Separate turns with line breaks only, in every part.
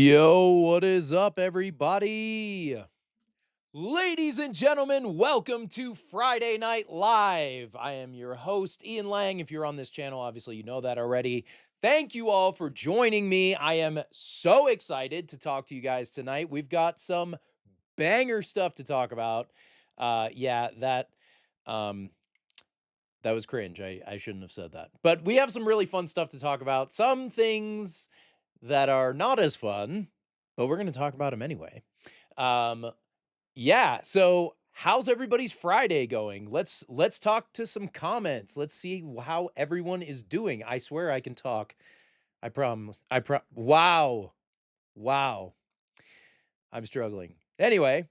Yo, what is up, everybody? Ladies and gentlemen, welcome to Friday Night Live. I am your host, Ian Lang. If you're on this channel, obviously you know that already. Thank you all for joining me. I am so excited to talk to you guys tonight. We've got some banger stuff to talk about. Yeah, um, that was cringe. I shouldn't have said that. But we have some really fun stuff to talk about. Some things that are not as fun, but we're going to talk about them anyway. Um, yeah, so how's everybody's Friday going? Let's talk to some comments. Let's see how everyone is doing. I swear I can talk. I promise. Wow. Wow. I'm struggling. Anyway,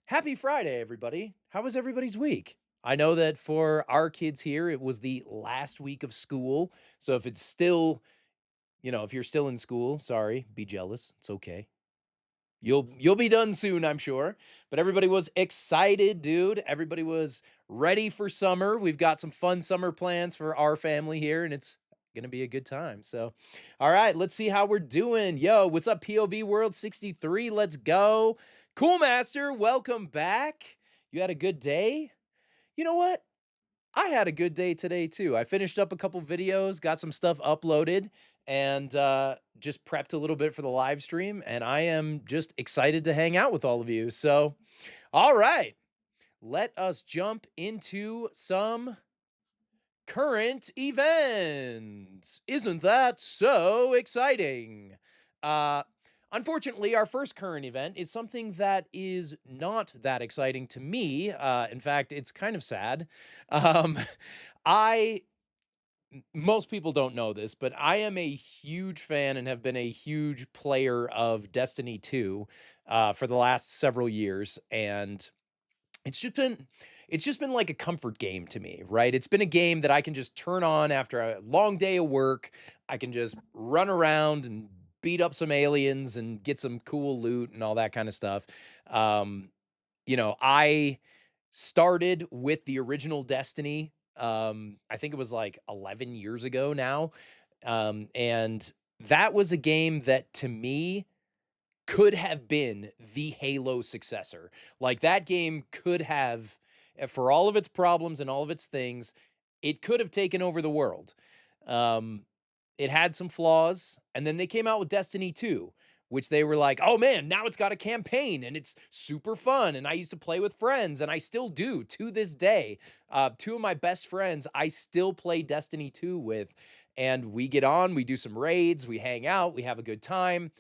happy Friday, everybody. How was everybody's week? I know that for our kids here, it was the last week of school. So if it's still, if you're still in school, sorry, be jealous. It's okay. You'll be done soon, I'm sure. But everybody was excited, dude. Everybody was ready for summer. We've got some fun summer plans for our family here, and it's gonna be a good time. So, all right, let's see how we're doing. Yo, what's up, POV World 63? Let's go. Cool Master, welcome back. You had a good day? You know what? I had a good day today too. I finished up a couple videos, got some stuff uploaded, and just prepped a little bit for the live stream. And I am just excited to hang out with all of you. So, all right, let us jump into some current events. Isn't that so exciting? Uh, Unfortunately, our first current event is something that is not that exciting to me. In fact, it's kind of sad. Um, I Most people don't know this, but I am a huge fan and have been a huge player of Destiny 2 for the last several years, and it's just been it's just been like a comfort game to me, right? It's been a game that I can just turn on after a long day of work. I can just run around and beat up some aliens and get some cool loot and all that kind of stuff. Um, I started with the original Destiny. I think it was like 11 years ago now. And that was a game that to me could have been the Halo successor. Like that game could have, for all of its problems and all of its things, it could have taken over the world. Um, it had some flaws, and then they came out with Destiny 2, which they were like, "Oh man, now it's got a campaign and it's super fun." And I used to play with friends, and I still do to this day. Two of my best friends, I still play Destiny 2 with, and we get on, we do some raids, we hang out, we have a good time.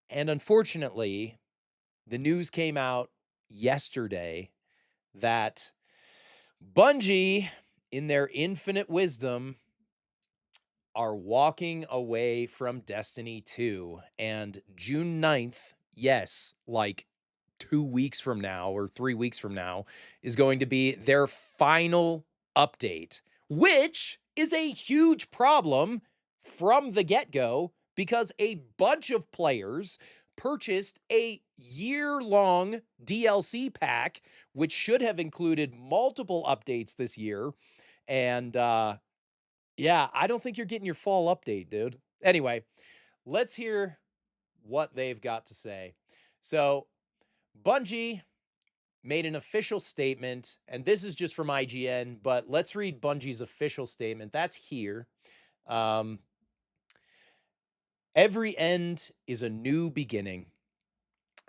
And unfortunately, the news came out yesterday that Bungie, in their infinite wisdom, are walking away from Destiny 2. And June 9th, yes, like 2 weeks from now or 3 weeks from now, is going to be their final update, which is a huge problem from the get go because a bunch of players purchased a year-long DLC pack, which should have included multiple updates this year. And yeah, I don't think you're getting your fall update, dude. Anyway, let's hear what they've got to say. So, Bungie made an official statement, and this is just from IGN, but let's read Bungie's official statement. That's here. Um, Every end is a new beginning.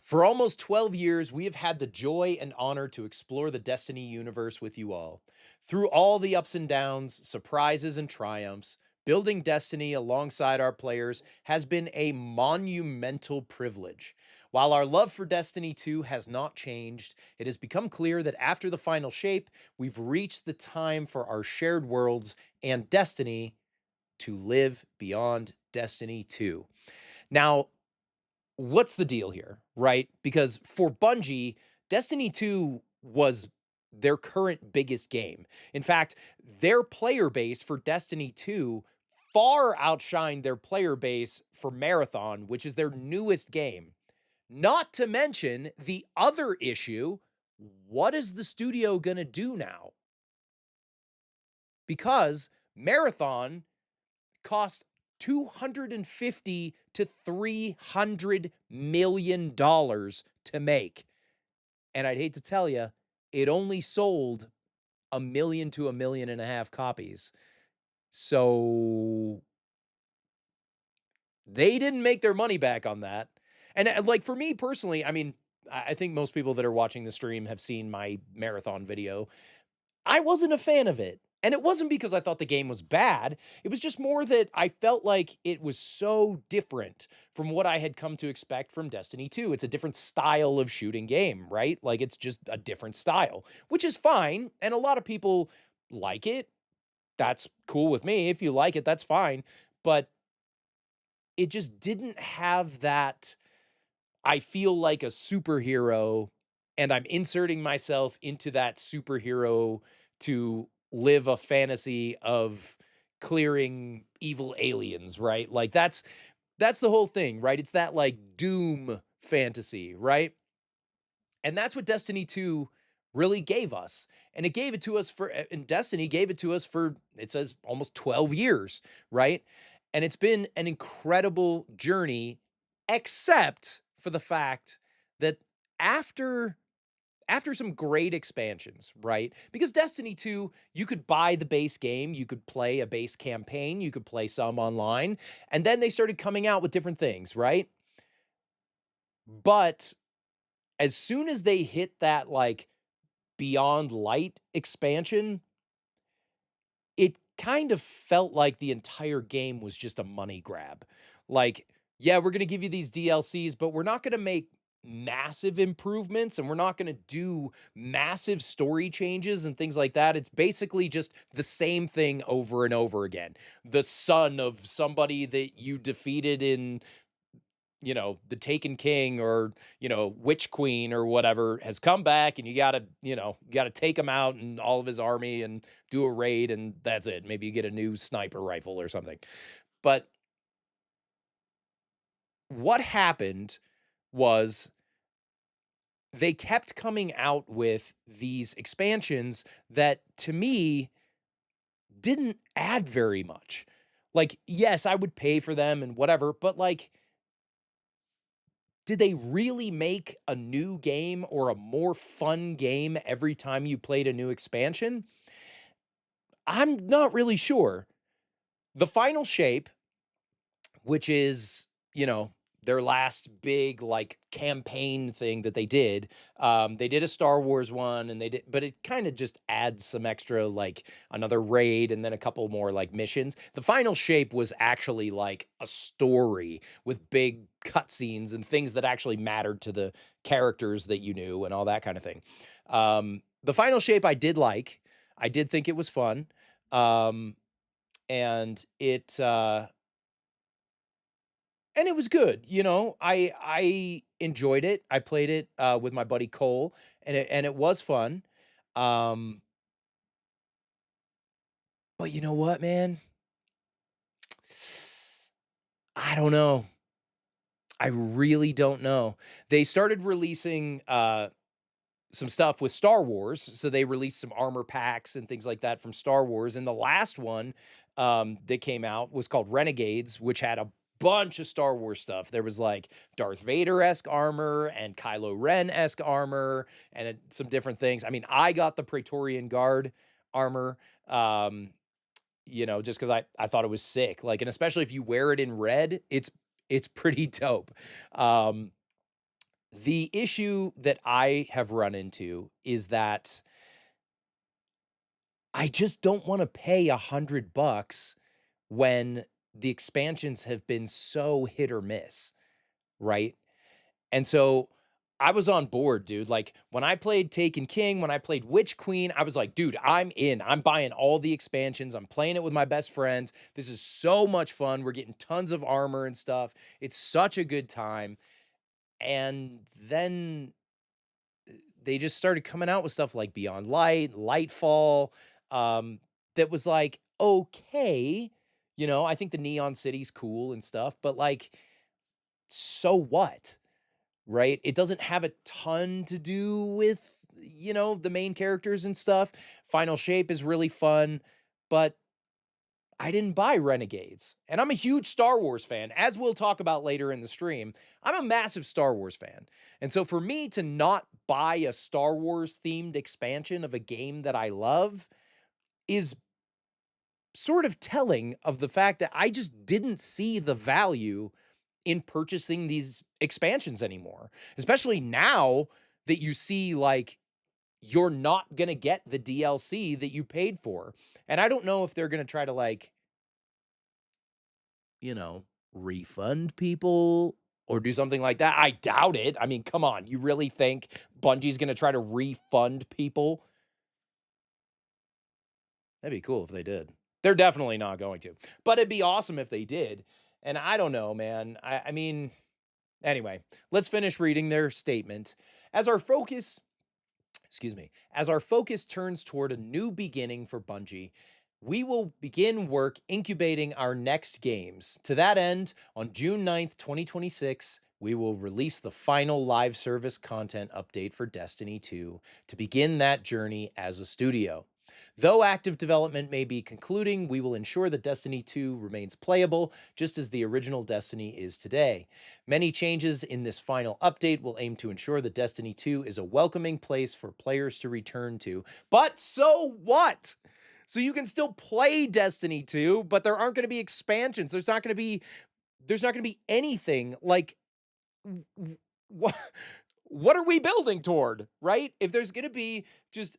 For almost 12 years, we have had the joy and honor to explore the Destiny universe with you all. Through all the ups and downs, surprises, and triumphs, building Destiny alongside our players has been a monumental privilege. While our love for Destiny 2 has not changed, it has become clear that after the final shape, we've reached the time for our shared worlds and Destiny to live beyond Destiny 2. Now, what's the deal here, right? Because for Bungie, Destiny 2 was their current biggest game. In fact, their player base for Destiny 2 far outshined their player base for Marathon, which is their newest game. Not to mention the other issue, what is the studio going to do now? Because Marathon cost $250 to $300 million to make. And I'd hate to tell you, it only sold 1,000,000 to 1.5 million copies. So they didn't make their money back on that. And like for me personally, I mean, I think most people that are watching the stream have seen my marathon video. I wasn't a fan of it. And it wasn't because I thought the game was bad. It was just more that I felt like it was so different from what I had come to expect from Destiny 2. It's a different style of shooting game, right? Like it's just a different style, which is fine. And a lot of people like it. That's cool with me. If you like it, that's fine. But it just didn't have that I feel like a superhero and I'm inserting myself into that superhero to live a fantasy of clearing evil aliens, right? Like that's the whole thing, right? It's that like doom fantasy, right? And that's what Destiny 2 really gave us. And it gave it to us and Destiny gave it to us for, it says almost 12 years, right? And it's been an incredible journey, except for the fact that after some great expansions, right? Because Destiny 2, you could buy the base game, you could play a base campaign, you could play some online, and then they started coming out with different things, right? But as soon as they hit that like Beyond Light expansion, it kind of felt like the entire game was just a money grab. Like, yeah, we're going to give you these DLCs, but we're not going to make massive improvements and we're not going to do massive story changes and things like that. It's basically just the same thing over and over again. The son of somebody that you defeated in the Taken King or, Witch Queen or whatever has come back and you gotta take him out and all of his army and do a raid and that's it. Maybe you get a new sniper rifle or something. But what happened was they kept coming out with these expansions that to me didn't add very much. Like, yes, I would pay for them and whatever, but like did they really make a new game or a more fun game every time you played a new expansion? I'm not really sure. The Final Shape, which is, their last big like campaign thing that they did. They did a Star Wars one and but it kind of just adds some extra like another raid and then a couple more like missions. The Final Shape was actually like a story with big cutscenes and things that actually mattered to the characters that you knew and all that kind of thing. The Final Shape I did like. I did think it was fun. And it was good, I enjoyed it. I played it, with my buddy Cole, and it was fun. Um, but you know what, man? I don't know. I really don't know. They started releasing, some stuff with Star Wars, so they released some armor packs and things like that from Star Wars, and the last one, that came out was called Renegades, which had a bunch of Star Wars stuff. There was, like, Darth Vader-esque armor and Kylo Ren-esque armor and, some different things. I mean, I got the Praetorian Guard armor, just because I thought it was sick, like, and especially if you wear it in red, it's pretty dope. The issue that I have run into is that I just don't wanna pay $100 when the expansions have been so hit or miss, right? And so, I was on board, dude, like, when I played Taken King, when I played Witch Queen, I was like, "Dude, I'm in. I'm buying all the expansions. I'm playing it with my best friends. This is so much fun. We're getting tons of armor and stuff. It's such a good time." And then they just started coming out with stuff like Beyond Light, Lightfall, that was like, okay, I think the Neon City's cool and stuff, but like, so what? Right? It doesn't have a ton to do with, the main characters and stuff. Final Shape is really fun, but I didn't buy Renegades. And I'm a huge Star Wars fan, as we'll talk about later in the stream. I'm a massive Star Wars fan. And so for me to not buy a Star Wars themed expansion of a game that I love is sort of telling of the fact that I just didn't see the value in purchasing these expansions anymore, especially now that you see like you're not going to get the DLC that you paid for. And I don't know if they're going to try to like, you know, refund people or do something like that. I doubt it. I mean, come on. You really think Bungie's going to try to refund people? That'd be cool if they did. They're definitely not going to, but it'd be awesome if they did. And I don't know, man. I mean, anyway, let's finish reading their statement. As our focus as our focus turns toward a new beginning for Bungie, we will begin work incubating our next games. To that end, on June 9th, 2026, we will release the final live service content update for Destiny 2 to begin that journey as a studio. Though active development may be concluding, we will ensure that Destiny 2 remains playable just as the original Destiny is today. Many changes in this final update will aim to ensure that Destiny 2 is a welcoming place for players to return to. But so what? So you can still play Destiny 2, but there aren't going to be expansions. There's not going to be anything like what are we building toward, right? If there's going to be just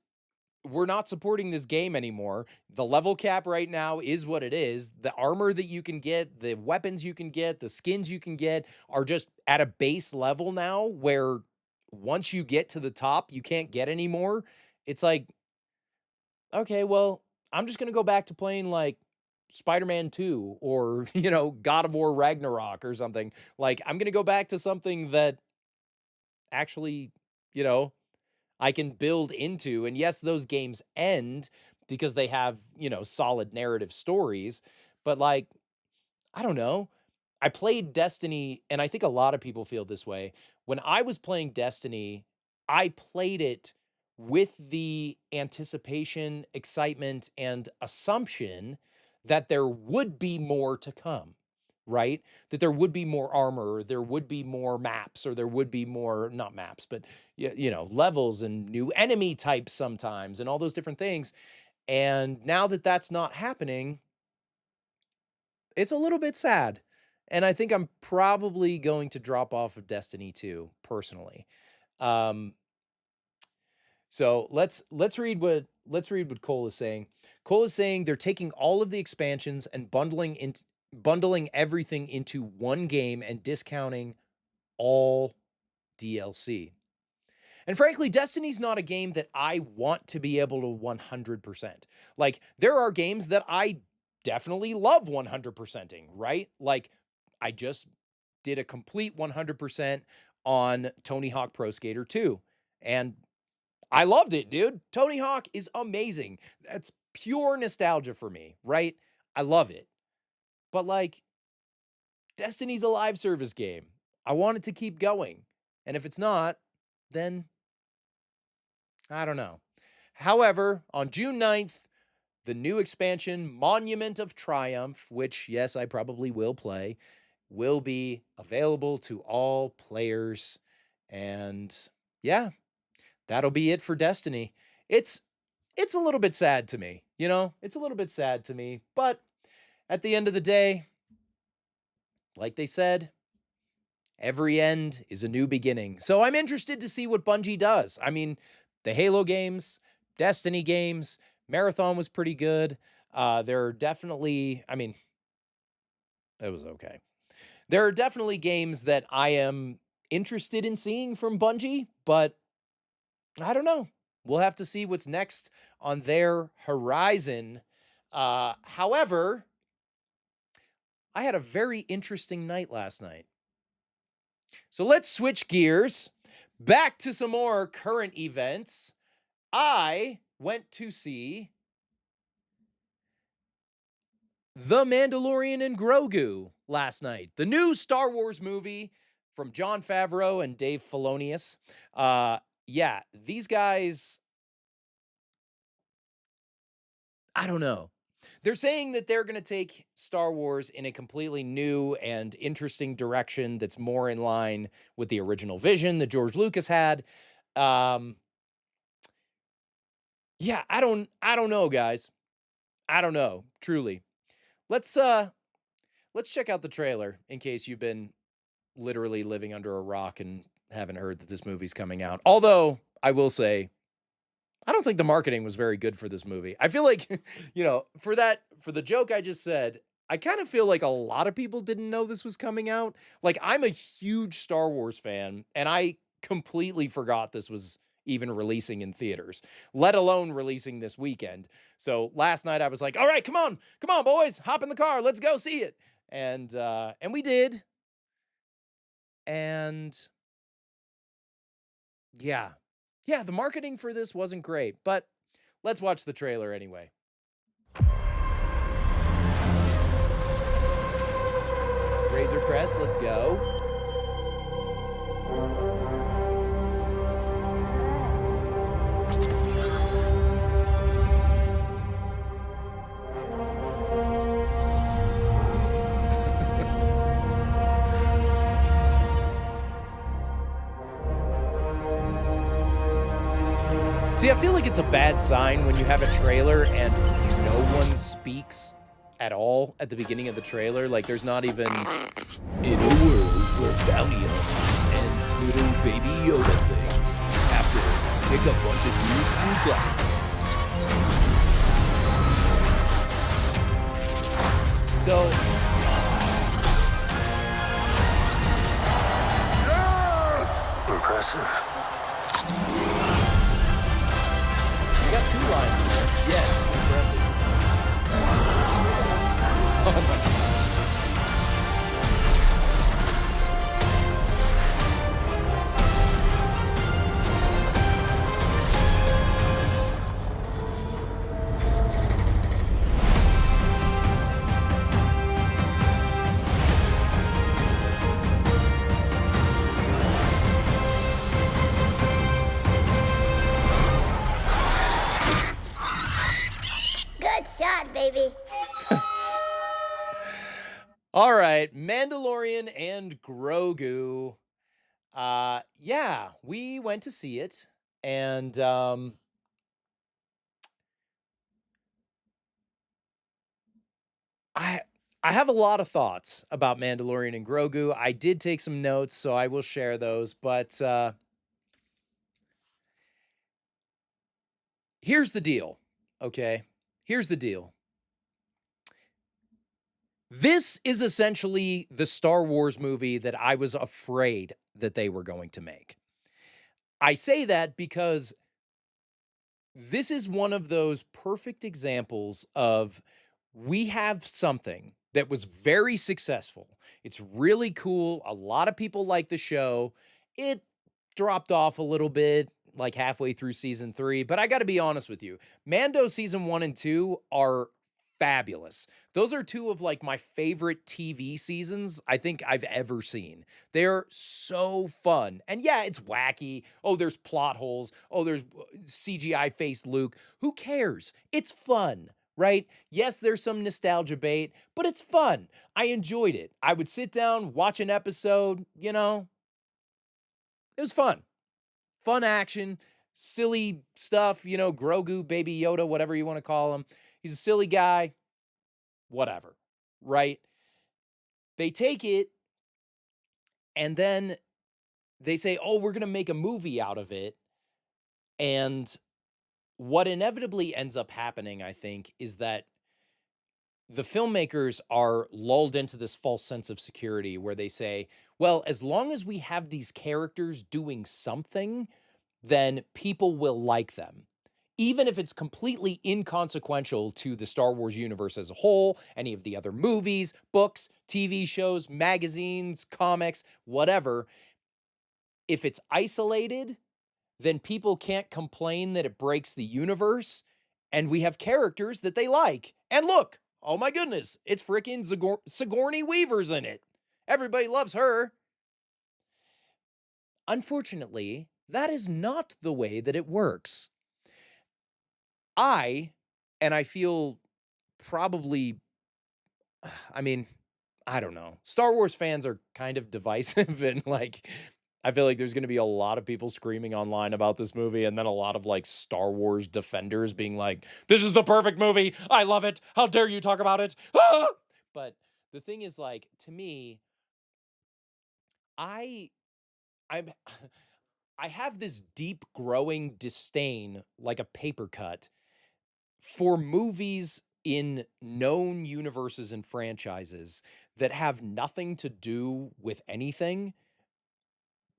we're not supporting this game anymore. The level cap right now is what it is. The armor that you can get, the weapons you can get, the skins you can get are just at a base level now where once you get to the top, you can't get any more. It's like, okay, well, I'm just going to go back to playing like Spider-Man 2 or, God of War Ragnarok or something. Like, I'm going to go back to something that actually, you know, I can build into. And yes, those games end because they have, solid narrative stories. But like, I don't know. I played Destiny, and I think a lot of people feel this way. When I was playing Destiny, I played it with the anticipation, excitement, and assumption that there would be more to come, right? That there would be more armor, or there would be more maps, or there would be more, not maps, but levels and new enemy types sometimes, and all those different things. And now that that's not happening, it's a little bit sad. And I think I'm probably going to drop off of Destiny 2 personally. Um, so let's read what Cole is saying. Cole is saying they're taking all of the expansions and bundling everything into one game and discounting all DLC. And frankly, Destiny's not a game that I want to be able to 100%. Like, there are games that I definitely love 100%ing, right? Like, I just did a complete 100% on Tony Hawk Pro Skater 2. And I loved it, dude. Tony Hawk is amazing. That's pure nostalgia for me, right? I love it. But like, Destiny's a live service game. I want it to keep going. And if it's not, then I don't know. However, on June 9th, the new expansion, Monument of Triumph, which, yes, I probably will play, will be available to all players. And yeah, that'll be it for Destiny. It's it's a little bit sad to me, It's a little bit sad to me, but at the end of the day, like they said, every end is a new beginning. So I'm interested to see what Bungie does. I mean, the Halo games, Destiny games, Marathon was pretty good. There are definitely, I mean, it was okay. There are definitely games that I am interested in seeing from Bungie, but I don't know. We'll have to see what's next on their horizon. However, I had a very interesting night last night. So let's switch gears back to some more current events. I went to see The Mandalorian and Grogu last night, the new Star Wars movie from Jon Favreau and Dave Filoni. Yeah, these guys, I don't know. they're saying that they're gonna take Star Wars in a completely new and interesting direction that's more in line with the original vision that George Lucas had. Um, yeah, I don't know, guys. I don't know, truly. Let's let's check out the trailer in case you've been literally living under a rock and haven't heard that this movie's coming out. Although, I will say, I don't think the marketing was very good for this movie. I feel like, for the joke I just said, I kind of feel like a lot of people didn't know this was coming out. Like, I'm a huge Star Wars fan, and I completely forgot this was even releasing in theaters, let alone releasing this weekend. So last night I was like, all right, come on, boys, hop in the car, let's go see it. And we did. And yeah. Yeah, the marketing for this wasn't great, but let's watch the trailer anyway. Razor Crest, let's go. See, I feel like it's a bad sign when you have a trailer and no one speaks at all at the beginning of the trailer. Like, there's not even... In a world where bounty hunters and little baby Yoda things have to pick a bunch of dudes through glass. So...
Impressive.
You got 2 lines in there. Yes, impressive. Oh my God.
Good shot, baby.
All right, Mandalorian and Grogu. Yeah, we went to see it, and I I have a lot of thoughts about Mandalorian and Grogu. I did take some notes, so I will share those. But here's the deal. Okay, here's the deal. This is essentially the Star Wars movie that I was afraid that they were going to make. I say that because this is one of those perfect examples of we have something that was very successful. It's really cool. A lot of people like the show. It dropped off a little bit like halfway through season 3, but I got to be honest with you. Mando season 1 and 2 are fabulous. Those are 2 of like my favorite TV seasons I think I've ever seen. They're so fun. And yeah, it's wacky. Oh, there's plot holes. Oh, there's CGI face Luke. Who cares? It's fun, right? Yes, there's some nostalgia bait, but it's fun. I enjoyed it. I would sit down, watch an episode, it was fun. Fun action, silly stuff, Grogu, Baby Yoda, whatever you want to call him. He's a silly guy, whatever, right? They take it and then they say, oh, we're going to make a movie out of it. And what inevitably ends up happening, I think, is that the filmmakers are lulled into this false sense of security where they say, well, as long as we have these characters doing something, then people will like them. Even if it's completely inconsequential to the Star Wars universe as a whole, any of the other movies, books, TV shows, magazines, comics, whatever, if it's isolated, then people can't complain that it breaks the universe, and we have characters that they like. And look, oh my goodness, it's freaking Sigourney Weaver's in it. Everybody loves her. Unfortunately, that is not the way that it works. And I feel probably, I mean, I don't know. Star Wars fans are kind of divisive and like I feel like there's going to be a lot of people screaming online about this movie and then a lot of like Star Wars defenders being like, "This is the perfect movie. I love it. How dare you talk about it?" Ah! But the thing is like to me, I I'm I have this deep growing disdain like a paper cut for movies in known universes and franchises that have nothing to do with anything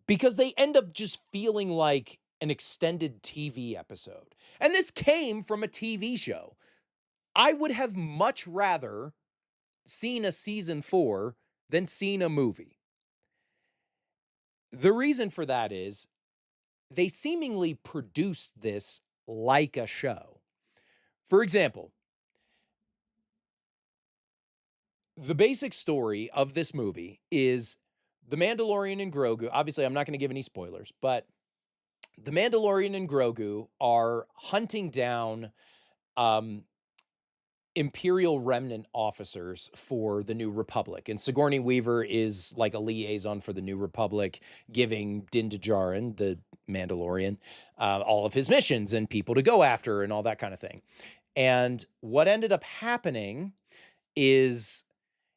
because they end up just feeling like an extended TV episode. And this came from a TV show. I would have much rather seen a season 4 than seen a movie. The reason for that is they seemingly produced this like a show. For example, the basic story of this movie is the Mandalorian and Grogu. Obviously, I'm not going to give any spoilers, but the Mandalorian and Grogu are hunting down um, Imperial remnant officers for the New Republic. And Sigourney Weaver is like a liaison for the New Republic, giving Din Djarin, the Mandalorian, all of his missions and people to go after and all that kind of thing. And what ended up happening is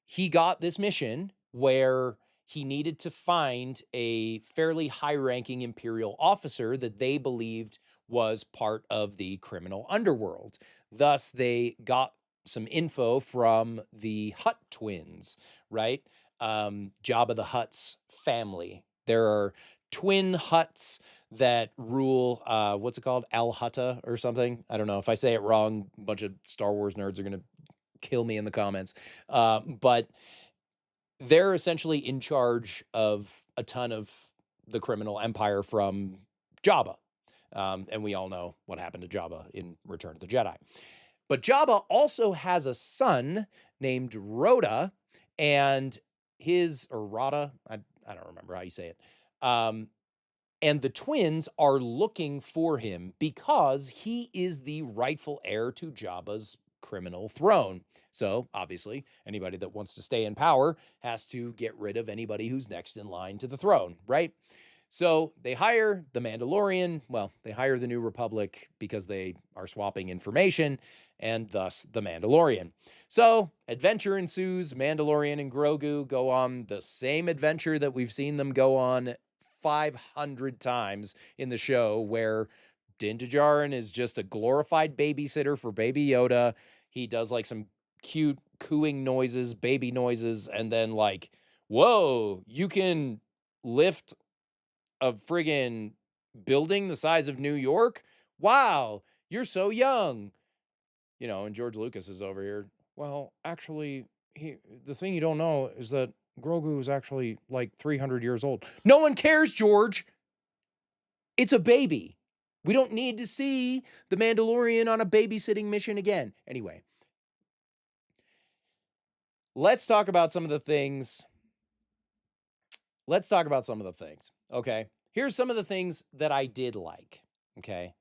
he got this mission where he needed to find a fairly high ranking Imperial officer that they believed was part of the criminal underworld. Thus, they got some info from the Hutt twins, right? Jabba the Hutt's family. There are twin Hutts that rule, what's it called? Al Hutta or something. I don't know. If I say it wrong, a bunch of Star Wars nerds are going to kill me in the comments. But they're essentially in charge of a ton of the criminal empire from Jabba. And we all know what happened to Jabba in Return of the Jedi. But Jabba also has a son named Rhoda, and or Rada, I don't remember how you say it. Um, and the twins are looking for him because he is the rightful heir to Jabba's criminal throne. So, obviously, anybody that wants to stay in power has to get rid of anybody who's next in line to the throne, right? So, they hire the Mandalorian. Well, they hire the New Republic because they are swapping information and thus the Mandalorian. So, adventure ensues. Mandalorian and Grogu go on the same adventure that we've seen them go on 500 times in the show, where Din Djarin is just a glorified babysitter for Baby Yoda. He does like some cute cooing noises, baby noises, and then like, whoa, you can lift a friggin' building the size of New York? Wow, you're so young. And George Lucas is over here. Well, actually, the thing you don't know is that Grogu is actually like 300 years old. No one cares, George. It's a baby. We don't need to see the Mandalorian on a babysitting mission again. Anyway, let's talk about some of the things. Let's talk about some of the things. Okay. Here's some of the things that I did like. Okay.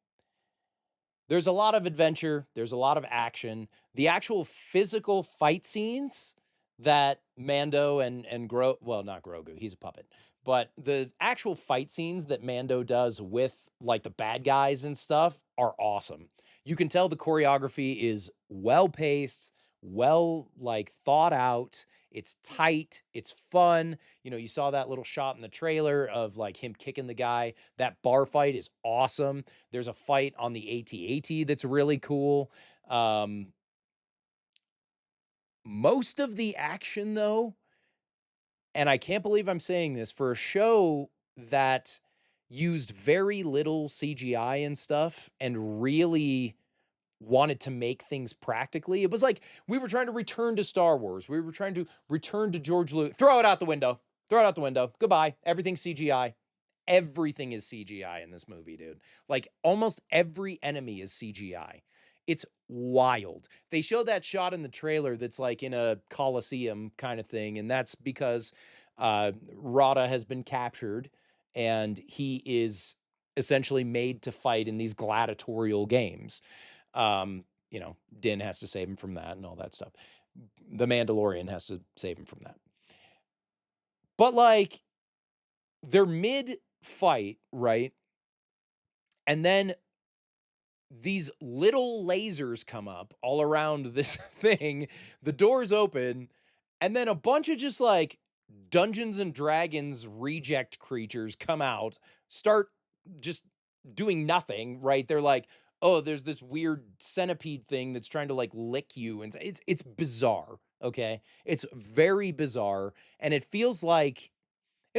There's a lot of adventure, there's a lot of action. The actual physical fight scenes that Mando and well, not Grogu, he's a puppet. But the actual fight scenes that Mando does with like the bad guys and stuff are awesome. You can tell the choreography is well paced, well like thought out. It's tight, it's fun. You saw that little shot in the trailer of like him kicking the guy. That bar fight is awesome. There's a fight on the AT-AT that's really cool. Most of the action, though, and I can't believe I'm saying this, for a show that used very little CGI and stuff and really wanted to make things practically. It was like we were trying to return to Star Wars. We were trying to return to George Lucas. Throw it out the window. Throw it out the window. Goodbye. Everything's CGI. Everything is CGI in this movie, dude. Like almost every enemy is CGI. It's wild. They show that shot in the trailer that's like in a coliseum kind of thing, and that's because Rada has been captured and he is essentially made to fight in these gladiatorial games. Din has to save him from that and all that stuff. The Mandalorian has to save him from that. But like they're mid fight, right? And then these little lasers come up all around this thing. The doors open, and then a bunch of just like Dungeons and Dragons reject creatures come out, start just doing nothing, right? They're like, "Oh, there's this weird centipede thing that's trying to like lick you." And it's bizarre, okay? It's very bizarre, and it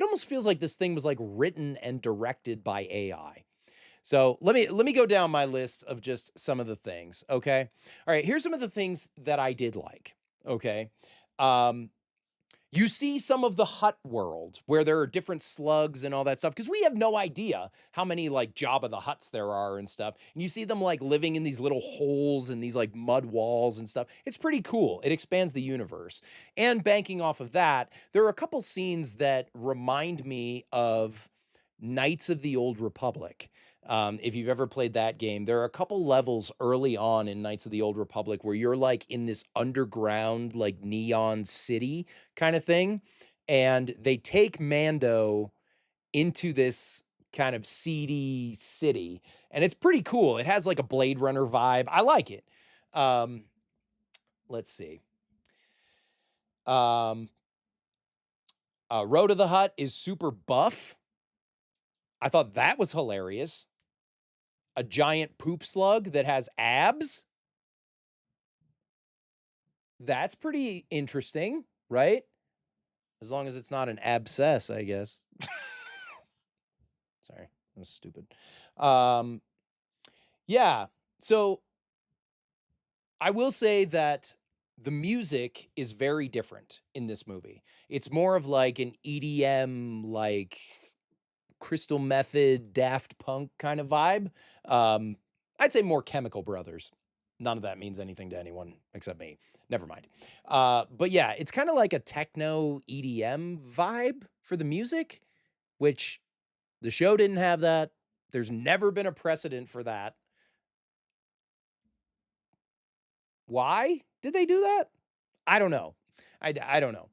almost feels like this thing was like written and directed by AI. So let me go down my list of just some of the things, okay? All right, here's some of the things that I did like, okay? Um, you see some of the hut world where there are different slugs and all that stuff because we have no idea how many like Jabba the Huts there are and stuff. And you see them like living in these little holes and these like mud walls and stuff. It's pretty cool. It expands the universe. And banking off of that, there are a couple scenes that remind me of Knights of the Old Republic. If you've ever played that game, there are a couple levels early on in Knights of the Old Republic where you're like in this underground, like neon city kind of thing. And they take Mando into this kind of seedy city. And it's pretty cool. It has like a Blade Runner vibe. I like it. Um, let's see. Um, Road of the Hut is super buff. I thought that was hilarious. A giant poop slug that has abs. That's pretty interesting, right? As long as it's not an abscess, I guess. Sorry, that was stupid. Um, yeah, so I will say that the music is very different in this movie. It's more of like an EDM, like Crystal Method, Daft Punk kind of vibe. I'd say more Chemical Brothers. None of that means anything to anyone except me. Never mind. But yeah, it's kind of like a techno EDM vibe for the music, which the show didn't have that. There's never been a precedent for that. Why did they do that? I don't know. I don't know.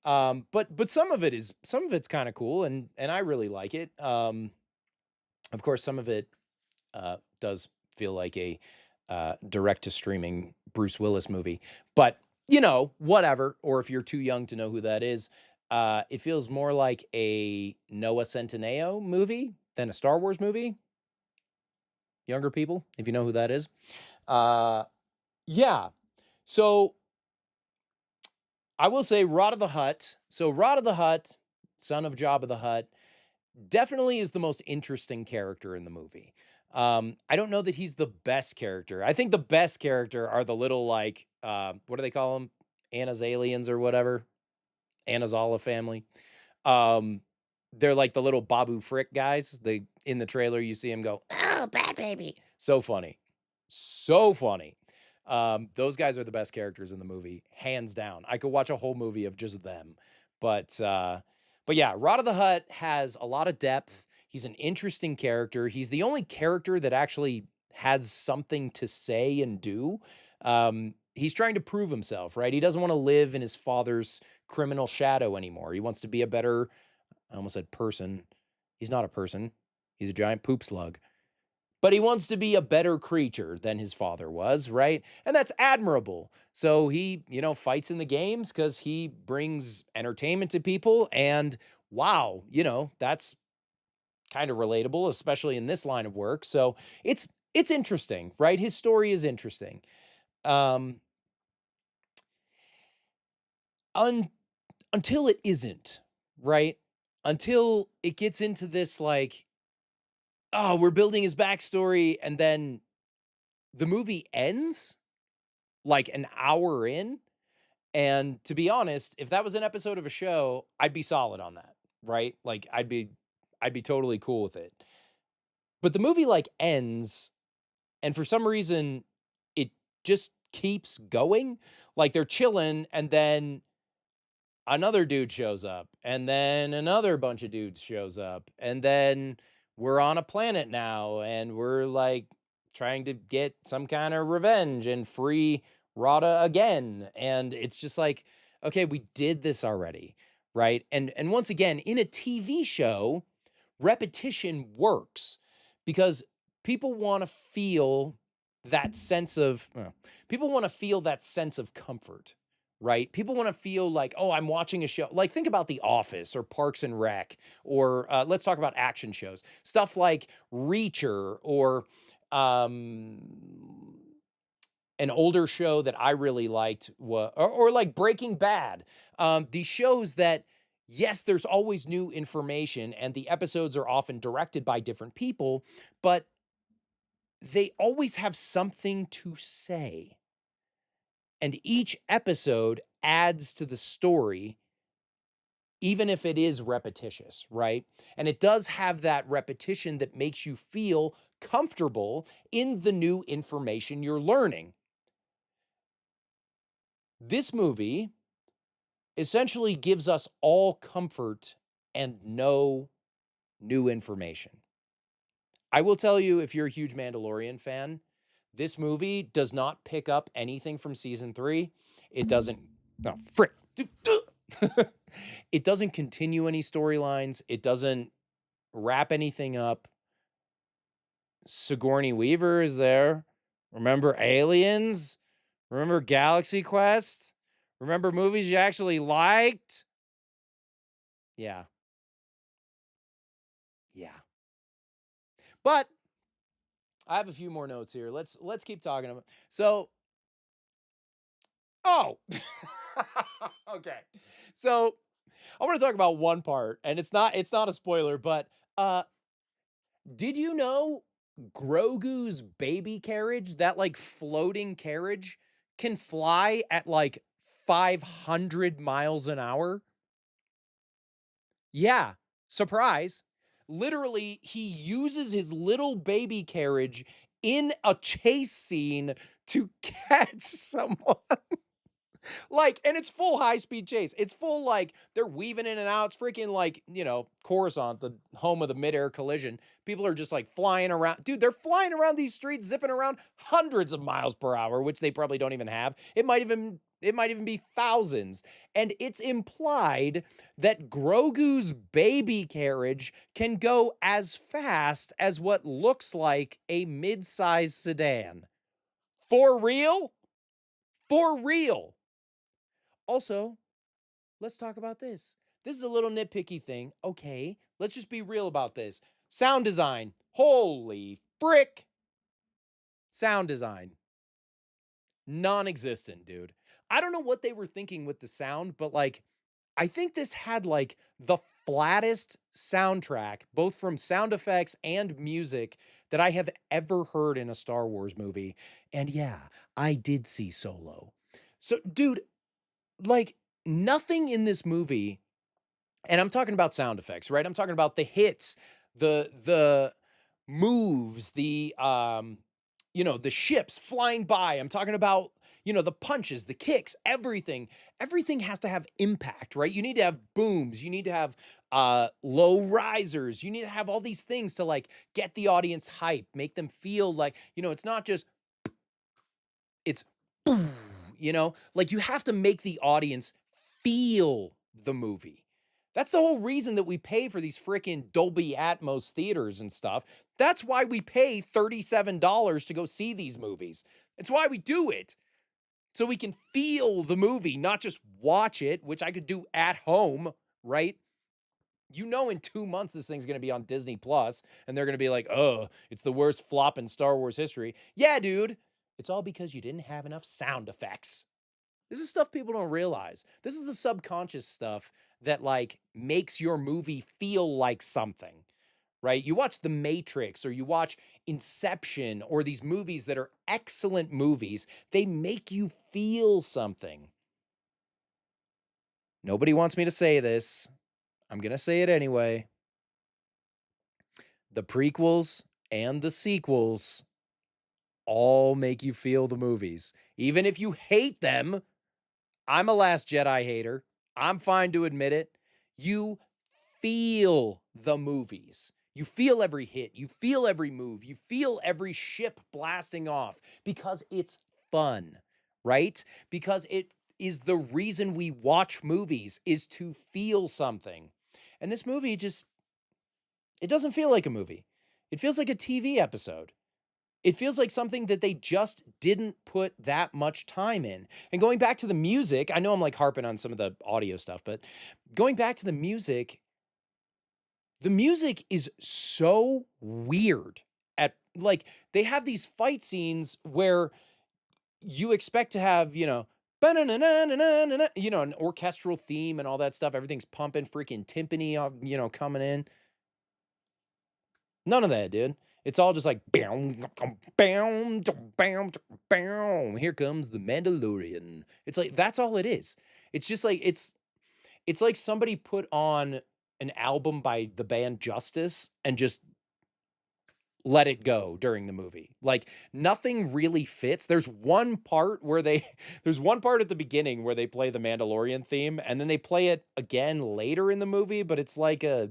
But some of it's kind of cool and I really like it. Of course, some of it does feel like a direct to streaming Bruce Willis movie, but whatever. Or if you're too young to know who that is, it feels more like a Noah Centineo movie than a Star Wars movie. Younger people, if you know who that is. Yeah. So I will say Rod of the Hutt. So Rod of the Hutt, son of Jabba the Hutt, definitely is the most interesting character in the movie. I don't know that he's the best character. I think the best character are the little like what do they call them? Anna's aliens or whatever. Anna's Alla family. Um, they're like the little Babu Frick guys. They in the trailer you see him go, "Oh, bad baby." So funny. So funny. Those guys are the best characters in the movie, hands down. I could watch a whole movie of just them. But yeah, Rod of the Hutt has a lot of depth. He's an interesting character. He's the only character that actually has something to say and do. He's trying to prove himself, right? He doesn't want to live in his father's criminal shadow anymore. He wants to be a better, I almost said person. He's not a person. He's a giant poop slug. But he wants to be a better creature than his father was, right? And that's admirable. So he, fights in the games because he brings entertainment to people. And wow, that's kind of relatable, especially in this line of work. So it's interesting, right? His story is interesting. Um, until it isn't, right? Until it gets into this like, oh, we're building his backstory, and then the movie ends like an hour in. And to be honest, if that was an episode of a show, I'd be solid on that, right? Like I'd be totally cool with it. But the movie like ends and for some reason it just keeps going. Like they're chilling and then another dude shows up and then another bunch of dudes shows up and then we're on a planet now and we're like trying to get some kind of revenge and free Rada again. And it's just like, okay, we did this already, right? And once again, in a TV show, repetition works because people want to feel that sense of people want to feel that sense of comfort, right? People want to feel like, oh, I'm watching a show. Like, think about The Office or Parks and Rec, or let's talk about action shows, stuff like Reacher, or um, an older show that I really liked, or like Breaking Bad. These shows that, yes, there's always new information, and the episodes are often directed by different people, but they always have something to say. And each episode adds to the story, even if it is repetitious, right? And it does have that repetition that makes you feel comfortable in the new information you're learning. This movie essentially gives us all comfort and no new information. I will tell you, if you're a huge Mandalorian fan, this movie does not pick up anything from season 3. It doesn't, no, frick. It doesn't continue any storylines. It doesn't wrap anything up. Sigourney Weaver is there. Remember Aliens? Remember Galaxy Quest? Remember movies you actually liked? Yeah. Yeah. But I have a few more notes here. Let's keep talking about. So, oh. Okay. So, I want to talk about one part, and it's not a spoiler, but did you know Grogu's baby carriage, that like floating carriage, can fly at like 500 miles an hour? Yeah, surprise. Literally, he uses his little baby carriage in a chase scene to catch someone. Like, and it's full high speed chase. It's full, like, they're weaving in and out. It's freaking like, Coruscant, the home of the midair collision. People are just like flying around. Dude, they're flying around these streets, zipping around hundreds of miles per hour, which they probably don't even have. It might even be thousands. And it's implied that Grogu's baby carriage can go as fast as what looks like a mid-sized sedan. For real? For real. Also, let's talk about this. This is a little nitpicky thing. Okay, let's just be real about this. Sound design. Holy frick. Sound design. Non-existent, dude. I don't know what they were thinking with the sound, but like, I think this had like the flattest soundtrack, both from sound effects and music, that I have ever heard in a Star Wars movie. And yeah, I did see Solo. So, dude, like, nothing in this movie, and I'm talking about sound effects, right? I'm talking about the hits, the moves, the ships flying by. I'm talking about, the punches, the kicks, everything. Everything has to have impact, right? You need to have booms, you need to have low risers, you need to have all these things to like get the audience hype, make them feel like, it's not just it's boom, like you have to make the audience feel the movie. That's the whole reason that we pay for these freaking Dolby Atmos theaters and stuff. That's why we pay $37 to go see these movies. It's why we do it. So we can feel the movie, not just watch it, which I could do at home, right? In 2 months this thing's going to be on Disney Plus, and they're going to be like, "Oh, it's the worst flop in Star Wars history." Yeah, dude. It's all because you didn't have enough sound effects. This is stuff people don't realize. This is the subconscious stuff that like makes your movie feel like something, right? You watch The Matrix or you watch Inception or these movies that are excellent movies, they make you feel something. Nobody wants me to say this. I'm going to say it anyway. The prequels and the sequels all make you feel the movies. Even if you hate them, I'm a Last Jedi hater. I'm fine to admit it. You feel the movies. You feel every hit, you feel every move, you feel every ship blasting off because it's fun, right? Because it is the reason we watch movies is to feel something. And this movie just it doesn't feel like a movie. It feels like a TV episode. It feels like something that they just didn't put that much time in. And going back to the music, I know I'm like harping on some of the audio stuff, but going back to the music is so weird at like they have these fight scenes where you expect to have, ba-na-na-na-na-na-na, an orchestral theme and all that stuff. Everything's pumping, freaking timpani, coming in. None of that, dude. It's all just like bam, bam, bam, bam. Here comes the Mandalorian. It's like that's all it is. It's just like it's like somebody put on an album by the band Justice and just let it go during the movie. Like nothing really fits. There's one part where they there's one part at the beginning where they play the Mandalorian theme and then they play it again later in the movie, but it's like a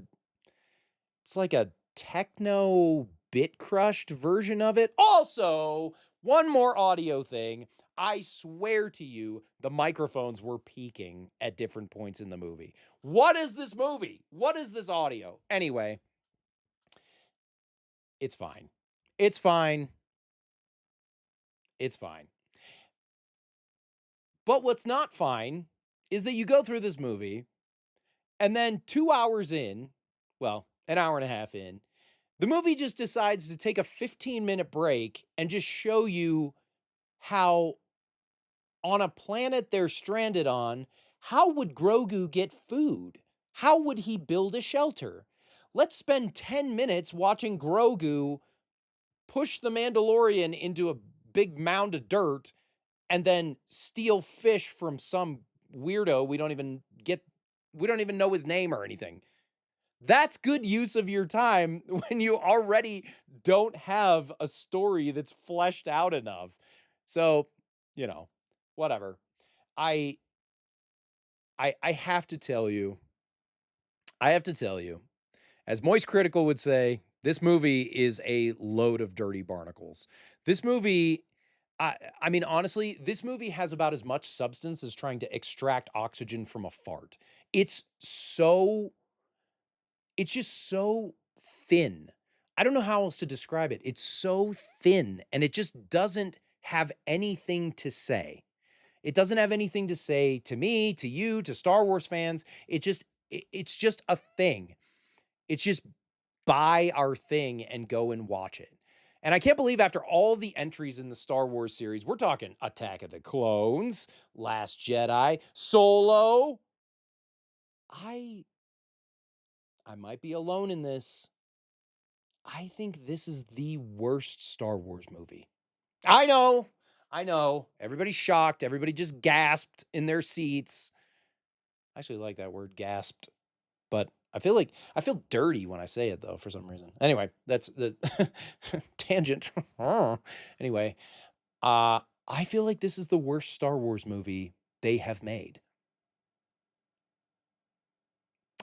techno bit crushed version of it. Also, one more audio thing. I swear to you, the microphones were peaking at different points in the movie. What is this movie? What is this audio? Anyway, it's fine. It's fine. It's fine. But what's not fine is that you go through this movie and then 2 hours in, well, an hour and a half in, the movie just decides to take a 15-minute break and just show you how on a planet they're stranded on, how would Grogu get food? How would he build a shelter? Let's spend 10 minutes watching Grogu push the Mandalorian into a big mound of dirt and then steal fish from some weirdo we don't even know his name or anything. That's good use of your time when you already don't have a story that's fleshed out enough. So, you know, whatever. I I have to tell you, as Moist Critical would say, this movie is a load of dirty barnacles. This movie I mean honestly, this movie has about as much substance as trying to extract oxygen from a fart. It's so it's just so thin. I don't know how else to describe it. It's so thin and it just doesn't have anything to say. It doesn't have anything to say to me, to you, to Star Wars fans. It's just a thing. It's just buy our thing and go and watch it. And I can't believe after all the entries in the Star Wars series, we're talking Attack of the Clones, Last Jedi, Solo. I might be alone in this. I think this is the worst Star Wars movie. I know. I know. Everybody's shocked. Everybody just gasped in their seats. I actually like that word, gasped. But I feel dirty when I say it though for some reason. Anyway, that's the tangent. Anyway, I feel like this is the worst Star Wars movie they have made.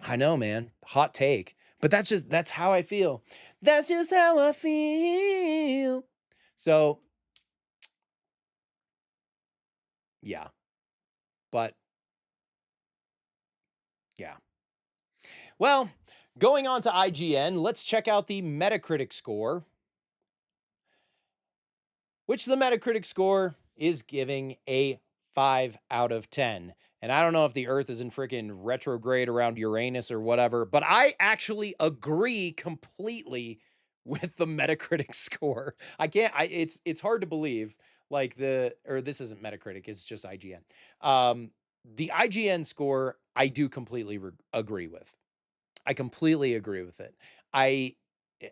I know, man. Hot take. But that's how I feel. That's just how I feel. So, yeah. But yeah. Well, going on to IGN, let's check out the Metacritic score, which the Metacritic score is giving a 5 out of 10. And I don't know if the Earth is in freaking retrograde around Uranus or whatever, but I actually agree completely with the Metacritic score. It's hard to believe or this isn't Metacritic, it's just IGN. The IGN score I do completely agree with. I completely agree with it. I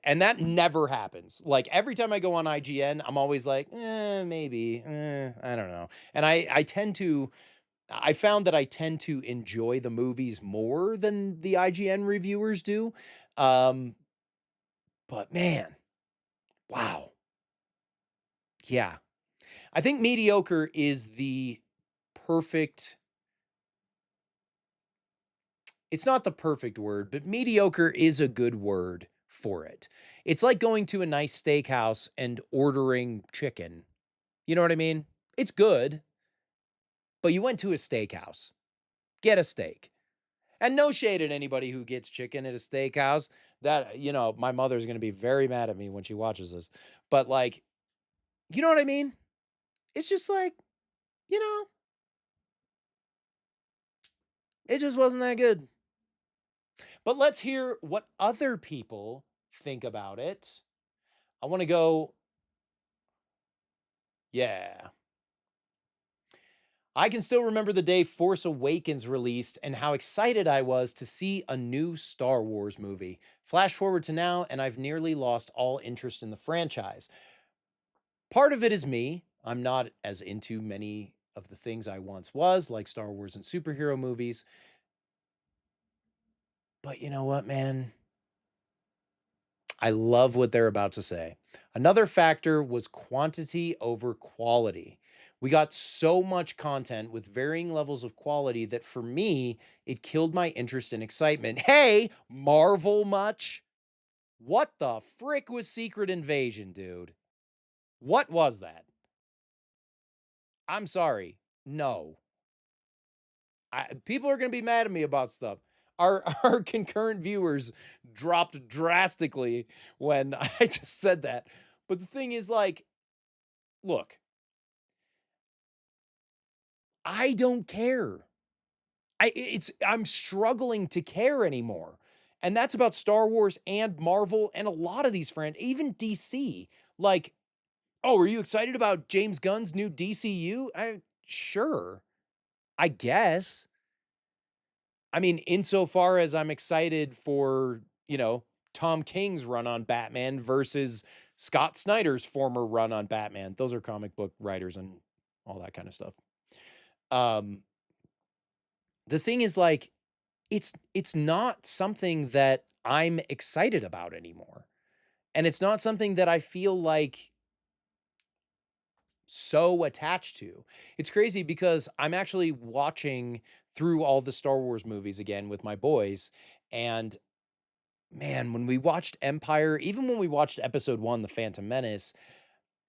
and that never happens. Like every time I go on IGN, I'm always like, maybe, I don't know. And I found that I tend to enjoy the movies more than the IGN reviewers do. Um, but man, wow. Yeah. I think mediocre is the perfect it's not the perfect word, but mediocre is a good word for it. It's like going to a nice steakhouse and ordering chicken. You know what I mean? It's good, but you went to a steakhouse. Get a steak. And no shade at anybody who gets chicken at a steakhouse. That, my mother's going to be very mad at me when she watches this. But like, you know what I mean? It's just like, you know, it just wasn't that good. But let's hear what other people think about it. I want to go, yeah. I can still remember the day Force Awakens released and how excited I was to see a new Star Wars movie. Flash forward to now, and I've nearly lost all interest in the franchise. Part of it is me. I'm not as into many of the things I once was, like Star Wars and superhero movies. But you know what, man? I love what they're about to say. Another factor was quantity over quality. We got so much content with varying levels of quality that for me, it killed my interest and excitement. Hey, Marvel much? What the frick was Secret Invasion, dude? What was that? I'm sorry. No. People are going to be mad at me about stuff. Our concurrent viewers dropped drastically when I just said that. But the thing is, like, look, I don't care. I'm struggling to care anymore. And that's about Star Wars and Marvel and a lot of these even DC. Like, oh, are you excited about James Gunn's new DCU? Sure, I guess. I mean, insofar as I'm excited for, Tom King's run on Batman versus Scott Snyder's former run on Batman. Those are comic book writers and all that kind of stuff. Um, the thing is, like, it's not something that I'm excited about anymore. And it's not something that I feel like so attached to. It's crazy because I'm actually watching through all the Star Wars movies again with my boys. And man, when we watched Empire, even when we watched episode 1, The Phantom Menace,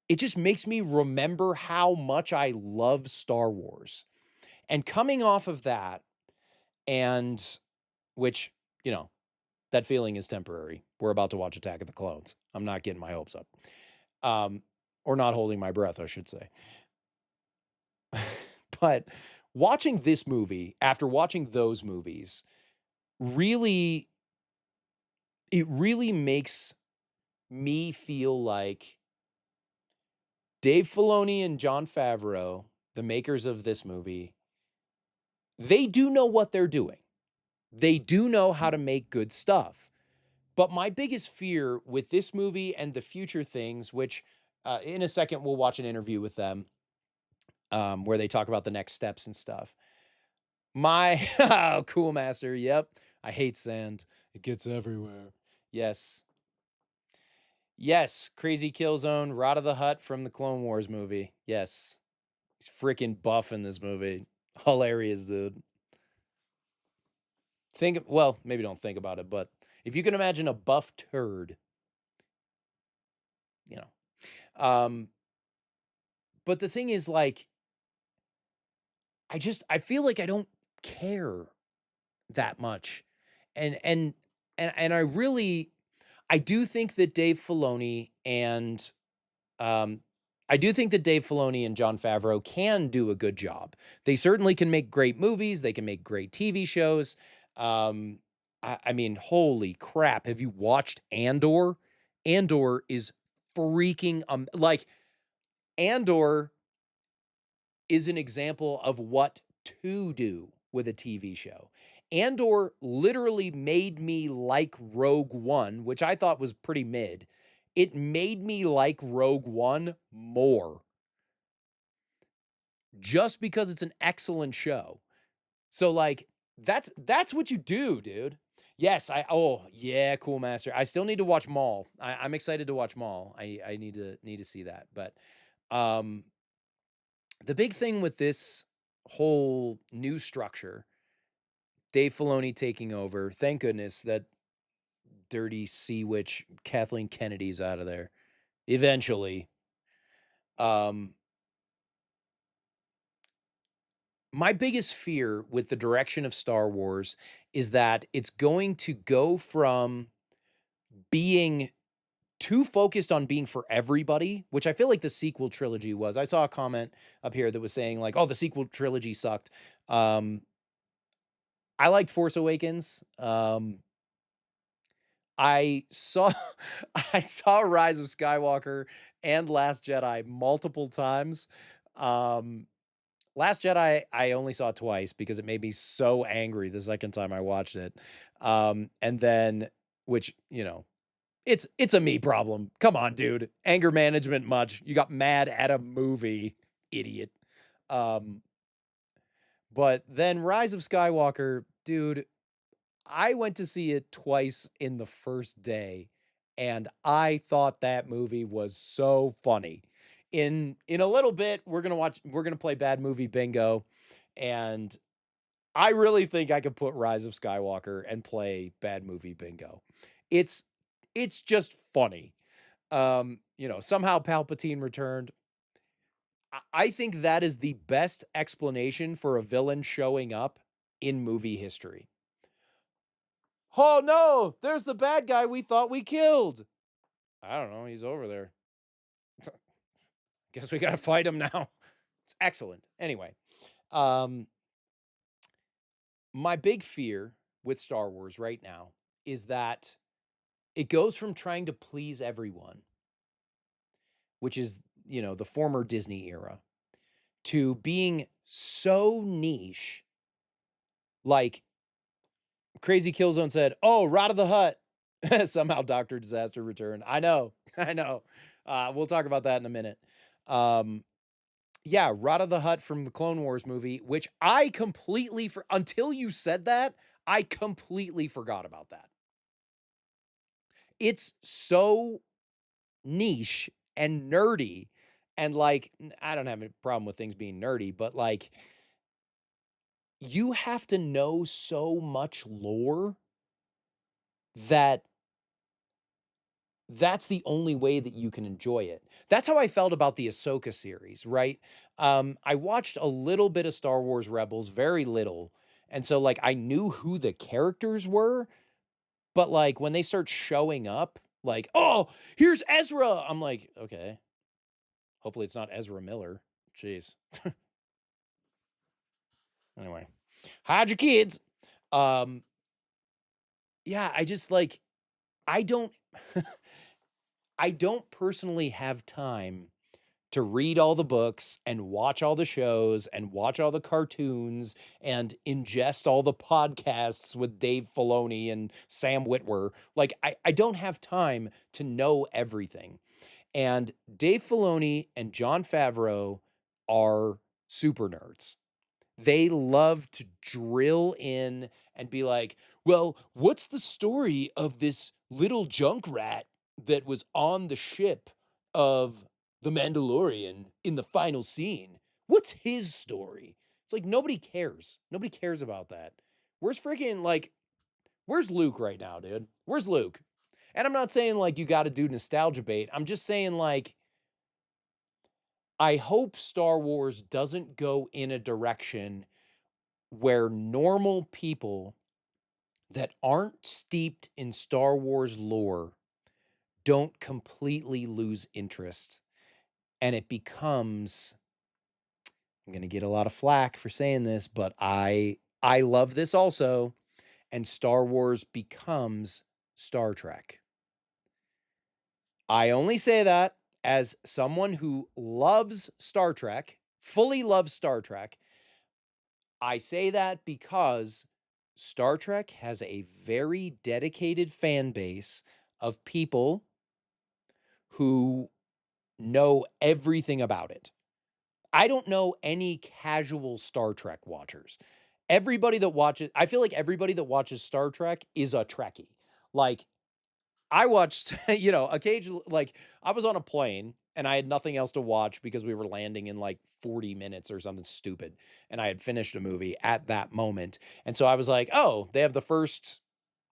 it just makes me remember how much I love Star Wars. And coming off of that, and which, that feeling is temporary. We're about to watch Attack of the Clones. I'm not getting my hopes up. Or not holding my breath, I should say. But watching this movie, after watching those movies, really, it really makes me feel like Dave Filoni and Jon Favreau, the makers of this movie, they do know what they're doing. They do know how to make good stuff. But my biggest fear with this movie and the future things, which in a second we'll watch an interview with them where they talk about the next steps and stuff. Oh, cool master. Yep. I hate sand. It gets everywhere. Yes. Yes. Crazy Killzone, Rot of the Hutt from the Clone Wars movie. Yes. He's freaking buff in this movie. Hilarious, dude. Well, maybe don't think about it, but if you can imagine a buff turd, you know. But the thing is, like, I feel like I don't care that much. And I do think that Dave Filoni and um I do think that Dave Filoni and Jon Favreau can do a good job. They certainly can make great movies, they can make great TV shows. I mean, holy crap, have you watched Andor? Andor is freaking like Andor is an example of what to do with a TV show. Andor literally made me like Rogue One, which I thought was pretty mid. It made me like Rogue One more just because it's an excellent show. So like that's what you do, dude. Yes, oh yeah, cool master. I still need to watch Maul. I'm excited to watch Maul. I need to see that. But um the big thing with this whole new structure, Dave Filoni taking over, thank goodness that dirty sea witch Kathleen Kennedy's out of there eventually. Um, my biggest fear with the direction of Star Wars is that it's going to go from being too focused on being for everybody, which I feel like the sequel trilogy was. I saw a comment up here that was saying like, "Oh, the sequel trilogy sucked." Um, I liked Force Awakens. I saw I saw Rise of Skywalker and Last Jedi multiple times. Um, Last Jedi, I only saw twice because it made me so angry the second time I watched it. And then which, it's a me problem. Come on, dude. Anger management much. You got mad at a movie, idiot. Um, but then Rise of Skywalker, dude, I went to see it twice in the first day, and I thought that movie was so funny. In a little bit, we're gonna play bad movie bingo, and I really think I could put Rise of Skywalker and play bad movie bingo. It's it's just funny. Somehow Palpatine returned. I think that is the best explanation for a villain showing up in movie history. Oh no, there's the bad guy we thought we killed. I don't know, he's over there. Guess we gotta fight him now. It's excellent. Anyway, um, my big fear with Star Wars right now is that it goes from trying to please everyone, which is, the former Disney era, to being so niche. Like Crazy Killzone said, "Oh, Rot of the Hut." Somehow Dr. Disaster returned. I know. I know. We'll talk about that in a minute. Um, yeah, Rot of the Hut from the Clone Wars movie, which I completely until you said that, I completely forgot about that. It's so niche and nerdy and like I don't have a problem with things being nerdy, but like you have to know so much lore that that's the only way that you can enjoy it. That's how I felt about the Ahsoka series, right? I watched a little bit of Star Wars Rebels, very little. And so like I knew who the characters were, but like when they start showing up, like, "Oh, here's Ezra." I'm like, "Okay. Hopefully it's not Ezra Miller." Jeez. Anyway, hide your kids. Um yeah, I just like I don't I don't personally have time to read all the books and watch all the shows and watch all the cartoons and ingest all the podcasts with Dave Filoni and Sam Witwer. Like, I don't have time to know everything. And Dave Filoni and Jon Favreau are super nerds. They love to drill in and be like, well, what's the story of this little junk rat that was on the ship of the Mandalorian in the final scene? What's his story? It's like nobody cares. Nobody cares about that. Where's freaking like, where's Luke right now, dude? Where's Luke? And I'm not saying like you got to do nostalgia bait. I'm just saying like, I hope Star Wars doesn't go in a direction where normal people that aren't steeped in Star Wars lore don't completely lose interest and it becomes I'm going to get a lot of flack for saying this, but I love this also and Star Wars becomes Star Trek. I only say that as someone who loves Star Trek, fully loves Star Trek. I say that because Star Trek has a very dedicated fan base of people who know everything about it. I don't know any casual Star Trek watchers. I feel like everybody that watches Star Trek is a Trekkie. Like, I watched, occasionally, like, I was on a plane and I had nothing else to watch because we were landing in like 40 minutes or something stupid. And I had finished a movie at that moment. And so I was like, oh, they have the first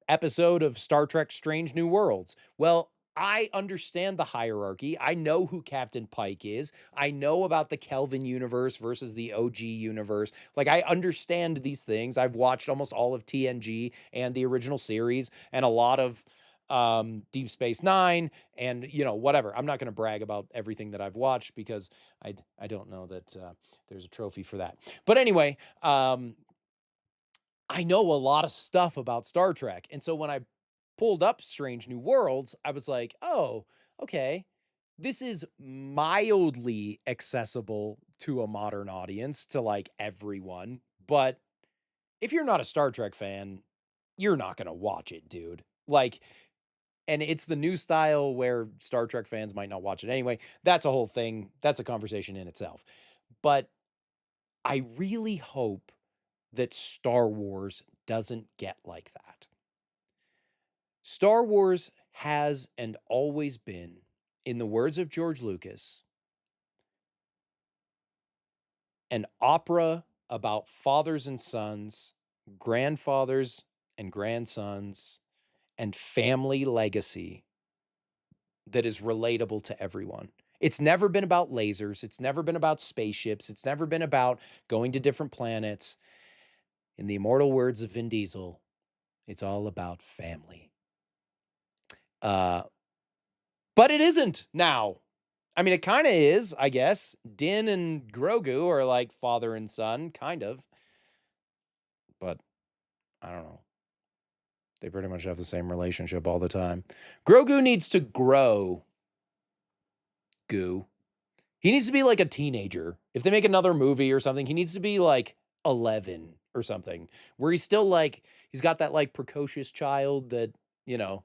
episode of Star Trek Strange New Worlds. Well, I understand the hierarchy. I know who Captain Pike is. I know about the Kelvin universe versus the OG universe. Like, I understand these things. I've watched almost all of TNG and the original series and a lot of Deep Space Nine and, you know, whatever. I'm not going to brag about everything that I've watched because I don't know that there's a trophy for that. But anyway, I know a lot of stuff about Star Trek. And so when I pulled up Strange New Worlds, I was like, oh, okay. This is mildly accessible to a modern audience, to like everyone. But if you're not a Star Trek fan, you're not going to watch it, dude. Like, and it's the new style where Star Trek fans might not watch it anyway. That's a whole thing. That's a conversation in itself. But I really hope that Star Wars doesn't get like that. Star Wars has and always been, in the words of George Lucas, an opera about fathers and sons, grandfathers and grandsons, and family legacy that is relatable to everyone. It's never been about lasers. It's never been about spaceships. It's never been about going to different planets. In the immortal words of Vin Diesel, it's all about family. But it isn't now. I mean, it kind of is, I guess. Din and Grogu are like father and son, kind of. But I don't know. They pretty much have the same relationship all the time. Grogu needs to grow. Goo. He needs to be like a teenager. If they make another movie or something, he needs to be like 11 or something, where he's still like, he's got that like precocious child that, you know,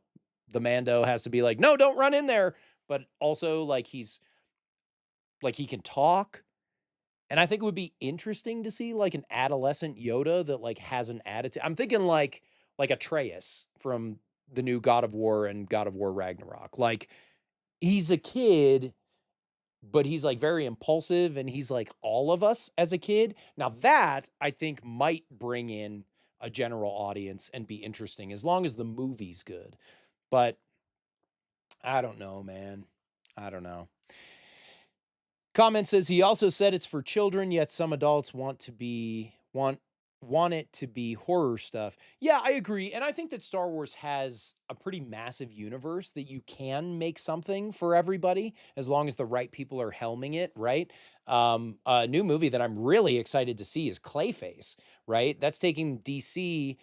the Mando has to be like, no, don't run in there. But also like he's like, he can talk. And I think it would be interesting to see like an adolescent Yoda that like has an attitude. I'm thinking like Atreus from the new God of War and God of War Ragnarok. Like, he's a kid, but he's like very impulsive and he's like all of us as a kid. Now that I think might bring in a general audience and be interesting as long as the movie's good. But I don't know, man. I don't know. Comment says he also said it's for children, yet some adults want it to be horror stuff. Yeah, I agree. And I think that Star Wars has a pretty massive universe that you can make something for everybody as long as the right people are helming it, right? A new movie that I'm really excited to see is Clayface, right? That's taking DC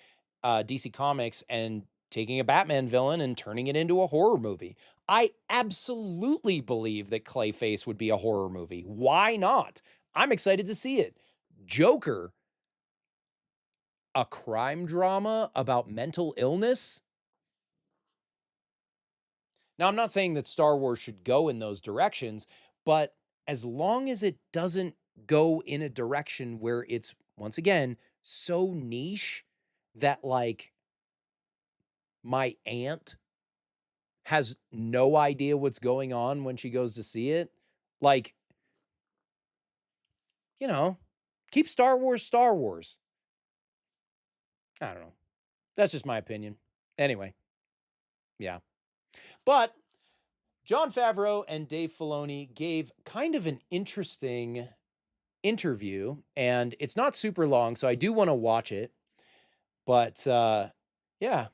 Comics and taking a Batman villain and turning it into a horror movie. I absolutely believe that Clayface would be a horror movie. Why not? I'm excited to see it. Joker, a crime drama about mental illness? Now, I'm not saying that Star Wars should go in those directions, but as long as it doesn't go in a direction where it's, once again, so niche that, like, my aunt has no idea what's going on when she goes to see it, like, you know, keep Star Wars Star Wars. I don't know. That's just my opinion. Anyway, yeah. But Jon Favreau and Dave Filoni gave kind of an interesting interview, and it's not super long, so I do want to watch it. But yeah,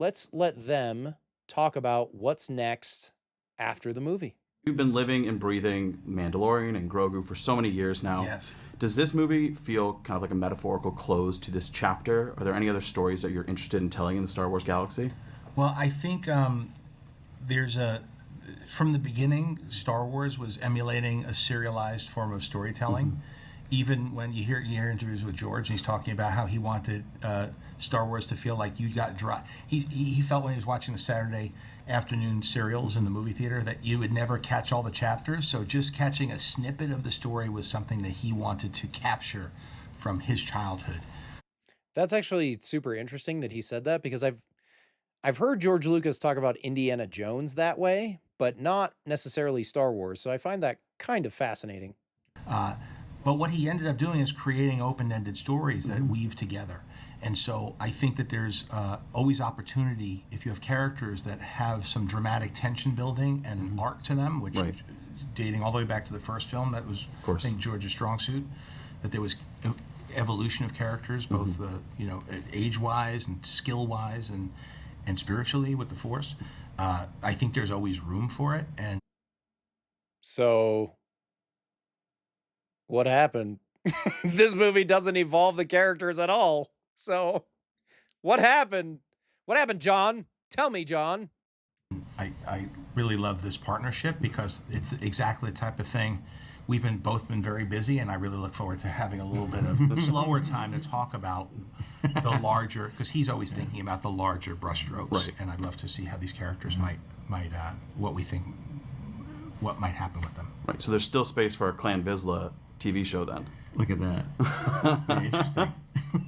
let's let them talk about what's next after the movie.
You've been living and breathing Mandalorian and Grogu for so many years now.
Yes.
Does this movie feel kind of like a metaphorical close to this chapter? Are there any other stories that you're interested in telling in the Star Wars galaxy?
Well, I think from the beginning, Star Wars was emulating a serialized form of storytelling. Mm-hmm. Even when you hear interviews with George, and he's talking about how he wanted Star Wars to feel like you got dry. He felt when he was watching the Saturday afternoon serials in the movie theater that you would never catch all the chapters. So just catching a snippet of the story was something that he wanted to capture from his childhood.
That's actually super interesting that he said that, because I've heard George Lucas talk about Indiana Jones that way, but not necessarily Star Wars. So I find that kind of fascinating.
But what he ended up doing is creating open-ended stories that weave together. And so I think that there's always opportunity if you have characters that have some dramatic tension building and an arc to them, which dating all the way back to the first film, that was, I think, George's strong suit, that there was evolution of characters, both age-wise and skill-wise and spiritually with the Force. I think there's always room for it. And
so, what happened? This movie doesn't evolve the characters at all. So, what happened? What happened, John? Tell me, John.
I really love this partnership because it's exactly the type of thing. We've both been very busy, and I really look forward to having a little bit of the slower time to talk about the larger, because he's always thinking about the larger brushstrokes, and I'd love to see how these characters might what might happen with them.
Right. So there's still space for a Clan Vizsla TV show then.
Look at that.
Very interesting.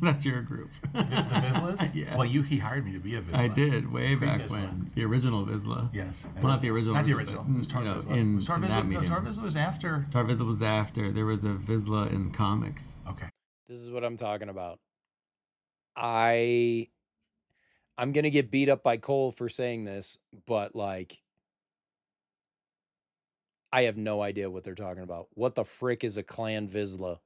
That's your group.
The Vizslas?
Yeah.
Well, he hired me to be a Vizsla.
I did, way back
Pre-Vizsla.
when. The original Vizsla.
Yes.
Well, not the original.
Not the
Vizsla,
original.
but,
It was Tar
you know,
Vizsla.
in
Was Tar
that
Vizsla? No,
medium.
Tar Vizsla was after.
Tar Vizsla was after. There was a Vizsla in comics.
Okay.
This is what I'm talking about. I'm gonna get beat up by Cole for saying this, but like, I have no idea what they're talking about. What the frick is a Clan Vizsla?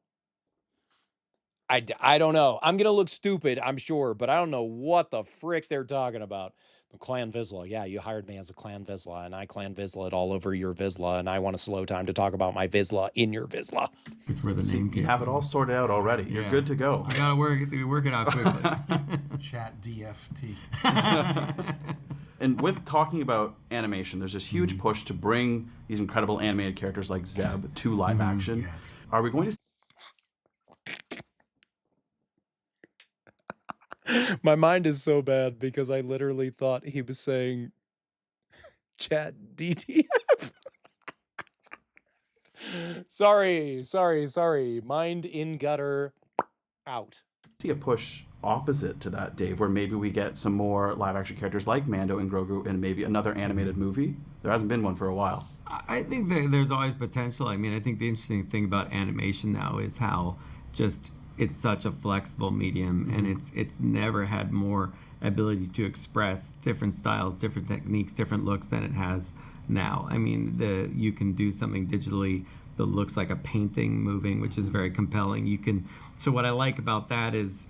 I don't know. I'm gonna look stupid, I'm sure, but I don't know what the frick they're talking about. The Clan Vizsla. Yeah, you hired me as a Clan Vizsla, and I Clan Vizsla it all over your Vizsla, and I want a slow time to talk about my Vizsla in your Vizsla.
That's where the name came
You have it
from.
all sorted out already. You're
Yeah.
good to go.
I gotta work it out quickly.
Chat DFT.
And with talking about animation, there's this huge push to bring these incredible animated characters like Zeb to live action.
Yes.
Are we going to
My mind is so bad because I literally thought he was saying chat DTF. Sorry. Mind in gutter out.
see a push opposite to that, Dave, where maybe we get some more live action characters like Mando and Grogu in maybe another animated movie? There hasn't been one for a while.
I think that there's always potential. I mean, I think the interesting thing about animation now is how just it's such a flexible medium, and it's never had more ability to express different styles, different techniques, different looks than it has now. I mean, you can do something digitally that looks like a painting moving, which is very compelling. So what I like about that is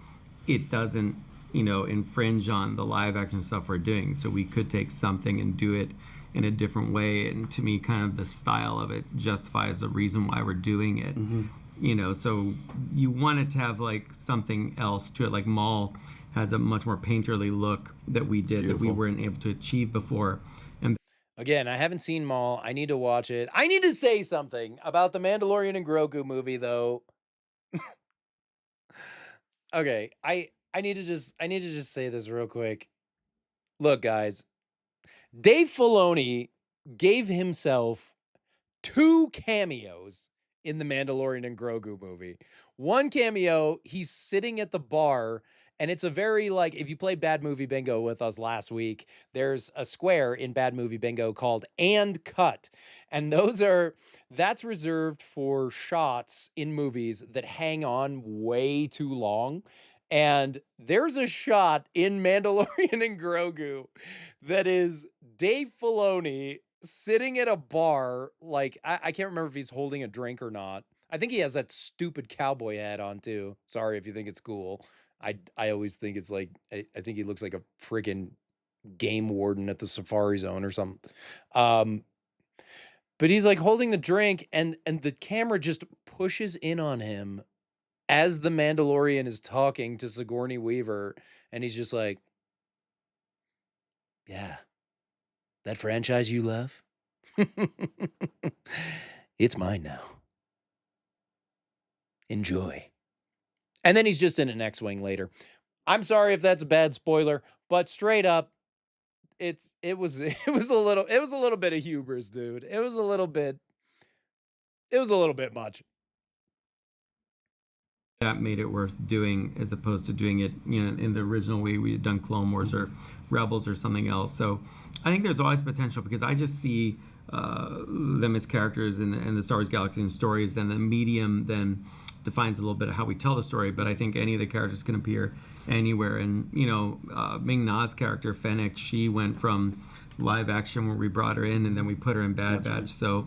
it doesn't, infringe on the live action stuff we're doing. So we could take something and do it in a different way, and to me, kind of the style of it justifies the reason why we're doing it. So you want it to have like something else to it. Like Maul has a much more painterly look that we did that we weren't able to achieve before. And
Again, I haven't seen Maul. I need to watch it. I need to say something about the Mandalorian and Grogu movie, though. Okay, I need to just say this real quick. Look, guys, Dave Filoni gave himself 2 cameos in the Mandalorian and Grogu movie. One cameo, he's sitting at the bar, and it's a very, like, if you played Bad Movie Bingo with us last week, there's a square in Bad Movie Bingo called "and cut." And that's reserved for shots in movies that hang on way too long. And there's a shot in Mandalorian and Grogu that is Dave Filoni sitting at a bar, like, I can't remember if he's holding a drink or not. I think he has that stupid cowboy hat on too. Sorry if you think it's cool. I always think it's like, I think he looks like a friggin' game warden at the Safari Zone or something. But he's like holding the drink, and the camera just pushes in on him as the Mandalorian is talking to Sigourney Weaver, and he's just like, yeah, that franchise you love? It's mine now. Enjoy. And then he's just in an X-Wing later. I'm sorry if that's a bad spoiler, but straight up, it was a little bit of hubris, dude. It was a little bit much.
that made it worth doing, as opposed to doing it, in the original way we had done Clone Wars or Rebels or something else. So I think there's always potential, because I just see them as characters in the Star Wars galaxy and stories, and the medium then defines a little bit of how we tell the story. But I think any of the characters can appear anywhere. And Ming Na's character Fennec, she went from live action where we brought her in and then we put her in Bad Batch. Right. So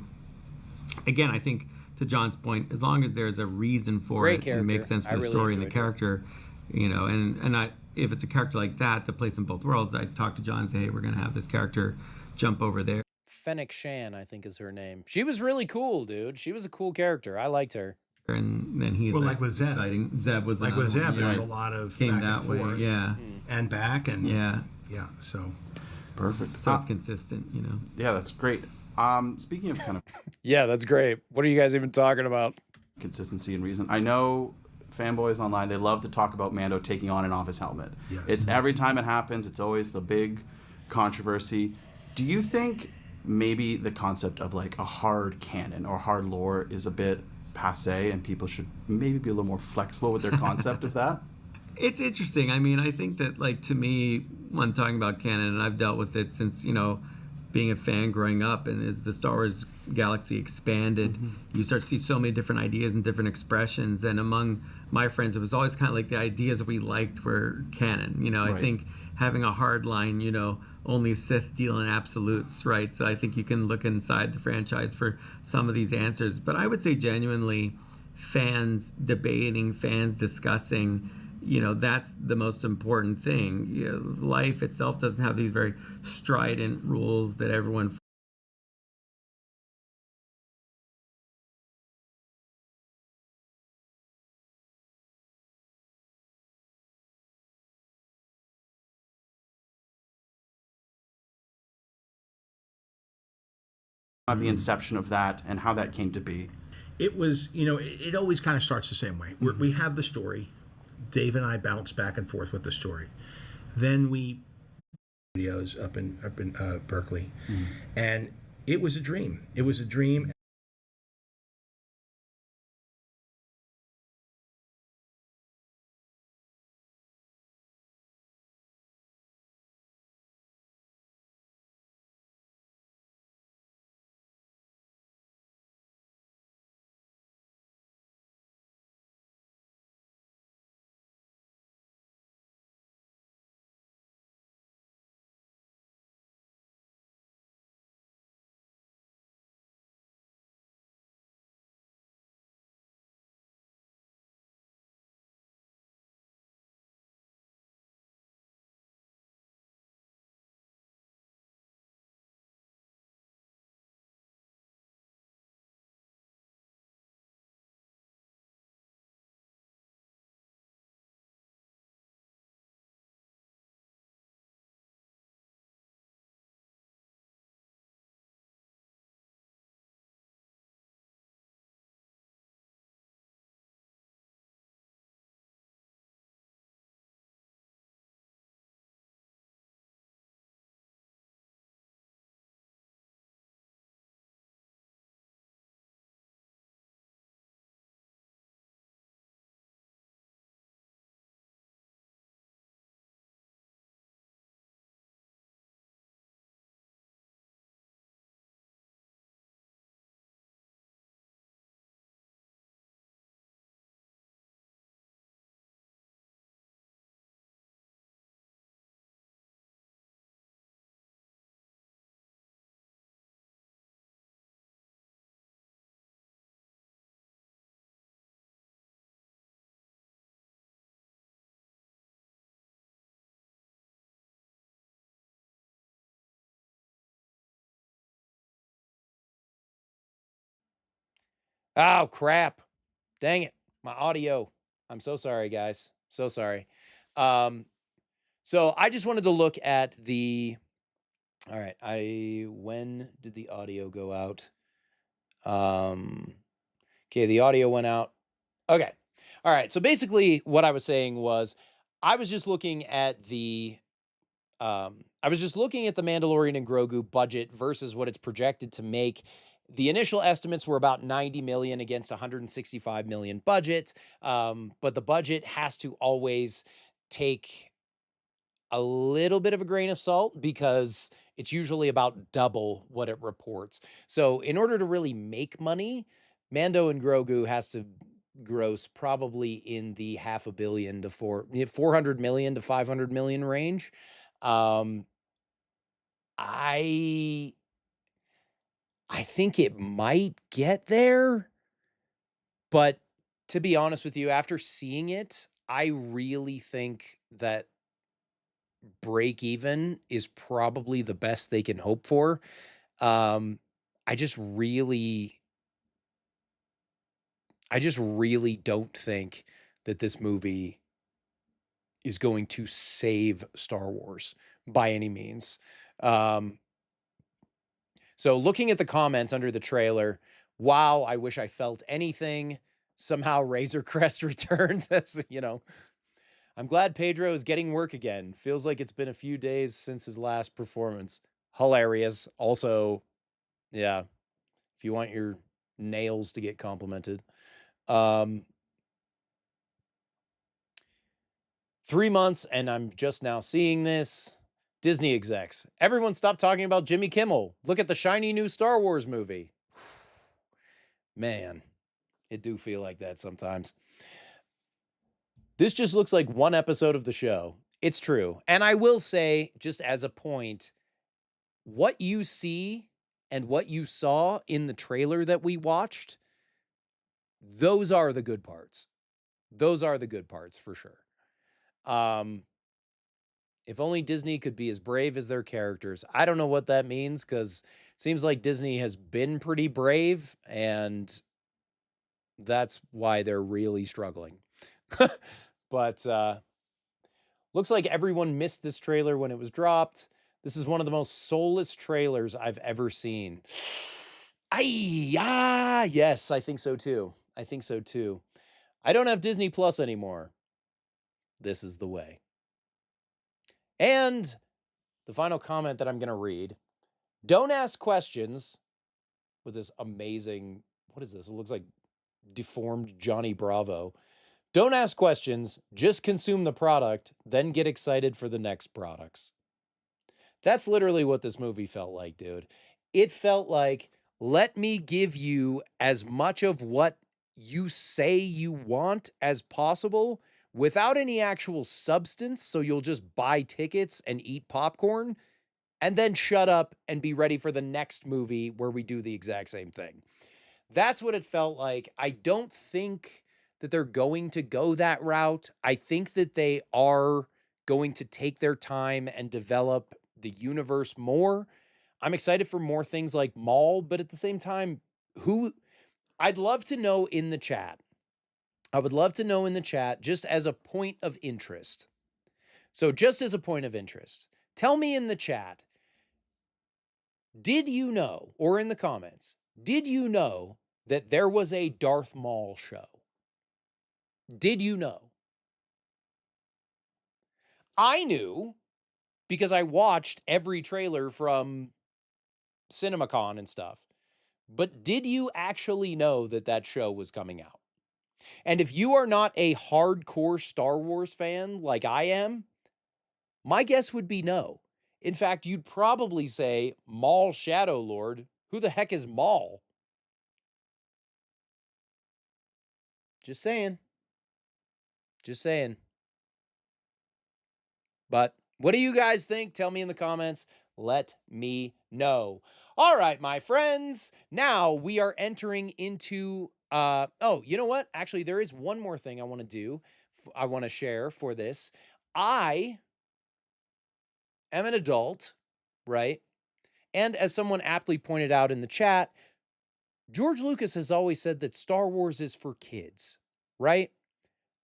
again, I think to John's point, as long as there's a reason for it and it makes sense for the story and the character, if it's a character like that plays in both worlds, I'd talk to John and say, hey, we're going to have this character jump over there.
Fennec Shan, I think is her name. She was really cool, dude. She was a cool character. I liked her.
And then he's
like with Zeb.
Exciting. Zeb was
like with Zeb. There was a lot of
came
back
that
and
way,
forth, and back and yeah. So
perfect.
So it's consistent,
Yeah, that's great. Speaking of kind of
yeah, that's great. What are you guys even talking about?
Consistency and reason. I know fanboys online, they love to talk about Mando taking on and off his helmet.
Yes.
It's every time it happens, it's always the big controversy. Do you think maybe the concept of like a hard canon or hard lore is a bit passe and people should maybe be a little more flexible with their concept of that?
It's interesting. I mean, I think that, like, to me, when talking about canon, and I've dealt with it since, being a fan growing up, and as the Star Wars galaxy expanded, you start to see so many different ideas and different expressions. And among my friends, it was always kind of like the ideas we liked were canon. Right. I think having a hard line, only Sith deal in absolutes, right? So I think you can look inside the franchise for some of these answers. But I would say genuinely, fans debating, fans discussing, that's the most important thing. Life itself doesn't have these very strident rules that everyone
the inception of that and how that came to be.
It was, it always kind of starts the same way. We have the story. Dave and I bounce back and forth with the story. Then we videos up in Berkeley, and it was a dream. It was a dream.
Oh, crap. Dang it. My audio. I'm so sorry, guys. So sorry. So I just wanted to look at all right. When did the audio go out? Okay, the audio went out. Okay. All right. So basically what I was saying was I was just looking at the Mandalorian and Grogu budget versus what it's projected to make. The initial estimates were about 90 million against 165 million budget. But the budget has to always take a little bit of a grain of salt because it's usually about double what it reports. So in order to really make money, Mando and Grogu has to gross probably in the $500 million to 400 million to 500 million range. I think it might get there, but to be honest with you, after seeing it, I really think that break even is probably the best they can hope for. I just really don't think that this movie is going to save Star Wars by any means. So looking at the comments under the trailer, wow, I wish I felt anything. Somehow Razor Crest returned. That's, I'm glad Pedro is getting work again. Feels like it's been a few days since his last performance. Hilarious. Also, yeah, if you want your nails to get complimented. 3 months and I'm just now seeing this. Disney execs. Everyone stop talking about Jimmy Kimmel. Look at the shiny new Star Wars movie. Man, it do feel like that sometimes. This just looks like one episode of the show. It's true. And I will say, just as a point, what you see and what you saw in the trailer that we watched, those are the good parts. Those are the good parts for sure. If only Disney could be as brave as their characters. I don't know what that means because it seems like Disney has been pretty brave, and that's why they're really struggling. But looks like everyone missed this trailer when it was dropped. This is one of the most soulless trailers I've ever seen. Yes, I think so too. I don't have Disney Plus anymore. This is the way. And the final comment that I'm going to read. Don't ask questions with this amazing, what is this? It looks like deformed Johnny Bravo. Don't ask questions, just consume the product, then get excited for the next products. That's literally what this movie felt like, dude. It felt like, let me give you as much of what you say you want as possible without any actual substance, so you'll just buy tickets and eat popcorn, and then shut up and be ready for the next movie where we do the exact same thing. That's what it felt like. I don't think that they're going to go that route. I think that they are going to take their time and develop the universe more. I'm excited for more things like Maul, but at the same time, I'd love to know in the chat. I would love to know in the chat, just as a point of interest. So just as a point of interest, tell me in the chat, did you know, or in the comments, did you know that there was a Darth Maul show? Did you know? I knew because I watched every trailer from CinemaCon and stuff. But did you actually know that that show was coming out? And if you are not a hardcore Star Wars fan like I am, my guess would be no. In fact, you'd probably say, Maul Shadow Lord. Who the heck is Maul? Just saying. Just saying. But what do you guys think? Tell me in the comments. Let me know. All right, my friends. Now we are entering into... oh, you know what? Actually, there is one more thing I want to do. I want to share for this. I am an adult, right? And as someone aptly pointed out in the chat, George Lucas has always said that Star Wars is for kids, right?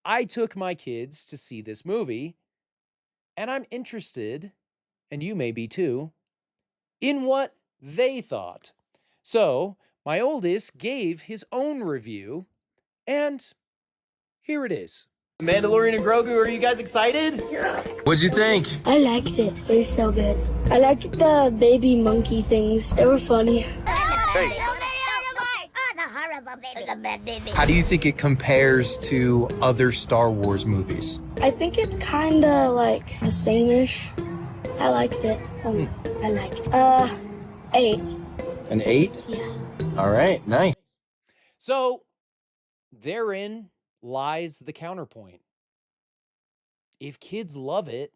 I took my kids to see this movie, and I'm interested, and you may be too, in what they thought. So, my oldest gave his own review, and here it is. Mandalorian and Grogu, are you guys excited?
What'd you think?
I liked it. It was so good. I liked the baby monkey things. They were funny.
Hey. Oh, the horrible of a baby. It's a bad baby.
How do you think it compares to other Star Wars movies?
I think it's kind of like the same-ish. I liked it. I liked it. 8.
An 8?
Yeah.
All right, nice. So therein lies the counterpoint. If kids love it,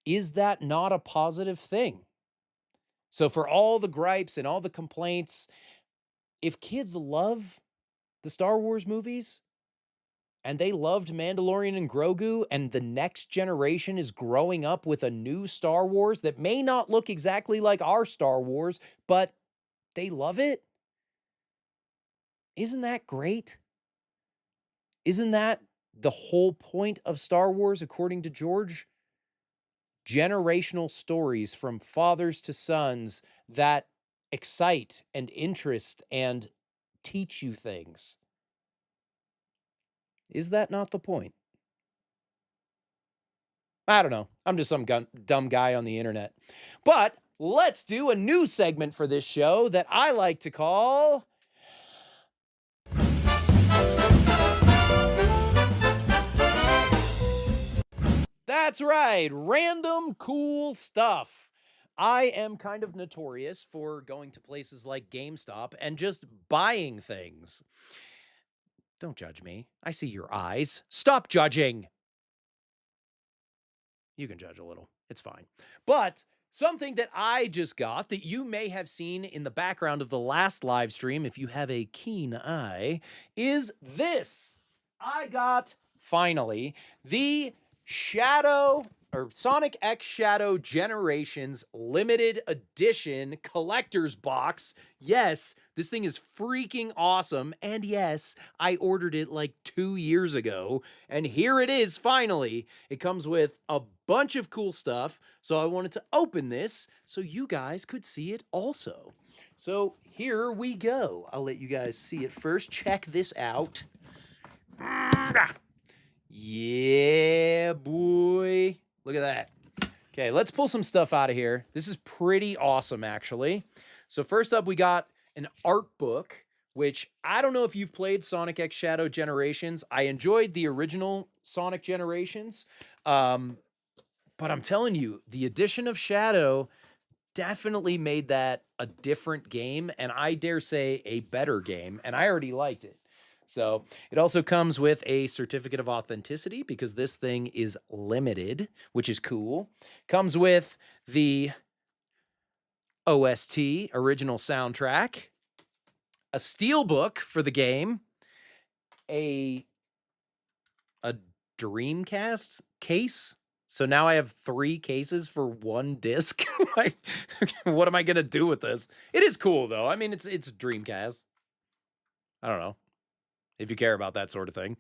is that not a positive thing? So for all the gripes and all the complaints, if kids love the Star Wars movies and they loved Mandalorian and Grogu, and the next generation is growing up with a new Star Wars that may not look exactly like our Star Wars, but they love it, isn't that great? Isn't that the whole point of Star Wars, according to George? Generational stories from fathers to sons that excite and interest and teach you things. Is that not the point? I don't know. I'm just some dumb guy on the internet. But let's do a new segment for this show that I like to call That's right, random cool stuff. I am kind of notorious for going to places like GameStop and just buying things. Don't judge me. I see your eyes. Stop judging. You can judge a little. It's fine. But something that I just got that you may have seen in the background of the last live stream, if you have a keen eye, is this. I got, finally, the Sonic X Shadow Generations limited edition collector's box. Yes, this thing is freaking awesome. And yes, I ordered it like 2 years ago. And here it is, finally. It comes with a bunch of cool stuff. So I wanted to open this so you guys could see it also. So here we go. I'll let you guys see it first. Check this out. Yeah, boy. Look at that. Okay, let's pull some stuff out of here. This is pretty awesome, actually. So first up, we got an art book, which I don't know if you've played Sonic X Shadow Generations. I enjoyed the original Sonic Generations. But I'm telling you, the addition of Shadow definitely made that a different game, and I dare say a better game, and I already liked it. So it also comes with a certificate of authenticity because this thing is limited, which is cool. Comes with the OST, original soundtrack, a steelbook for the game, a Dreamcast case. So now I have 3 cases for 1 disc. Like, what am I gonna do with this? It is cool though. I mean, it's Dreamcast. I don't know if you care about that sort of thing.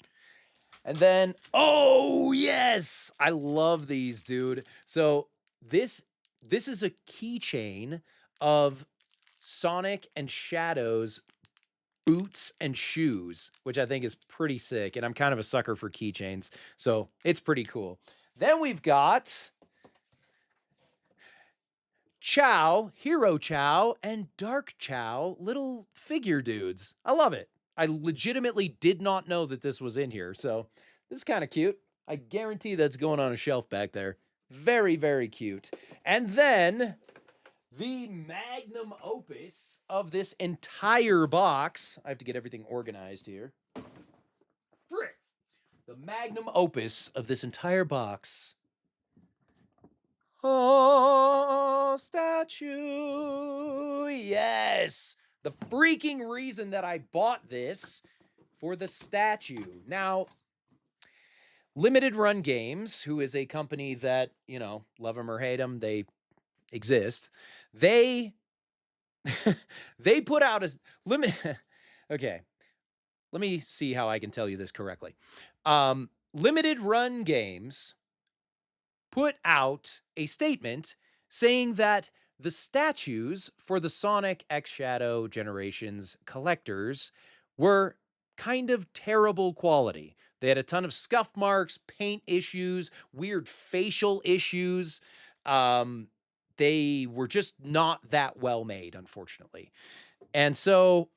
And then, oh yes, I love these, dude. So this is a keychain of Sonic and Shadow's boots and shoes, which I think is pretty sick. And I'm kind of a sucker for keychains, so it's pretty cool. Then we've got Chow, Hero Chow, and Dark Chow, little figure dudes. I love it. I legitimately did not know that this was in here, so this is kind of cute. I guarantee that's going on a shelf back there. Very, very cute. And then the magnum opus of this entire box. I have to get everything organized here. Frick! The magnum opus of this entire box. Oh, statue. Yes. The freaking reason that I bought this for the statue. Now, Limited Run Games, who is a company that, you know, love them or hate them, they exist. They put out a limit. Okay. Let me see how I can tell you this correctly. Limited Run Games put out a statement saying that the statues for the Sonic X Shadow Generations collectors were kind of terrible quality. They had a ton of scuff marks, paint issues, weird facial issues. They were just not that well made, unfortunately. And so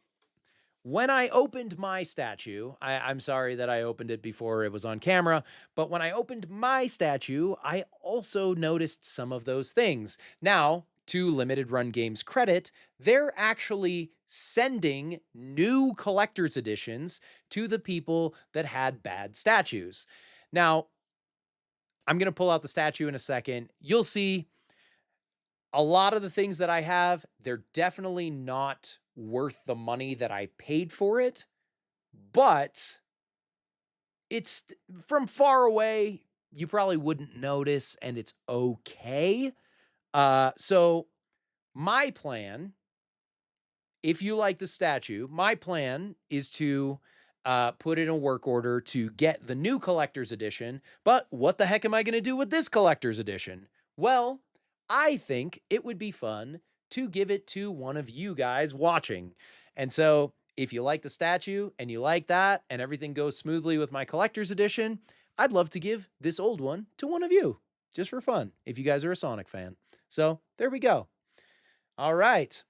when I opened my statue, I'm sorry that I opened it before it was on camera, but when I opened my statue, I also noticed some of those things. Now, to Limited Run Games' credit, they're actually sending new collector's editions to the people that had bad statues. Now, I'm going to pull out the statue in a second. You'll see a lot of the things that I have, they're definitely not worth the money that I paid for it, but it's from far away. You probably wouldn't notice, and it's okay. So my plan, if you like the statue, my plan is to put in a work order to get the new collector's edition. But what the heck am I going to do with this collector's edition? Well, I think it would be fun to give it to one of you guys watching. And so if you like the statue and you like that and everything goes smoothly with my collector's edition, I'd love to give this old one to one of you just for fun if you guys are a Sonic fan. So there we go. All right.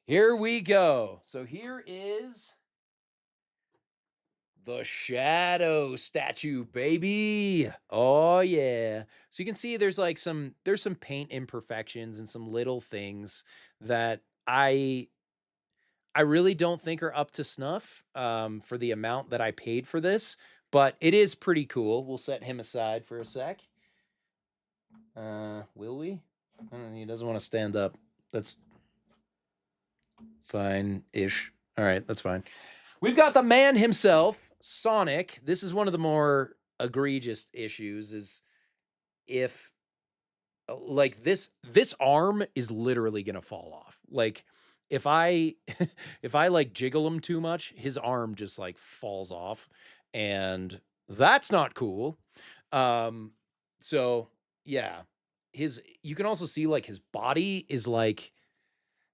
Here we go. So here is the Shadow statue, baby. Oh yeah. So you can see there's some paint imperfections and some little things that I really don't think are up to snuff for the amount that I paid for this, but it is pretty cool. We'll set him aside for a sec. Will we? He doesn't want to stand up. That's fine-ish. All right, that's fine. We've got the man himself, Sonic. This is one of the more egregious issues, is if like this arm is literally gonna fall off. Like if I if I like jiggle him too much, his arm just like falls off, and that's not cool. So yeah, you can also see like his body is like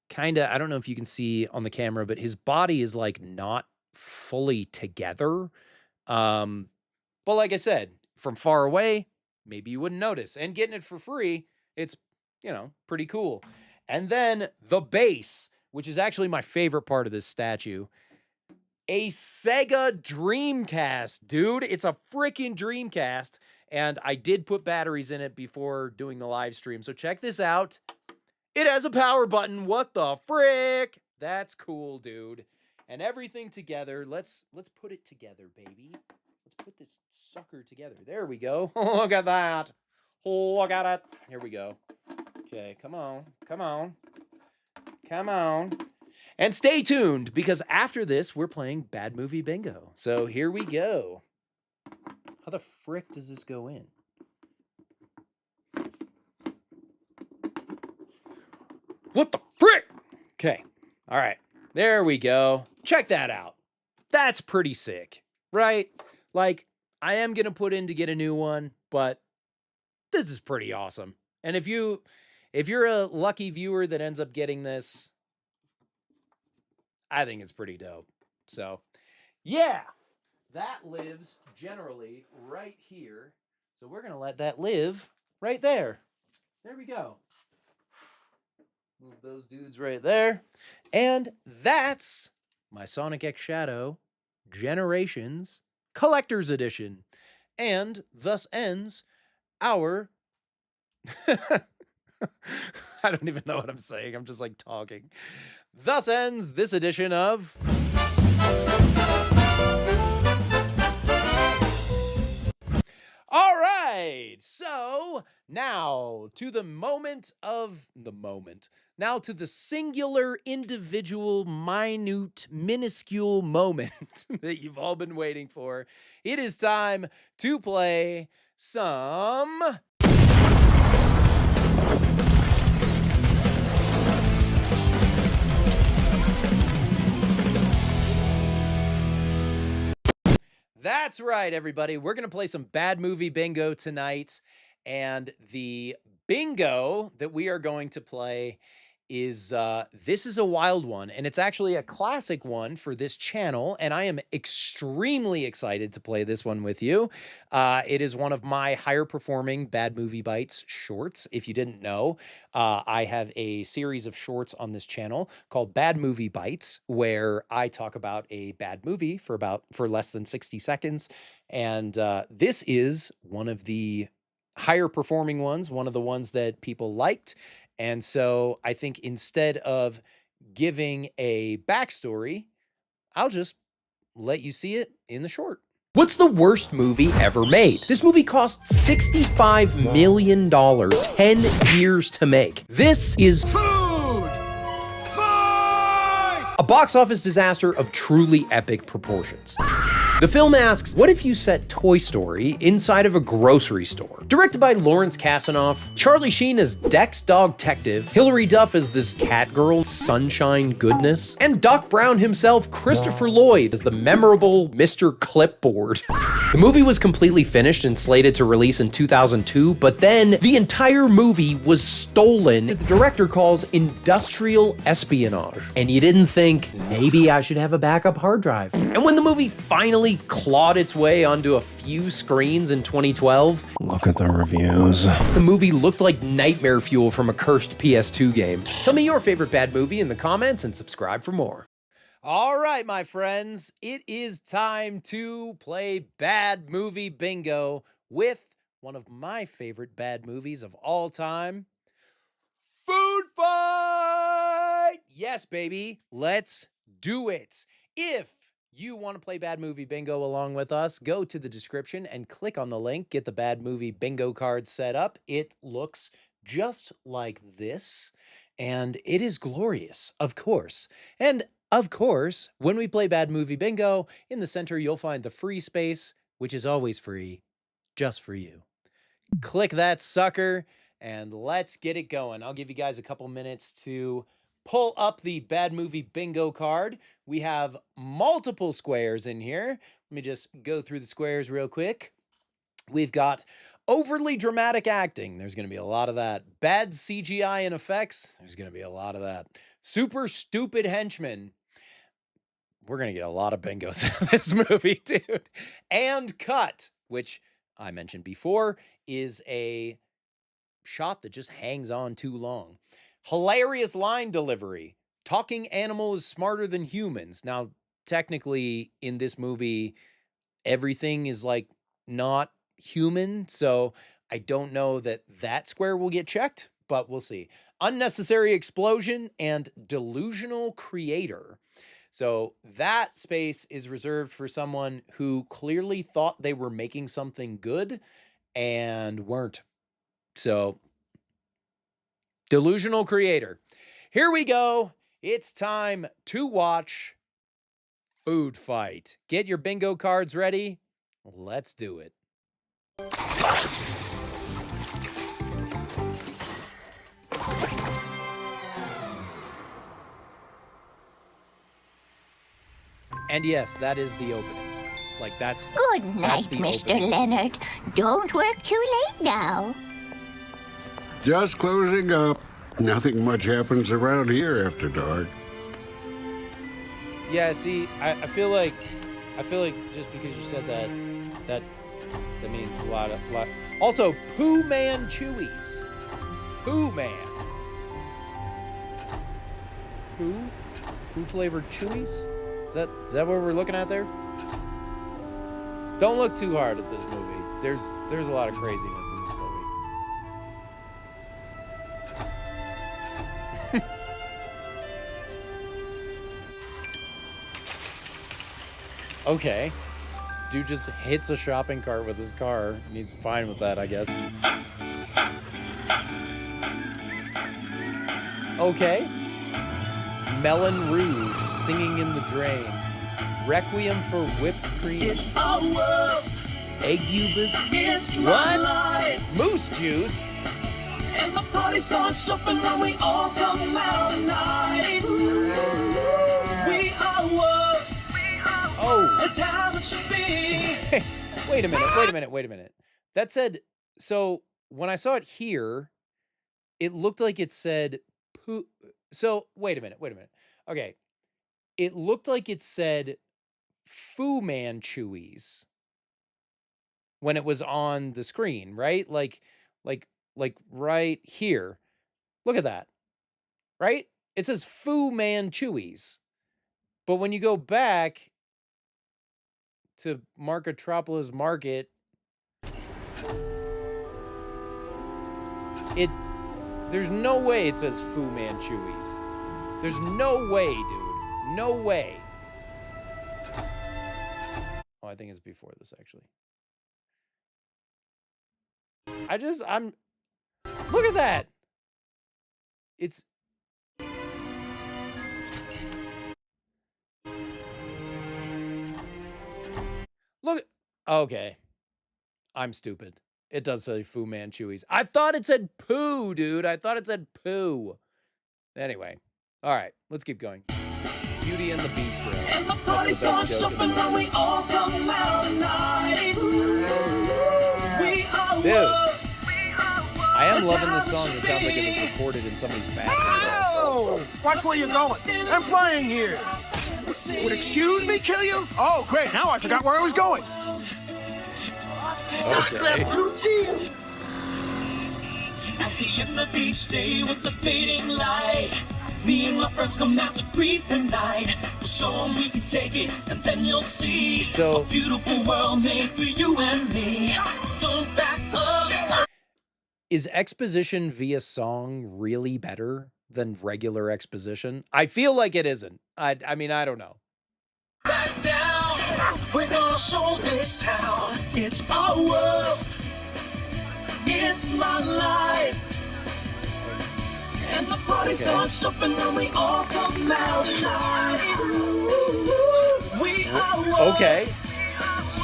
kind of, I don't know if you can see on the camera, but his body is like not fully together. But like I said, from far away, maybe you wouldn't notice. And getting it for free, it's, pretty cool. And then the base, which is actually my favorite part of this statue. A Sega Dreamcast, dude. It's a freaking Dreamcast. And I did put batteries in it before doing the live stream. So check this out. It has a power button. What the frick? That's cool, dude. And everything together. Let's put it together, baby. Let's put this sucker together. There we go. Look at that. Look at it. Here we go. Okay, come on. Come on. Come on. And stay tuned, because after this, we're playing Bad Movie Bingo. So here we go. How the frick does this go in? What the frick? Okay. All right. There we go. Check that out. That's pretty sick, right? Like, I am going to put in to get a new one, but this is pretty awesome. And if you're a lucky viewer that ends up getting this, I think it's pretty dope. So, yeah, that lives generally right here. So we're going to let that live right there. There we go. Move those dudes right there. And that's my Sonic X Shadow Generations Collector's Edition. And thus ends our... I don't even know what I'm saying. I'm just like talking. Thus ends this edition of... All right, so now to the moment of the moment. Now to the singular, individual, minute, minuscule moment that you've all been waiting for. It is time to play some... That's right, everybody. We're going to play some Bad Movie Bingo tonight. And the bingo that we are going to play is this is a wild one, and it's actually a classic one for this channel, and I am extremely excited to play this one with you. It is one of my higher performing Bad Movie Bites shorts. If you didn't know, I have a series of shorts on this channel called Bad Movie Bites, where I talk about a bad movie for less than 60 seconds. And this is one of the higher performing ones, one of the ones that people liked. And so I think instead of giving a backstory, I'll just let you see it in the short. What's the worst movie ever made? This movie cost $65 million, 10 years to make. This is Food Fight! A box office disaster of truly epic proportions. The film asks, what if you set Toy Story inside of a grocery store? Directed by Lawrence Kasanoff, Charlie Sheen as Dex Dogtective, Hilary Duff as this cat girl, Sunshine Goodness, and Doc Brown himself, Christopher Lloyd, as the memorable Mr. Clipboard. The movie was completely finished and slated to release in 2002, but then the entire movie was stolen. The director calls industrial espionage. And you didn't think, maybe I should have a backup hard drive. And when the movie finally clawed its way onto a few screens in 2012,
look at the reviews.
The movie looked like nightmare fuel from a cursed PS2 game. Tell me your favorite bad movie in the comments and subscribe for more. All right, my friends, it is time to play Bad Movie Bingo with one of my favorite bad movies of all time, Food Fight! Yes, baby, let's do it. If you want to play Bad Movie Bingo along with us, go to the description and click on the link, get the Bad Movie Bingo card set up. It looks just like this, and it is glorious, of course. And of course, when we play Bad Movie Bingo, in the center you'll find the free space, which is always free, just for you. Click that sucker, and let's get it going. I'll give you guys a couple minutes to pull up the Bad Movie Bingo card. We have multiple squares in here. Let me just go through the squares real quick. We've got overly dramatic acting. There's going to be a lot of that. Bad CGI and effects. There's going to be a lot of that. Super stupid henchmen. We're going to get a lot of bingos in this movie, dude. And cut, which I mentioned before, is a shot that just hangs on too long. Hilarious line delivery. Talking animal is smarter than humans. Now, technically, in this movie, everything is like not human, so I don't know that that square will get checked, but we'll see. Unnecessary explosion and delusional creator. So that space is reserved for someone who clearly thought they were making something good and weren't. So, delusional creator. Here we go. It's time to watch Food Fight. Get your bingo cards ready. Let's do it. And yes, that is the opening. Like, that's
Good night, Mr.
opening.
Leonard. Don't work too late now.
Just closing up. Nothing much happens around here after dark.
Yeah, see, I feel like just because you said that means a lot. Also, Pooh Man Chewies. Pooh Man. Pooh flavored Chewies? Is that what we're looking at there? Don't look too hard at this movie. There's a lot of craziness in this movie. Okay. Dude just hits a shopping cart with his car, and he's fine with that, I guess. Okay. Melon Rouge, Singing in the Drain. Requiem for Whipped Cream.
It's our world.
Eggubus.
It's my
What?
life.
Moose Juice.
And the party starts jumping when we all come out tonight. We are one.
Oh.
That's how it should be.
Wait a minute. That said, so when I saw it here, it looked like it said So wait a minute. Okay. It looked like it said Fu Manchuis when it was on the screen, right? Like right here. Look at that. Right? It says Fu Manchuis. But when you go back to Marketropolis Market, there's no way it says Fu Manchuis. There's no way, dude. No way. Oh, I think it's before this, actually. Look at that. It's... Look. Okay. I'm stupid. It does say Fu Manchuis. I thought it said poo, dude. I thought it said poo. Anyway. All right. Let's keep going. Beauty and the Beast room.
And the party starts jumping when we all come out tonight. We are
Dude. I am loving this song. It sounds like it was recorded in somebody's bathroom.
Oh! Watch where you're going. I'm playing here. Would excuse me kill you? Oh, great. Now I forgot where I was going.
Okay.
At the end of each day with the fading light, me and my friends come out to greet the night. We'll show 'em we can take it, and then you'll see a beautiful world made for you and me. Don't back up.
Is exposition via song really better than regular exposition? I feel like it isn't. I mean, I don't know.
Back down. We're gonna show this town. It's our world. It's my life. And the party starts jumping when we all come out tonight. We are one.
Okay.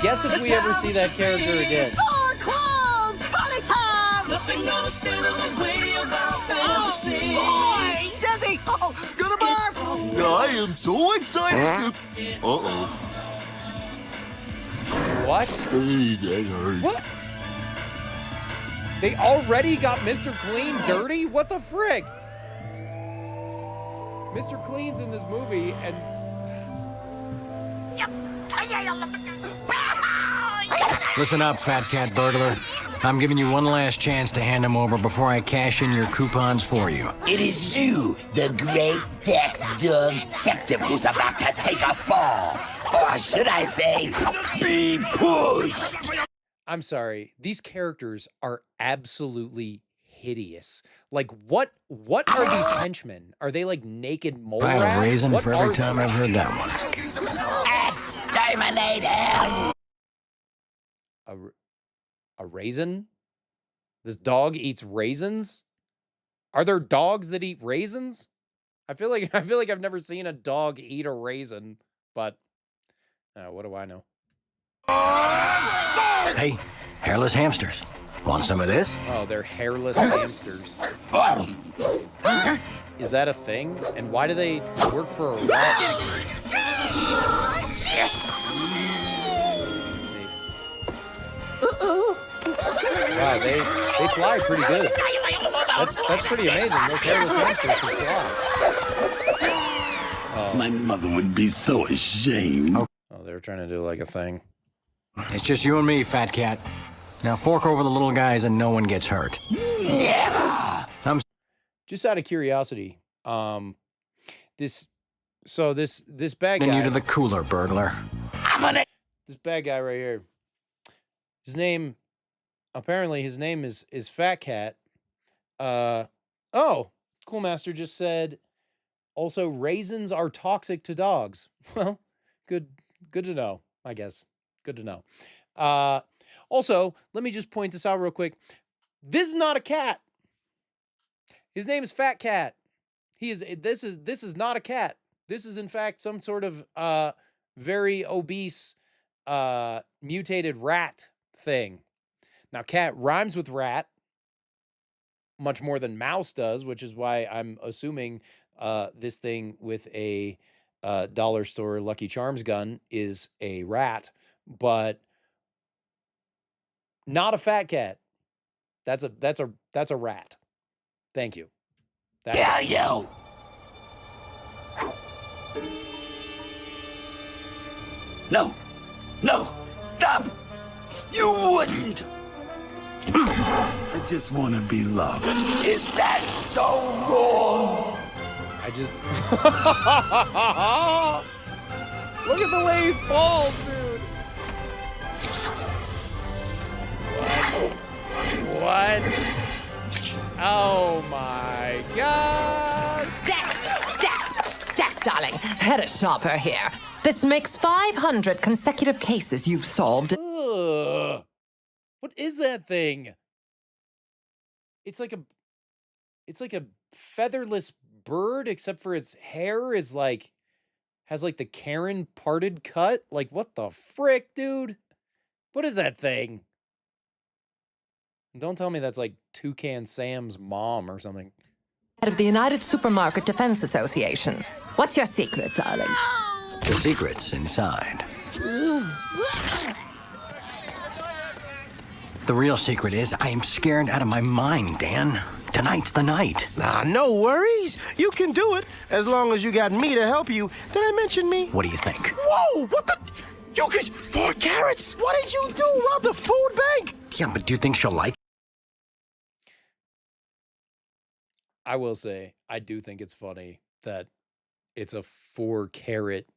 Guess if we ever see that character again.
Door closed! Party time! Nothing gonna stand in the way of our fantasy.
Oh, boy! Desi! Oh, goodbye! I am so excited to... Uh-oh.
What?
That hurt.
What? They already got Mr. Clean dirty? What the frick? Mr. Clean's in this movie, and...
Listen up, fat cat burglar. I'm giving you one last chance to hand him over before I cash in your coupons for you.
It is you, the great Dex detective, who's about to take a fall. Or should I say, be pushed.
I'm sorry. These characters are absolutely hideous. Like, what are these henchmen? Are they like naked mole
I had a
rats?
raisin
What
for
are
every time
they?
I've heard that one.
Exterminate him!
A raisin? This dog eats raisins? Are there dogs that eat raisins? I feel like I've never seen a dog eat a raisin, but what do I know?
Hey, hairless hamsters. Want some of this?
Oh, they're hairless hamsters. Is that a thing? And why do they work for a rat? Wow, they fly pretty good. That's pretty amazing. Those hairless hamsters can fly.
My mother would be so ashamed.
Oh, they were trying to do like a thing.
It's just you and me, fat cat. Now fork over the little guys and no one gets hurt.
Yeah.
Just out of curiosity, this bad guy.
You to the cooler, burglar.
This bad guy right here. His name is Fat Cat. Oh, Cool Master just said. Also, raisins are toxic to dogs. Well, good to know. I guess good to know. Also, let me just point this out real quick. This is not a cat. His name is Fat Cat. This is not a cat. This is in fact some sort of very obese mutated rat thing. Now, cat rhymes with rat much more than mouse does, which is why I'm assuming this thing with a dollar store Lucky Charms gun is a rat, but not a fat cat. That's a rat. Thank you.
Yeah, yo. No. No. Stop. You wouldn't. I just want to be loved. Is that so wrong?
I just... Look at the way he falls, dude. What? Oh my God.
Dex, darling, head a shopper here. This makes 500 consecutive cases you've solved.
Ugh. What is that thing? It's like a featherless bird, except for its hair is like, has like the Karen parted cut. Like, what the frick, dude? What is that thing? Don't tell me that's like Toucan Sam's mom or something.
Head of the United Supermarket Defense Association. What's your secret, darling?
The secret's inside. The real secret is I am scared out of my mind, Dan. Tonight's the night.
Nah, no worries. You can do it as long as you got me to help you. Did I mention me?
What do you think?
Whoa, what the? You could 4 carrots? What did you do? Rob the food bank?
Yeah, but do you think she'll like it?
I will say, I do think it's funny that it's a 4-carat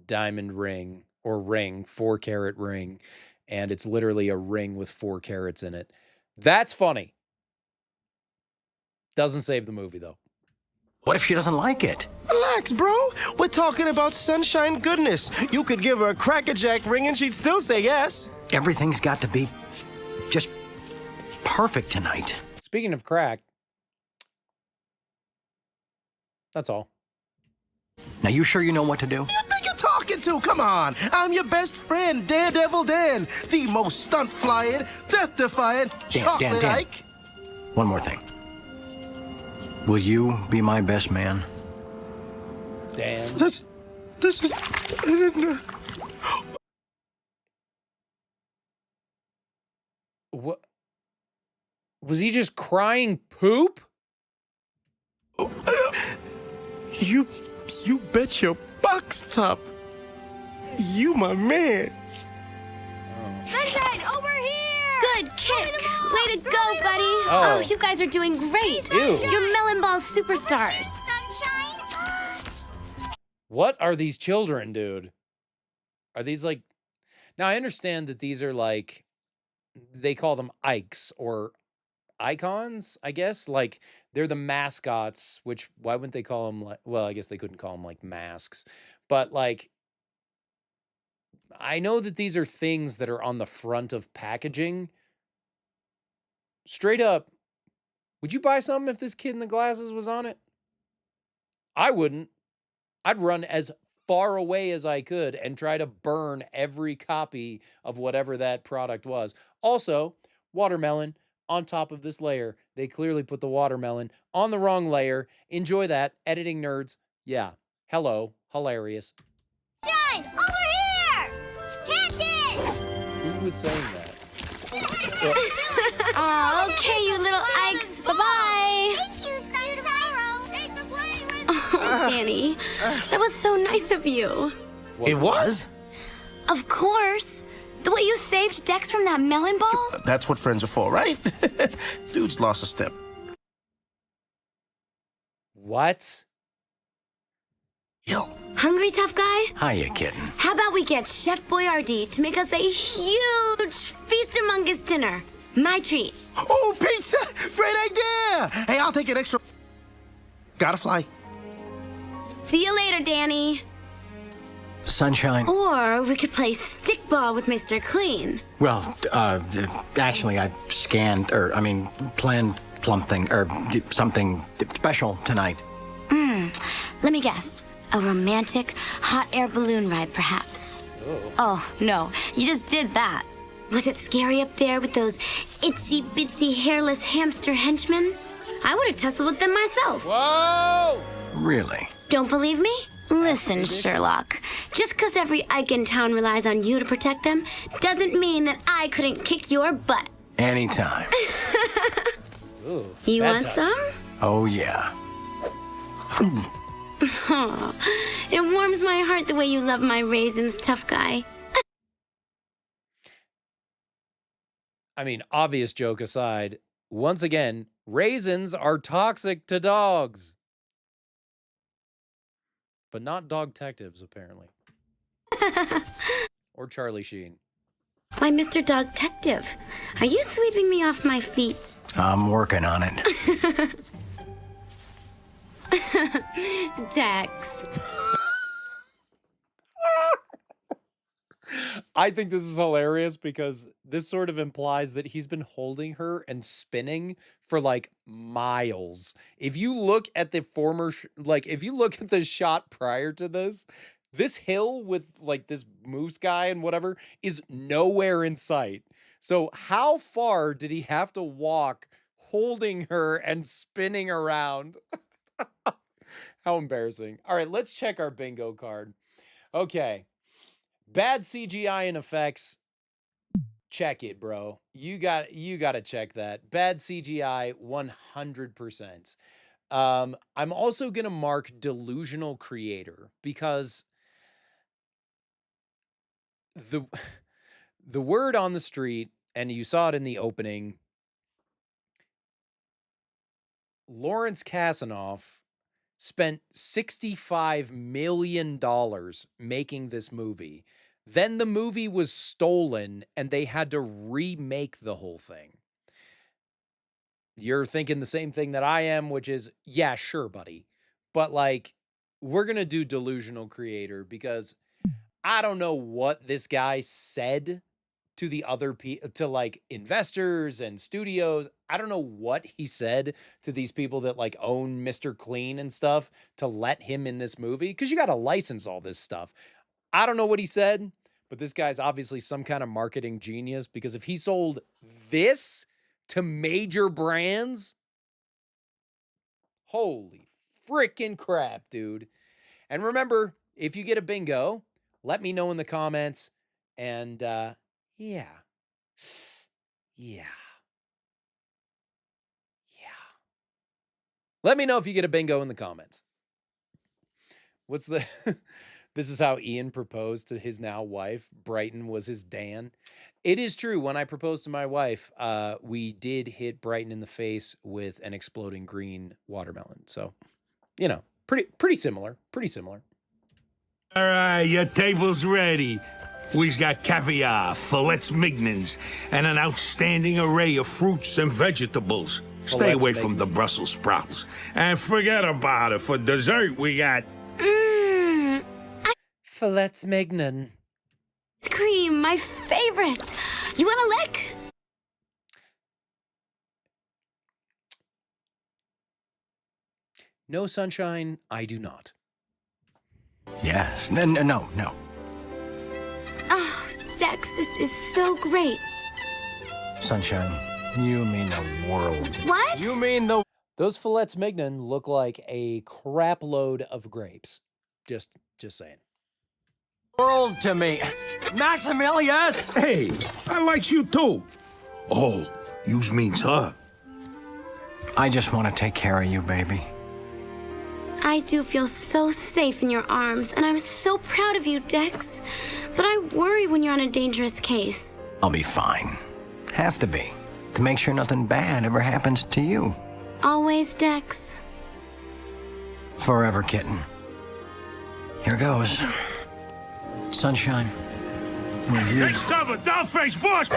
diamond ring or ring, 4-carat ring, and it's literally a ring with 4 carats in it. That's funny. Doesn't save the movie, though.
What if she doesn't like it?
Relax, bro. We're talking about sunshine goodness. You could give her a Cracker Jack ring and she'd still say yes.
Everything's got to be just perfect tonight.
Speaking of crack, that's all.
Now, you sure you know what to do?
Who you think you're talking to? Come on. I'm your best friend, Daredevil Dan. The most stunt-flying, death-defying, chocolate
Dan.
Ike.
One more thing. Will you be my best man?
Dan.
This is... I didn't know.
What? Was he just crying poop?
You bet your box top. You my man.
Sunshine, over here! Good kick. Way to go, buddy.
Oh.
Oh, you guys are doing great.
Ew.
You're Melon Ball superstars.
What are these children, dude? Are these like... Now, I understand that these are like... They call them Ikes or icons, I guess. Like, they're the mascots, which... Why wouldn't they call them like... Well, I guess they couldn't call them like masks. But like... I know that these are things that are on the front of packaging. Straight up, would you buy something if this kid in the glasses was on it? I wouldn't. I'd run as far away as I could and try to burn every copy of whatever that product was. Also, watermelon on top of this layer. They clearly put the watermelon on the wrong layer. Enjoy that. Editing nerds. Yeah. Hello. Hilarious.
Shine, over here! Catch it!
Who was saying that?
Oh, okay, you little Ikes. Bye-bye.
Thank you, Sunshine. Thanks for playing with me.
Oh, Danny, that was so nice of you.
It was?
Of course. The way you saved Dex from that melon ball?
That's what friends are for, right? Dude's lost a step.
What?
Yo.
Hungry, tough guy?
Hiya, kitten.
How about we get Chef Boyardee to make us a huge feast-amongst dinner? My treat.
Oh, pizza! Great idea! Hey, I'll take an extra... Gotta fly.
See you later, Danny.
Sunshine.
Or we could play stickball with Mr. Clean.
Well, actually, I planned something special tonight.
Let me guess. A romantic hot air balloon ride, perhaps. Oh, no. You just did that. Was it scary up there with those itsy-bitsy hairless hamster henchmen? I would have tussled with them myself.
Whoa!
Really?
Don't believe me? Listen, Sherlock. Just because every Ike in town relies on you to protect them doesn't mean that I couldn't kick your butt.
Anytime.
You want some?
Oh, yeah.
Aw, it warms my heart the way you love my raisins, tough guy.
I mean, obvious joke aside, once again, raisins are toxic to dogs. But not dog detectives, apparently. Or Charlie Sheen.
Why, Mr. Dog Detective, are you sweeping me off my feet?
I'm working on it.
Dex.
I think this is hilarious because this sort of implies that he's been holding her and spinning for like miles. If you look at the if you look at the shot prior to this, this hill with like this moose guy and whatever is nowhere in sight. So how far did he have to walk holding her and spinning around? How embarrassing. All right, let's check our bingo card. Okay. Bad CGI and effects. Check it, bro. You got to check that. Bad CGI 100%. I'm also going to mark delusional creator because the word on the street, and you saw it in the opening, Lawrence Kasanoff spent $65 million making this movie. Then the movie was stolen and they had to remake the whole thing. You're thinking the same thing that I am, which is, yeah, sure, buddy. But like, we're going to do delusional creator because I don't know what this guy said to the other to like investors and studios. I don't know what he said to these people that like own Mr. Clean and stuff to let him in this movie, because you got to license all this stuff. I don't know what he said, but this guy's obviously some kind of marketing genius, because if he sold this to major brands, holy freaking crap, dude. And remember, if you get a bingo, let me know in the comments. And yeah. Let me know if you get a bingo in the comments. What's the... This is how Ian proposed to his now wife. Brighton was his Dan. It is true. When I proposed to my wife, we did hit Brighton in the face with an exploding green watermelon. So, you know, pretty similar. Pretty similar.
All right, your table's ready. We've got caviar, fillets mignons, and an outstanding array of fruits and vegetables. Stay away from the Brussels sprouts. And forget about it. For dessert, we got...
Fillets mignon.
Ice cream, my favorite. You want a lick?
No, Sunshine, I do not.
Yes. No.
Oh, Dex, this is so great.
Sunshine, you mean the world.
What?
You mean the...
Those fillets mignon look like a crap load of grapes. Just saying.
World to me. Maximilius!
Hey, I like you too. Oh, yous means her.
I just want to take care of you, baby.
I do feel so safe in your arms, and I'm so proud of you, Dex. But I worry when you're on a dangerous case.
I'll be fine. Have to be. To make sure nothing bad ever happens to you.
Always, Dex.
Forever, kitten. Here goes. Sunshine.
Next cover, down-face boss!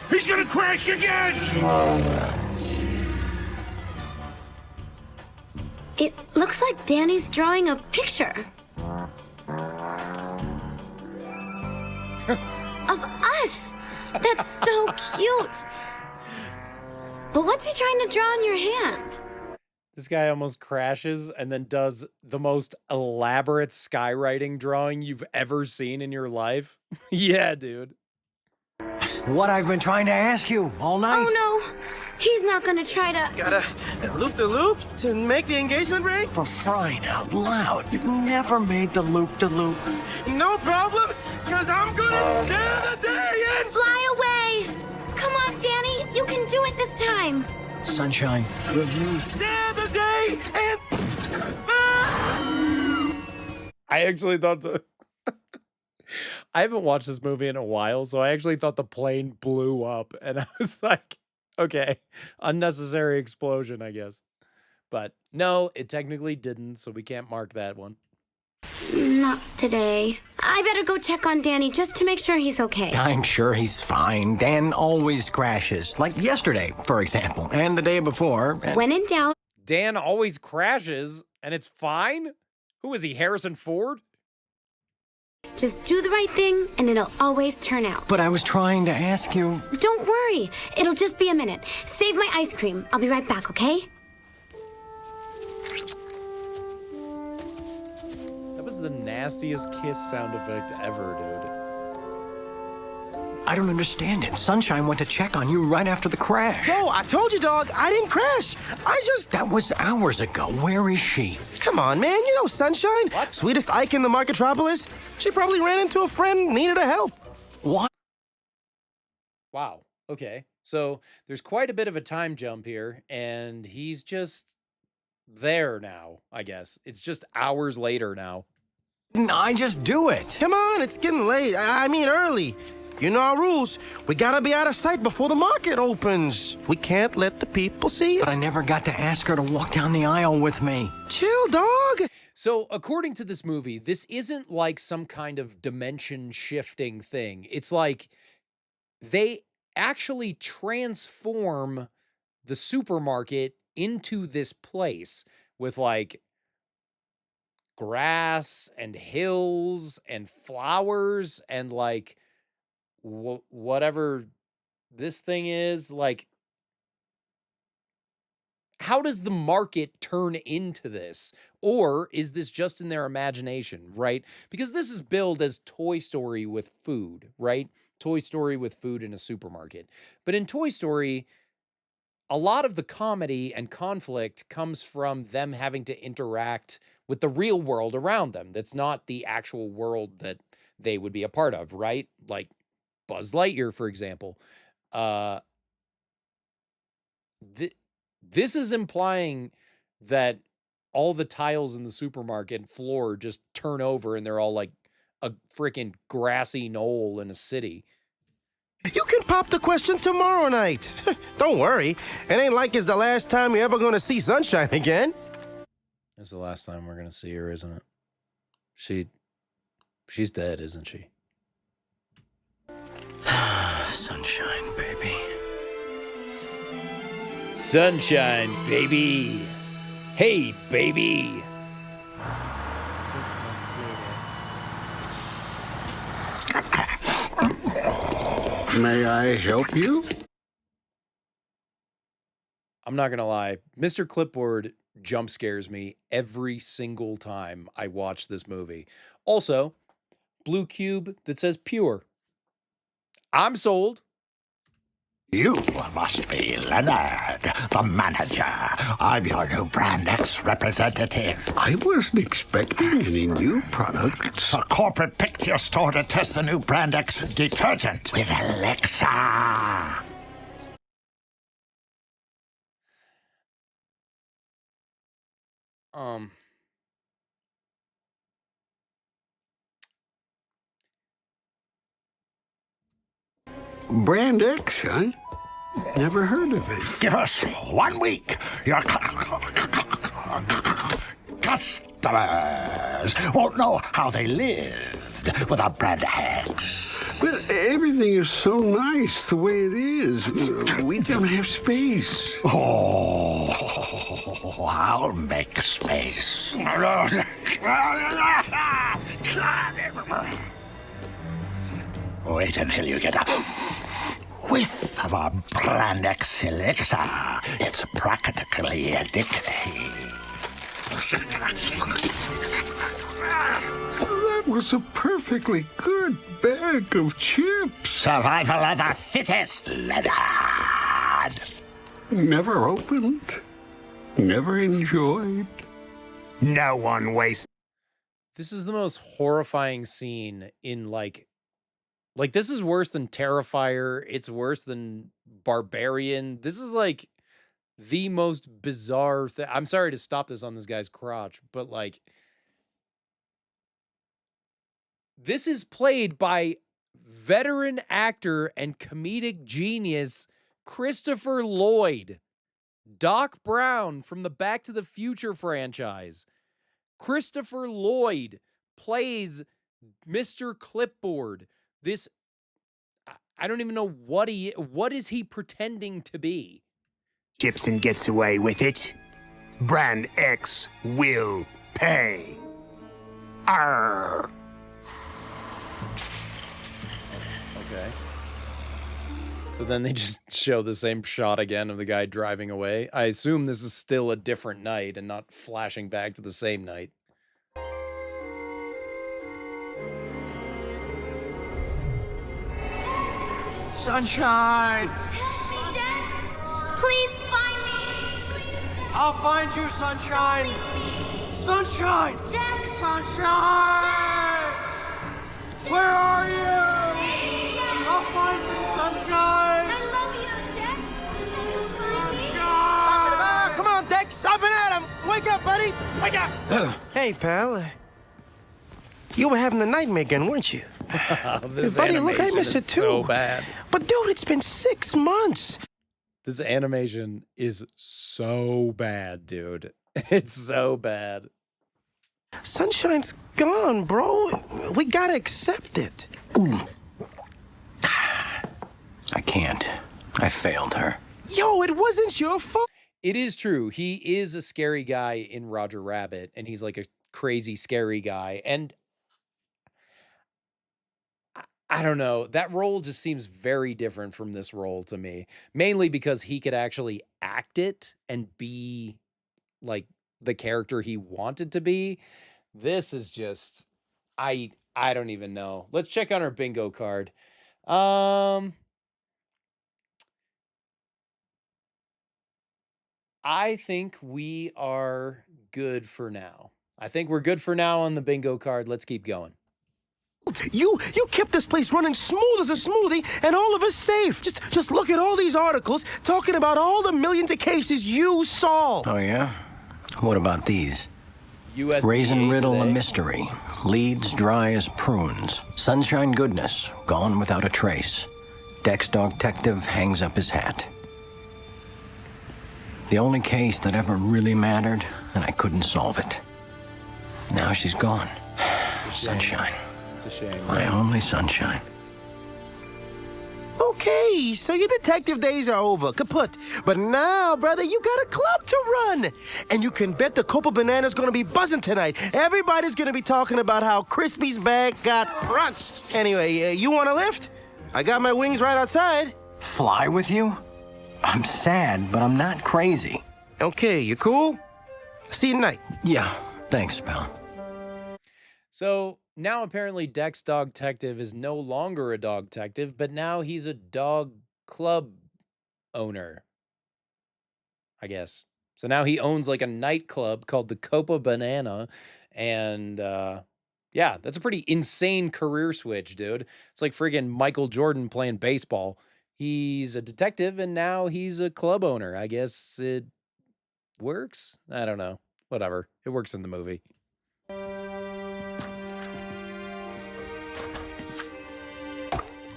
He's gonna crash again!
It looks like Danny's drawing a picture. Of us! That's so cute! But what's he trying to draw on your hand?
This guy almost crashes and then does the most elaborate skywriting drawing you've ever seen in your life. Yeah, dude.
What I've been trying to ask you all night.
Oh no, he's not gonna try to...
Gotta loop-de-loop to make the engagement ring?
For crying out loud, you've never made the loop-de-loop.
No problem, because I'm gonna get the day in!
Fly away! Come on, Danny, you can do it this time!
Sunshine.
The other day, and
I actually thought the I haven't watched this movie in a while, so I actually thought the plane blew up, and I was like, okay, unnecessary explosion, I guess. But no, it technically didn't, so we can't mark that one.
Not today. I better go check on Danny just to make sure he's okay.
I'm sure he's fine. Dan always crashes. Like yesterday, for example, and the day before.
When in doubt.
Dan always crashes, and it's fine? Who is he, Harrison Ford?
Just do the right thing, and it'll always turn out.
But I was trying to ask you.
Don't worry. It'll just be a minute. Save my ice cream. I'll be right back, okay?
That was the nastiest kiss sound effect ever, dude.
I don't understand it. Sunshine went to check on you right after the crash.
no, I told you, dog, I didn't crash. I just...
That was hours ago. Where is she?
Come on, man, you know Sunshine. What? Sweetest Ike in the Marketropolis. She probably ran into a friend, needed a help.
What?
Wow. Okay. So there's quite a bit of a time jump here, and he's just there now, I guess. It's just hours later now.
I just do it.
Come on, it's getting late. I mean early. You know our rules. We gotta be out of sight before the market opens. We can't let the people see us.
But I never got to ask her to walk down the aisle with me.
Chill, dog.
So according to this movie, this isn't like some kind of dimension shifting thing. It's like they actually transform the supermarket into this place with like grass and hills and flowers and like whatever this thing is. Like, how does the market turn into this? Or is this just in their imagination, right? Because this is billed as Toy Story with food, right? Toy Story with food in a supermarket. But in Toy Story, a lot of the comedy and conflict comes from them having to interact with the real world around them. That's not the actual world that they would be a part of, right? Like Buzz Lightyear, for example. This is implying that all the tiles in the supermarket floor just turn over and they're all like a freaking grassy knoll in a city.
You can pop the question tomorrow night. Don't worry. It ain't like it's the last time you're ever gonna see Sunshine again.
It's the last time we're gonna see her, isn't it? She's dead, isn't she?
Sunshine, baby.
Sunshine, baby. Hey, baby. 6 months later.
May I help you?
I'm not gonna lie. Mr. Clipboard jump scares me every single time I watch this movie. Also, blue cube that says pure. I'm sold.
You must be Leonard, the manager. I'm your new Brand X representative.
I wasn't expecting any new products.
A corporate picked your store to test the new Brand X detergent with Alexa.
Brand X, huh? Never heard of it.
Give us 1 week. Your customers won't know how they lived without Brand X.
But everything is so nice the way it is. We don't have space.
Oh, I'll make space. Wait until you get a whiff of our Brand X elixir. It's practically addicting.
That was a perfectly good bag of chips.
Survival of the fittest, Leonard.
Never opened. Never enjoyed.
No one wastes.
This is the most horrifying scene in like this is worse than Terrifier. It's worse than Barbarian. This the most bizarre thing. I'm sorry to stop this on this guy's crotch, but like, this is played by veteran actor and comedic genius Christopher Lloyd, Doc Brown from the Back to the Future franchise. Christopher Lloyd plays Mr. Clipboard. This, I don't even know what is he pretending to be?
Gibson gets away with it. Brand X will pay. Arr.
Okay. So then they just show the same shot again of the guy driving away. I assume this is still a different night and not flashing back to the same night.
Sunshine!
Help me, Dex! Please find me!
I'll find you, Sunshine! Sunshine!
Dex!
Sunshine! Where are you? I'll find you, Sunshine!
I love you, Dex! Find me!
Come on, Dex! Up and at him! Wake up, buddy! Wake up! Hey, pal. You were having a nightmare again, weren't you?
This
buddy, look, I
animation
miss
is
it too.
so bad.
But dude, it's been 6 months.
This animation is so bad, dude. It's so bad.
Sunshine's gone, bro. We gotta accept it.
I can't. I failed her.
Yo, it wasn't your fault.
It is true. He is a scary guy in Roger Rabbit, and he's like a crazy, scary guy. And I don't know. That role just seems very different from this role to me, mainly because he could actually act it and be like the character he wanted to be. This is just, I don't even know. Let's check on our bingo card. I think we are good for now. I think we're good for now on the bingo card. Let's keep going.
You kept this place running smooth as a smoothie, and all of us safe. Just look at all these articles talking about all the millions of cases you solved.
Oh, yeah? What about these?
USDA
Raisin riddle
today.
a mystery. Leads dry as prunes. Sunshine goodness gone without a trace. Dex dog detective hangs up his hat. The only case that ever really mattered, and I couldn't solve it. Now she's gone. Sunshine.
It's a shame.
My only sunshine.
Okay, so your detective days are over, kaput. But now, brother, you got a club to run. And you can bet the Copa Banana's gonna be buzzing tonight. Everybody's gonna be talking about how Crispy's bag got crunched. Anyway, you want a lift? I got my wings right outside.
Fly with you? I'm sad, but I'm not crazy.
Okay, you cool? See you tonight.
Yeah, thanks, pal.
So now apparently Dex Dog Detective is no longer a dog detective, but now he's a dog club owner, I guess. So now he owns like a nightclub called the Copa Banana. And yeah, that's a pretty insane career switch, dude. It's like friggin' Michael Jordan playing baseball. He's a detective and now he's a club owner. I guess it works. I don't know. Whatever. It works in the movie.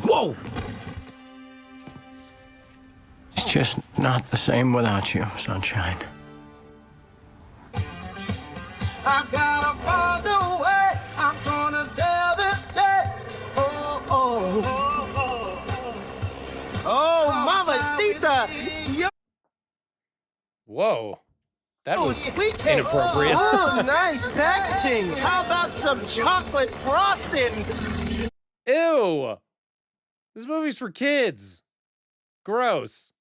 Whoa! It's just not the same without you, Sunshine.
I gotta find a way. I'm gonna tell this day. Oh, mamacita.
Whoa. That was
sweet.
inappropriate.
Oh, nice packaging. How about some chocolate frosting?
Ew. This movie's for kids. Gross.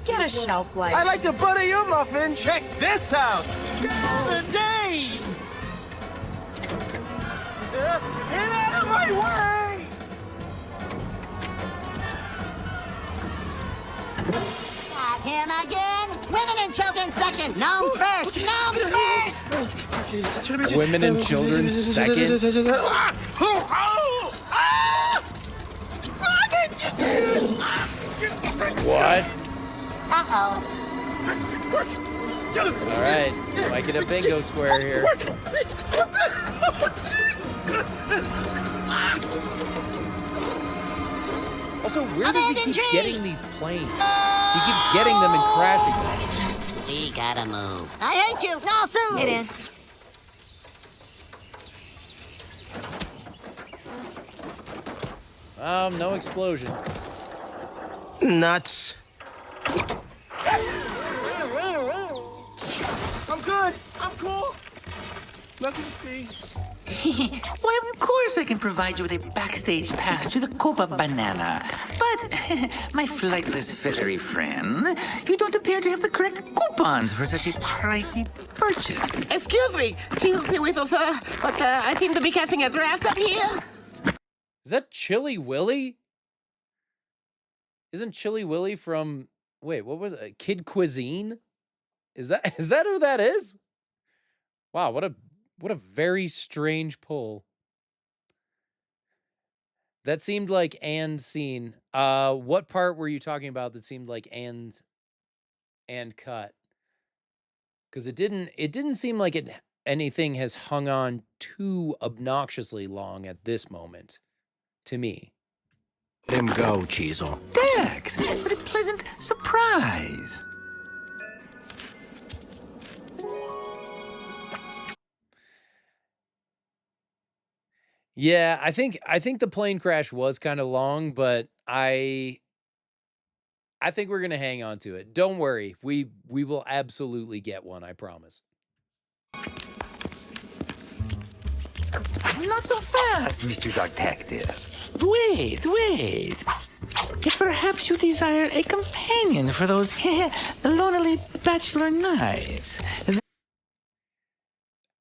Get a shelf light.
I'd like to butter your muffin. Check this out. The day. Get out of my way.
Not him again. Women and children second. Gnomes first. Gnomes first.
Women and children second. What?
Uh-oh.
All right, might get a bingo square here. Also, where does he keep getting these planes? He keeps getting them and crashing them.
We gotta move. I hate you. No, Sue. Get in.
No explosion.
Nuts.
I'm good. I'm cool. Nothing to see.
Why, of course I can provide you with a backstage pass to the Copa Banana. But, my flightless feathery friend, you don't appear to have the correct coupons for such a pricey purchase.
Excuse me, Jesus the Whistle, sir, but I seem to be catching a draft up here.
Is that Chili Willy? Isn't Chili Willy from, wait, what was it? Kid Cuisine? Is that who that is? Wow, what a very strange pull. That seemed like and scene. What part were you talking about that seemed like and cut? Because it didn't seem like anything has hung on too obnoxiously long at this moment to me.
Let him go, Cheezel.
Dex, what a pleasant surprise.
Yeah, I think the plane crash was kind of long, but I think we're gonna hang on to it. Don't worry, we will absolutely get one. I promise.
Not so fast, Mr. Detective. Wait. If perhaps you desire a companion for those lonely bachelor nights.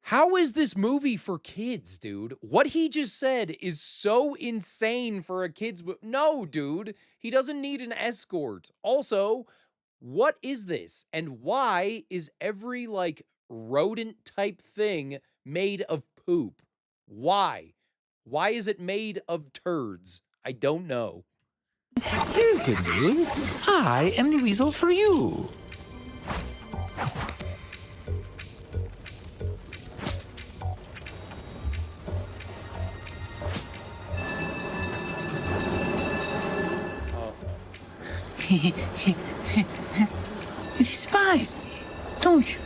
How is this movie for kids, dude? What he just said is so insane for a kid's movie. No, dude. He doesn't need an escort. Also, what is this? And why is every, like, rodent type thing made of poop? Why? Why is it made of turds? I don't know.
Here's good news. I am the weasel for you. You despise me, don't you?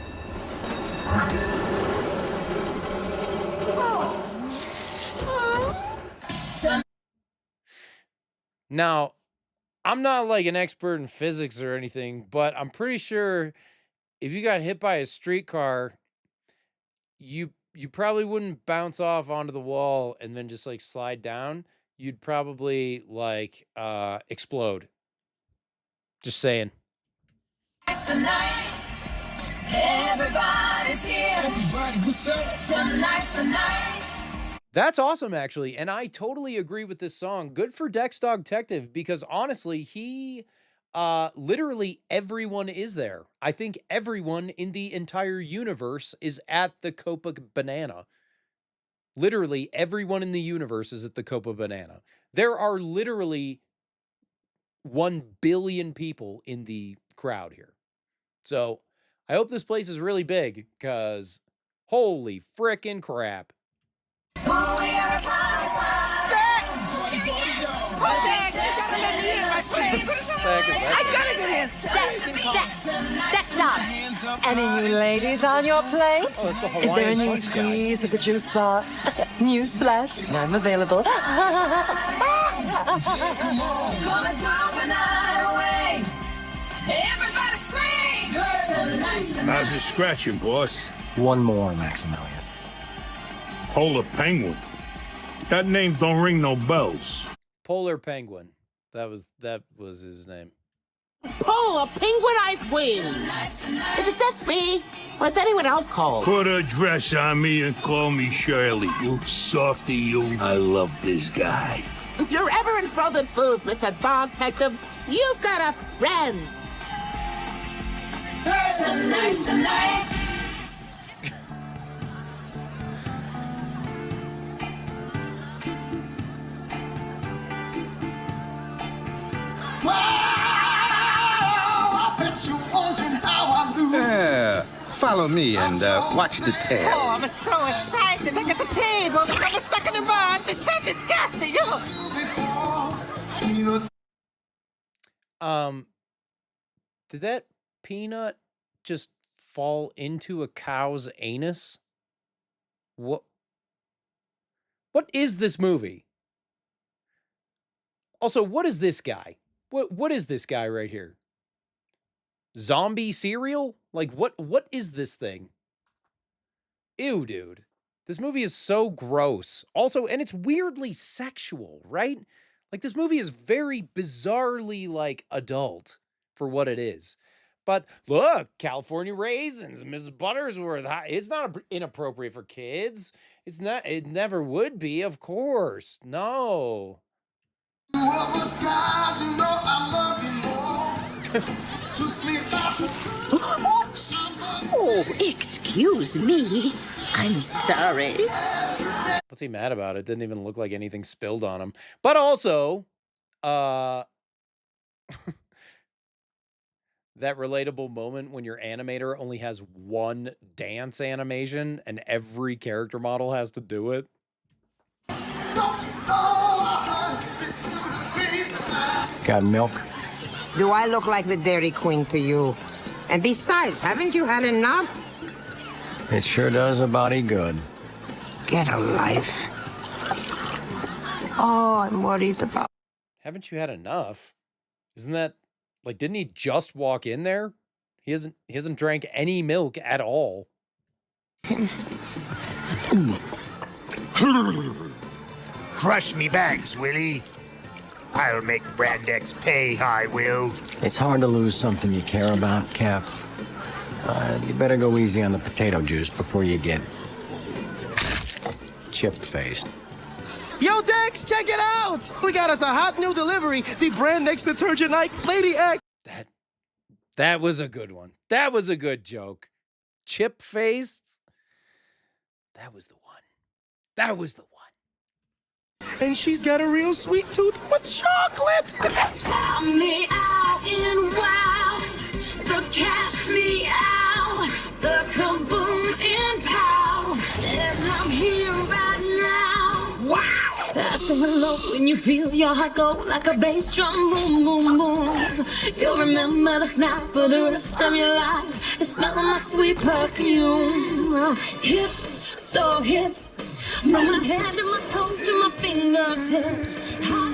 Now, I'm not like an expert in physics or anything, but I'm pretty sure if you got hit by a streetcar, you probably wouldn't bounce off onto the wall and then just like slide down. You'd probably like explode. Just saying.
It's the night. Everybody's here. Everybody, what's up? Tonight's the night.
That's awesome, actually. And I totally agree with this song. Good for Dex Dog Detective, because honestly, he literally everyone is there. I think everyone in the entire universe is at the Copa Banana. Literally everyone in the universe is at the Copa Banana. There are literally 1 billion people in the crowd here. So I hope this place is really big, because holy frickin' crap.
We are a party party.
Dex, stop. Any new ladies on your plate? Is there a new squeeze at the juice bar? Newsflash, I'm available.
Gonna drive a night away. Everybody scream. Tonight's the night.
How's it scratching, boss?
One more, Maximilian.
Polar Penguin. That name don't ring no bells.
Polar Penguin. That was his name.
Polar penguin ice cream. Is it just me? Or is anyone else cold?
Put a dress on me and call me Shirley. You softy, you. I love this guy.
If you're ever in frozen foods with a dog detective, you've got a friend.
Tonight's the night.
Wow, I bet you're wondering how
Follow me and watch the tail.
Oh, I'm so excited. Look at the table. I'm stuck in the mud. It's so disgusting.
Did that peanut just fall into a cow's anus? What is this movie? Also, what is this guy? What is this guy right here? Zombie cereal? Like what is this thing? Ew, dude. This movie is so gross. Also, and it's weirdly sexual, right? Like this movie is very bizarrely like adult for what it is. But look, California raisins, Mrs. Buttersworth. It's not inappropriate for kids. It's not. It never would be, of course. No.
Oops. Oh, excuse me. I'm sorry.
What's he mad about? It didn't even look like anything spilled on him. But also, that relatable moment when your animator only has one dance animation and every character model has to do it.
Got milk?
Do I look like the Dairy Queen to you? And besides, haven't you had enough?
It sure does a body good.
Get a life. Oh, I'm worried about...
Haven't you had enough? Isn't that like, didn't he just walk in there? He hasn't drank any milk at all.
Crush me bags, Willie. I'll make Brand X pay, I will.
It's hard to lose something you care about, Cap. You better go easy on the potato juice before you get chip-faced.
Yo, Dex, check it out! We got us a hot new delivery, the Brand X detergent like Lady X.
That was a good one. That was a good joke. Chip-faced? That was the one. That was the one.
And she's got a real sweet tooth for chocolate.
I'm the owl in wow, the cat meow, the kaboom in pow, and I'm here right now. Wow! I say hello when you feel your heart go like a bass drum, boom, boom, boom. You'll remember the snap for the rest of your life. The smell of my sweet perfume, hip, so hip. From my head to my toes to my fingertips, hot,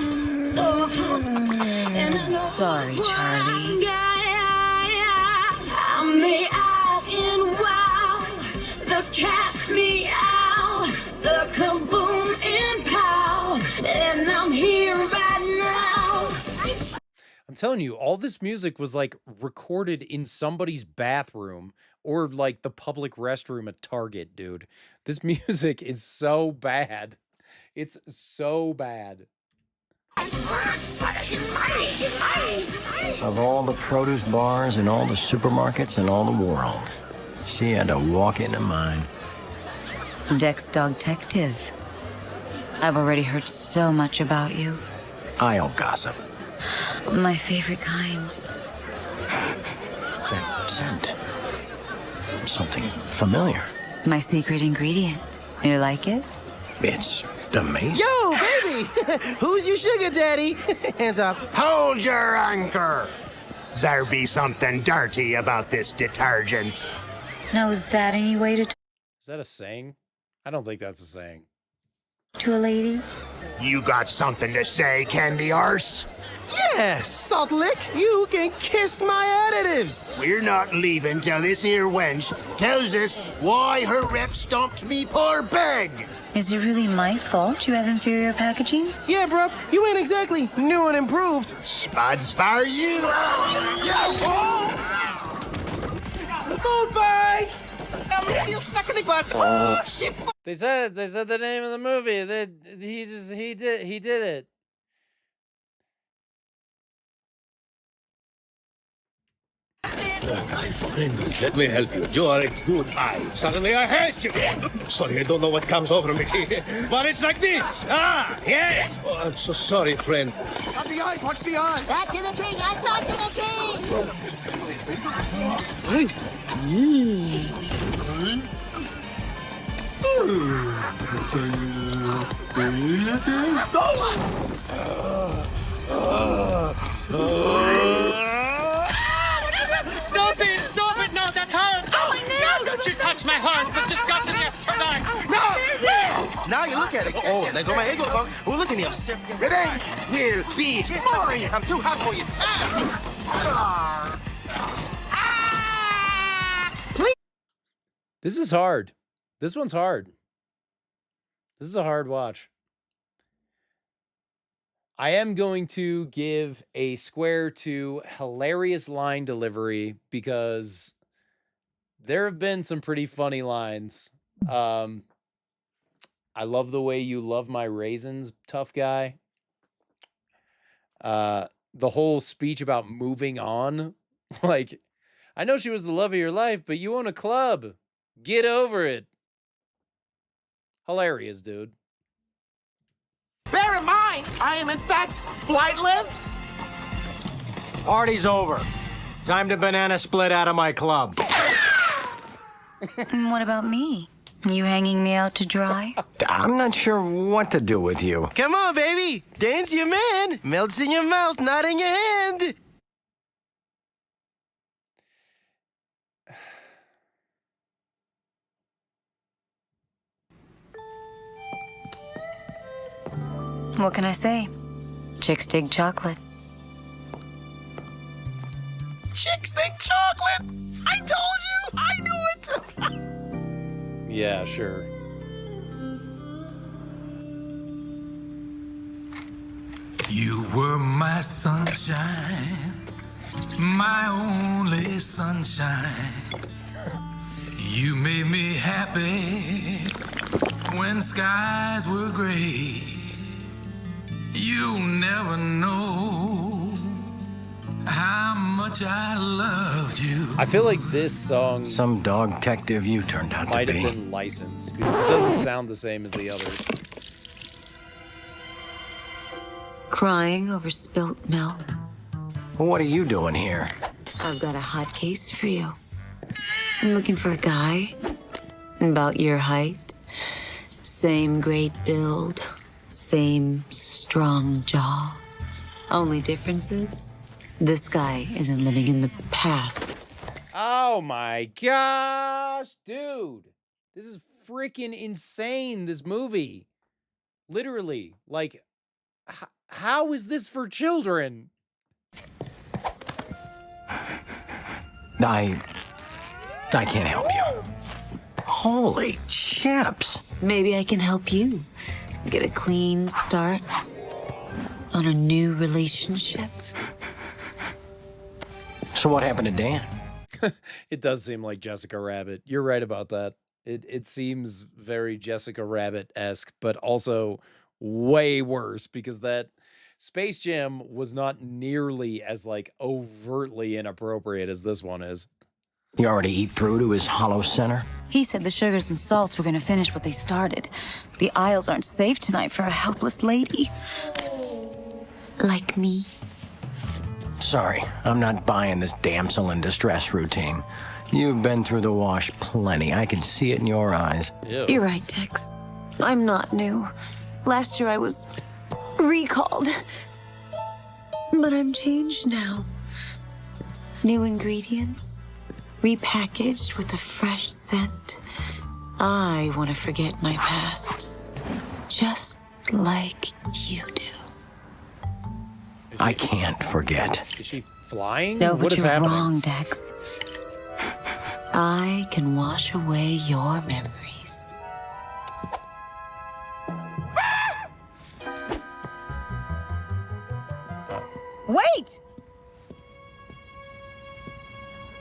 so hot. And I know
Sorry, Charlie.
I'm the owl in wow, the cat meow, the kaboom in pow, and I'm here right now.
I'm telling you, all this music was like recorded in somebody's bathroom or like the public restroom at Target, dude. This music is so bad. It's so bad.
Of all the produce bars in all the supermarkets in all the world, she had to walk into mine.
Dex Dog Detective. I've already heard so much about you.
Aisle gossip.
My favorite kind.
That scent. Something familiar.
My secret ingredient. You like it?
It's amazing.
Yo, baby! Who's your sugar daddy? Hands up.
Hold your anchor. There be something dirty about this detergent.
Now, is that any way to
Is that a saying? I don't think that's a saying.
to a lady?
You got something to say, Candy Arse?
Yes, Salt Lick, you can kiss my additives.
We're not leaving till this here wench tells us why her rep stomped me poor bag.
Is it really my fault you have inferior packaging?
Yeah, bro, you ain't exactly new and improved.
Spuds for you.
Food fight! I'm still stuck in the butt. Oh, shit.
They said it. They said the name of the movie. He did it.
My friend, let me help you. You are a good eye. Suddenly I hate you. Sorry, I don't know what comes over me. But it's like this. Ah, yes. Oh, I'm so sorry, friend.
Watch the eye, watch the eye. Back to the tree, guys, back to the
Stop it! Stop it! No, that hurt! Oh, no! Don't you touch my heart! It was disgusting yesterday!
No! Now you look at it. Oh, there go my ego bug. Oh, look at me. I'm sick. Revenge will be mine. I'm too hot for you.
This is hard. This one's hard. This is a hard watch. I am going to give a square to hilarious line delivery because there have been some pretty funny lines. I love the way you love my raisins, tough guy. The whole speech about moving on. Like, I know she was the love of your life, but you own a club. Get over it. Hilarious, dude.
Bear in mind, I am in fact flightless.
Party's over. Time to banana split out of my club.
And what about me? You hanging me out to dry?
I'm not sure what to do with you.
Come on, baby. Dance your man. Melts in your mouth, not in your hand.
What can I say? Chicks dig chocolate.
Chicks think chocolate. I told you. I knew it.
Yeah, sure.
You were my sunshine, my only sunshine. You made me happy when skies were gray. You'll never know how much I loved you.
I feel like this song
Some dog detective you turned out to
might
be.
have been licensed because it doesn't sound the same as the others.
Crying over spilt milk.
What are you doing here?
I've got a hot case for you. I'm looking for a guy about your height. Same great build. Same strong jaw. Only difference is, this guy isn't living in the past.
Oh my gosh, dude. This is freaking insane, this movie. Literally, like, how is this for children?
I can't help you. Holy chips.
Maybe I can help you get a clean start on a new relationship.
So what happened to Dan?
It does seem like Jessica Rabbit. You're right about that. It seems very Jessica Rabbit-esque, but also way worse because that Space Jam was not nearly as like overtly inappropriate as this one is.
You already eat through to his hollow center?
He said the sugars and salts were going to finish what they started. The aisles aren't safe tonight for a helpless lady. Like me.
Sorry, I'm not buying this damsel in distress routine. You've been through the wash plenty. I can see it in your eyes.
Ew.
You're right, Tex. I'm not new. Last year I was recalled. But I'm changed now. New ingredients, repackaged with a fresh scent. I want to forget my past. Just like you do.
I can't forget.
Is she flying?
No,
What
but
is
you're
happening?
wrong, Dex. I can wash away your memories. Wait!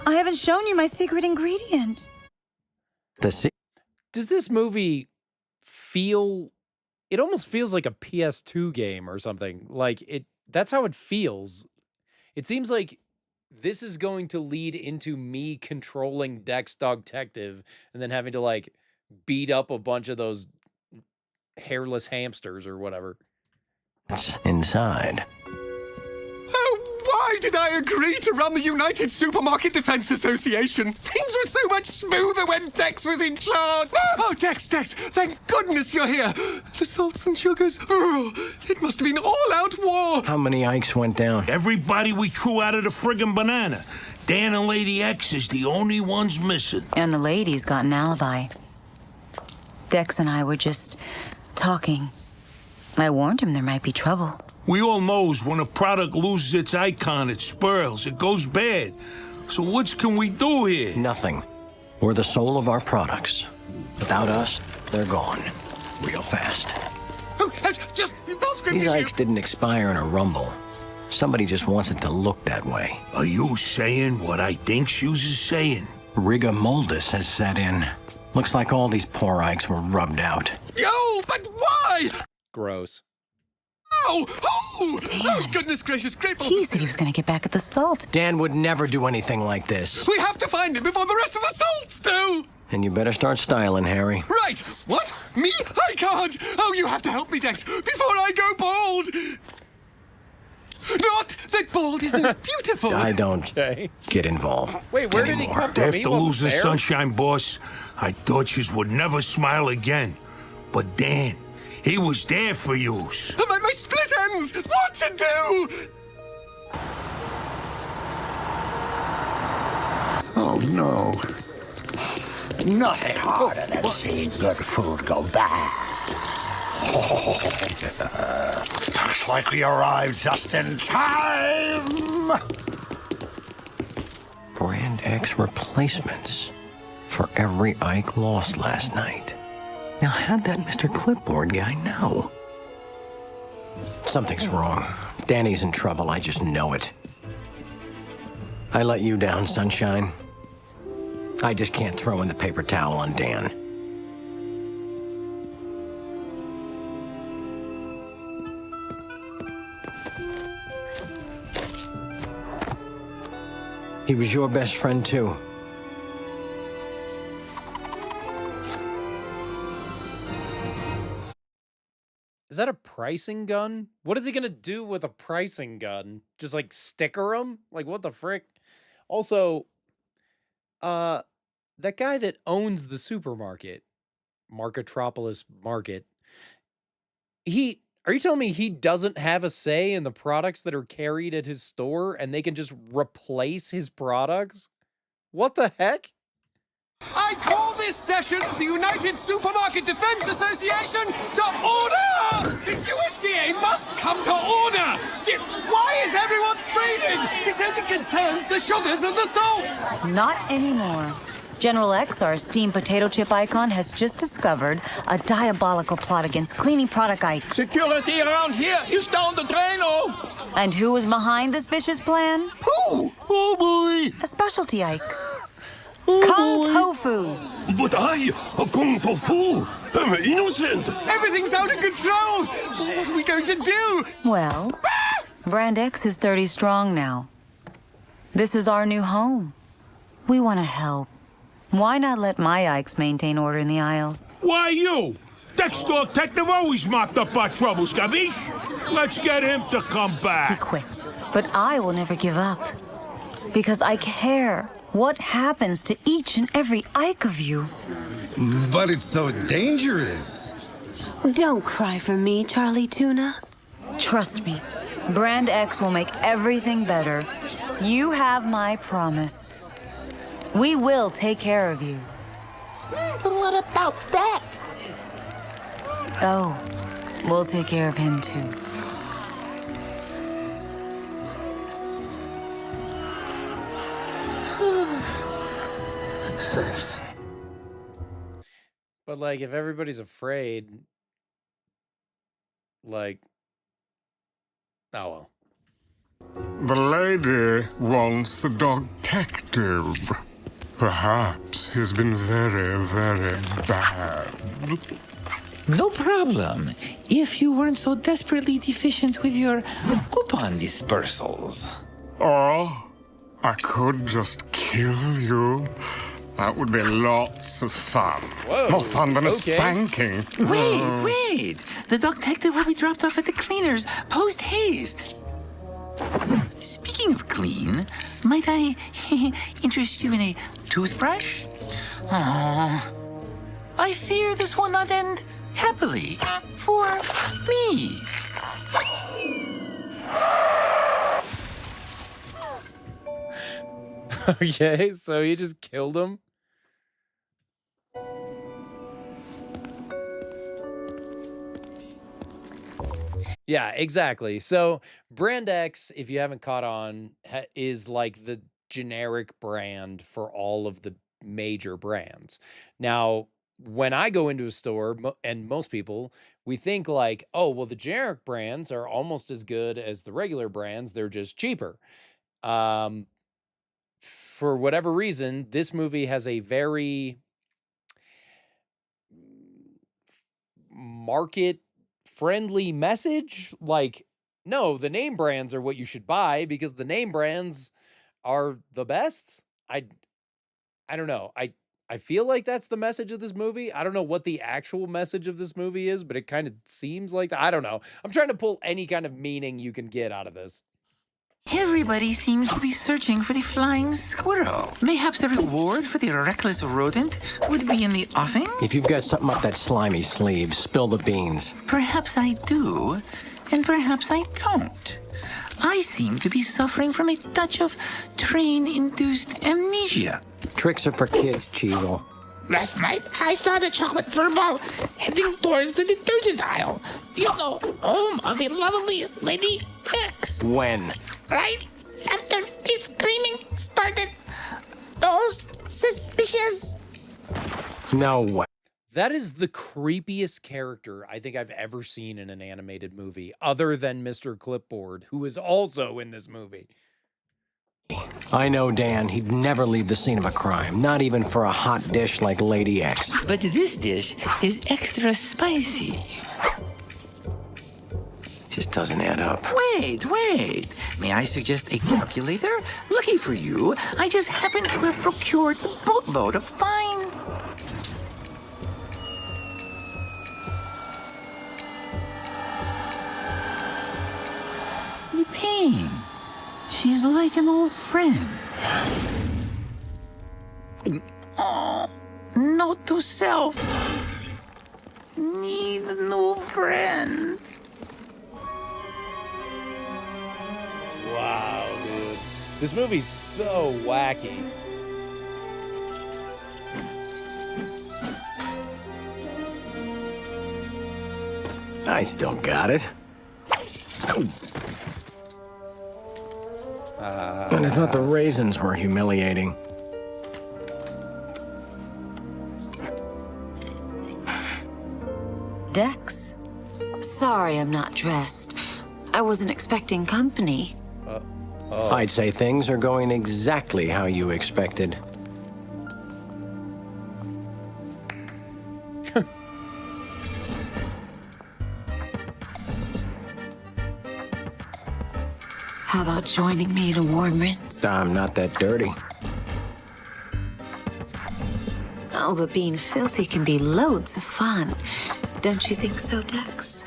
I haven't shown you my secret ingredient.
Does this movie feel, it almost feels like a PS2 game or something. Like that's how it feels. It seems like this is going to lead into me controlling Dex Dogtective and then having to like beat up a bunch of those hairless hamsters or whatever.
Inside.
Why did I agree to run the United Supermarket Defense Association? Things were so much smoother when Dex was in charge. Oh, Dex, thank goodness you're here. The salts and sugars. Oh, it must have been all-out war.
How many Ikes went down?
Everybody we threw out of the friggin' banana. Dan and Lady X is the only ones missing.
And the lady's got an alibi. Dex and I were just talking. I warned him there might be trouble.
We all knows when a product loses its icon, it spirals, it goes bad. So what can we do here?
Nothing. We're the soul of our products. Without us, they're gone. Real fast. These Ikes didn't expire in a rumble. Somebody just wants it to look that way.
Are you saying what I think yous is saying?
Rigor Moldus has set in. Looks like all these poor Ikes were rubbed out.
Yo, but why?
Gross.
Oh, goodness gracious, great.
He said he was going to get back at the salt.
Dan would never do anything like this.
We have to find him before the rest of the salts do.
And you better start styling, Harry.
Right. What? Me? I can't. Oh, you have to help me, Dex, before I go bald. Not that bald isn't beautiful.
I don't get involved.
Wait, where did he come from?
After losing Sunshine, boss, I thought yous would never smile again. But Dan, he was there for yous.
My split ends! What to do?
Oh, no. Nothing harder than seeing good food go bad. Looks like we arrived just in time.
Brand X replacements for every Ike lost last night. Now, how'd that Mr. Clipboard guy know? Something's wrong. Danny's in trouble. I just know it. I let you down, Sunshine. I just can't throw in the paper towel on Dan. He was your best friend, too.
Is that a pricing gun? What is he gonna do with a pricing gun? Just like sticker him? Like what the frick? Also, that guy that owns the supermarket, Marketropolis Market, are you telling me he doesn't have a say in the products that are carried at his store and they can just replace his products? What the heck?
I call this session the United Supermarket Defense Association to order! The USDA must come to order! Why is everyone screaming? This only concerns the sugars and the salts!
Not anymore. General X, our esteemed potato chip icon, has just discovered a diabolical plot against cleaning product Ikes.
Security around here is down the drain, oh!
And who is behind this vicious plan?
Who? Oh, boy!
A specialty Ike. Kung Tofu.
But Kung Tofu, I'm innocent.
Everything's out of control! What are we going to do?
Well, Brand X is 30 strong now. This is our new home. We want to help. Why not let my Ikes maintain order in the aisles?
Why you? Dex Dogtective always mopped up our troubles, Gabish. Let's get him to come back.
He quit, but I will never give up. Because I care what happens to each and every Ike of you.
But it's so dangerous.
Don't cry for me, Charlie Tuna.
Trust me, Brand X will make everything better. You have my promise. We will take care of you.
But what about Dex?
Oh, we'll take care of him too.
But like, if everybody's afraid, like, oh well.
The lady wants the Dogtective. Perhaps he's been very, very bad.
No problem. If you weren't so desperately deficient with your coupon dispersals.
Oh,
I could just kill you. That would be lots of fun.
Whoa,
More fun than a
okay.
spanking.
Wait. The detective will be dropped off at the cleaners post haste. Speaking of clean, might I interest you in a toothbrush? Oh, I fear this will not end happily for me.
Okay, so he just killed him. Yeah, exactly. So Brand X, if you haven't caught on, is like the generic brand for all of the major brands. Now, when I go into a store, and most people, we think like, oh, well, the generic brands are almost as good as the regular brands. They're just cheaper. For whatever reason, this movie has a very market friendly message. Like, no, the name brands are what you should buy because the name brands are the best. I don't know. I feel like that's the message of this movie. I don't know what the actual message of this movie is, but it kind of seems like that. I don't know. I'm trying to pull any kind of meaning you can get out of this.
Everybody seems to be searching for the flying squirrel. Mayhaps the reward for the reckless rodent would be in the offing?
If you've got something up that slimy sleeve, spill the beans.
Perhaps I do, and perhaps I don't. I seem to be suffering from a touch of train-induced amnesia.
Tricks are for kids, Cheegle.
Last night, I saw the chocolate furball heading towards the detergent aisle. You know, home of the lovely Lady X.
When?
Right after the screaming started. Those suspicious.
No way.
That is the creepiest character I think I've ever seen in an animated movie, other than Mr. Clipboard, who is also in this movie.
I know Dan, he'd never leave the scene of a crime, not even for a hot dish like Lady X.
But this dish is extra spicy.
Just doesn't add up.
Wait. May I suggest a calculator? Lucky for you, I just happen to have procured a boatload of fine... Lupin. She's like an old friend. Oh, note to self. Need a new friend.
Wow, dude. This movie's so wacky.
I still got it. And I thought the raisins were humiliating.
Dex? Sorry I'm not dressed. I wasn't expecting company.
I'd say things are going exactly how you expected.
How about joining me in a warm rinse?
I'm not that dirty.
Oh, but being filthy can be loads of fun. Don't you think so, Dex?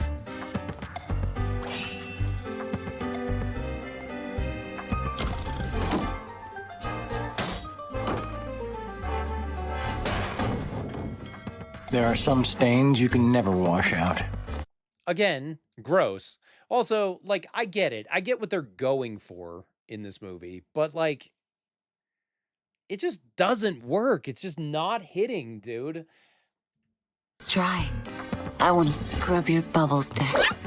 There are some stains you can never wash out.
Again, gross. Also, like, I get it. I get what they're going for in this movie, but like, it just doesn't work. It's just not hitting, dude.
Let's try. I want to scrub your bubbles, Dex.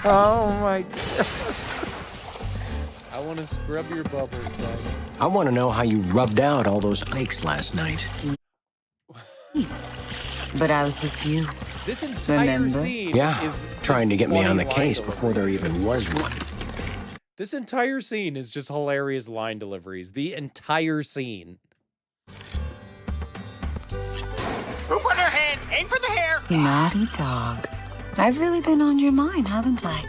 Oh my god. I want to scrub your bubbles, guys.
I want to know how you rubbed out all those Ikes last night.
But I was with you.
This entire scene is
trying to get me on the
line
case
deliveries.
before there even was one.
This entire scene is just hilarious line deliveries. The entire scene.
Poop on her head. Aim for the hair.
Naughty dog. I've really been on your mind, haven't I?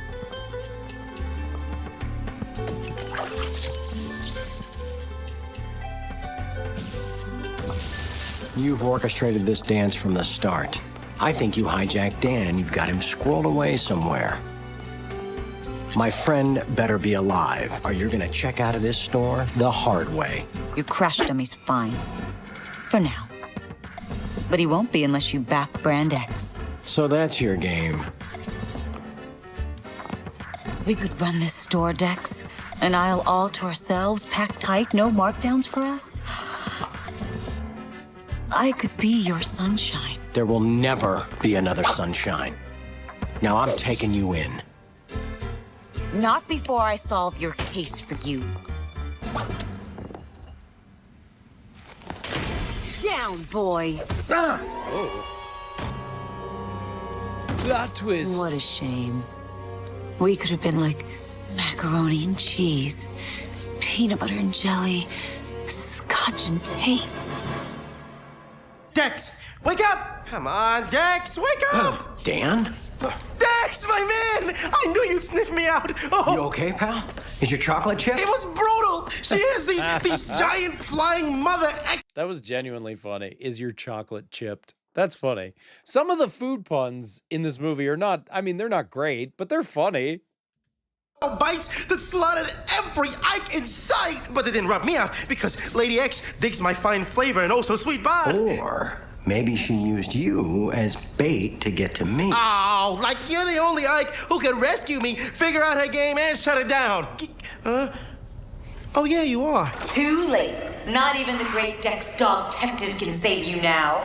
You've orchestrated this dance from the start. I think you hijacked Dan and you've got him squirreled away somewhere. My friend better be alive, or you're gonna check out of this store the hard way.
Your crash dummy's fine. For now. But he won't be unless you back Brand X.
So that's your game.
We could run this store, Dex. An aisle all to ourselves, packed tight, no markdowns for us. I could be your sunshine.
There will never be another sunshine. Now I'm taking you in.
Not before I solve your case for you. Down, boy.
Oh. Plot twist.
What a shame. We could have been like macaroni and cheese, peanut butter and jelly, scotch and tape.
Dex, wake up! Come on, Dex, wake up!
Dan?
Dex, my man! I knew you'd sniff me out. Oh.
You okay, pal? Is your chocolate chip?
It was brutal. She has these giant flying mother.
That was genuinely funny. Is your chocolate chipped? That's funny. Some of the food puns in this movie are not, I mean, they're not great, but they're funny.
Bites that slaughtered every Ike in sight. But they didn't rub me out because Lady X digs my fine flavor and oh so sweet bod.
Or maybe she used you as bait to get to me.
Oh, like you're the only Ike who could rescue me, figure out her game, and shut it down. Oh, yeah, you are.
Too late. Not even the great Dex Dog Detective can save you now.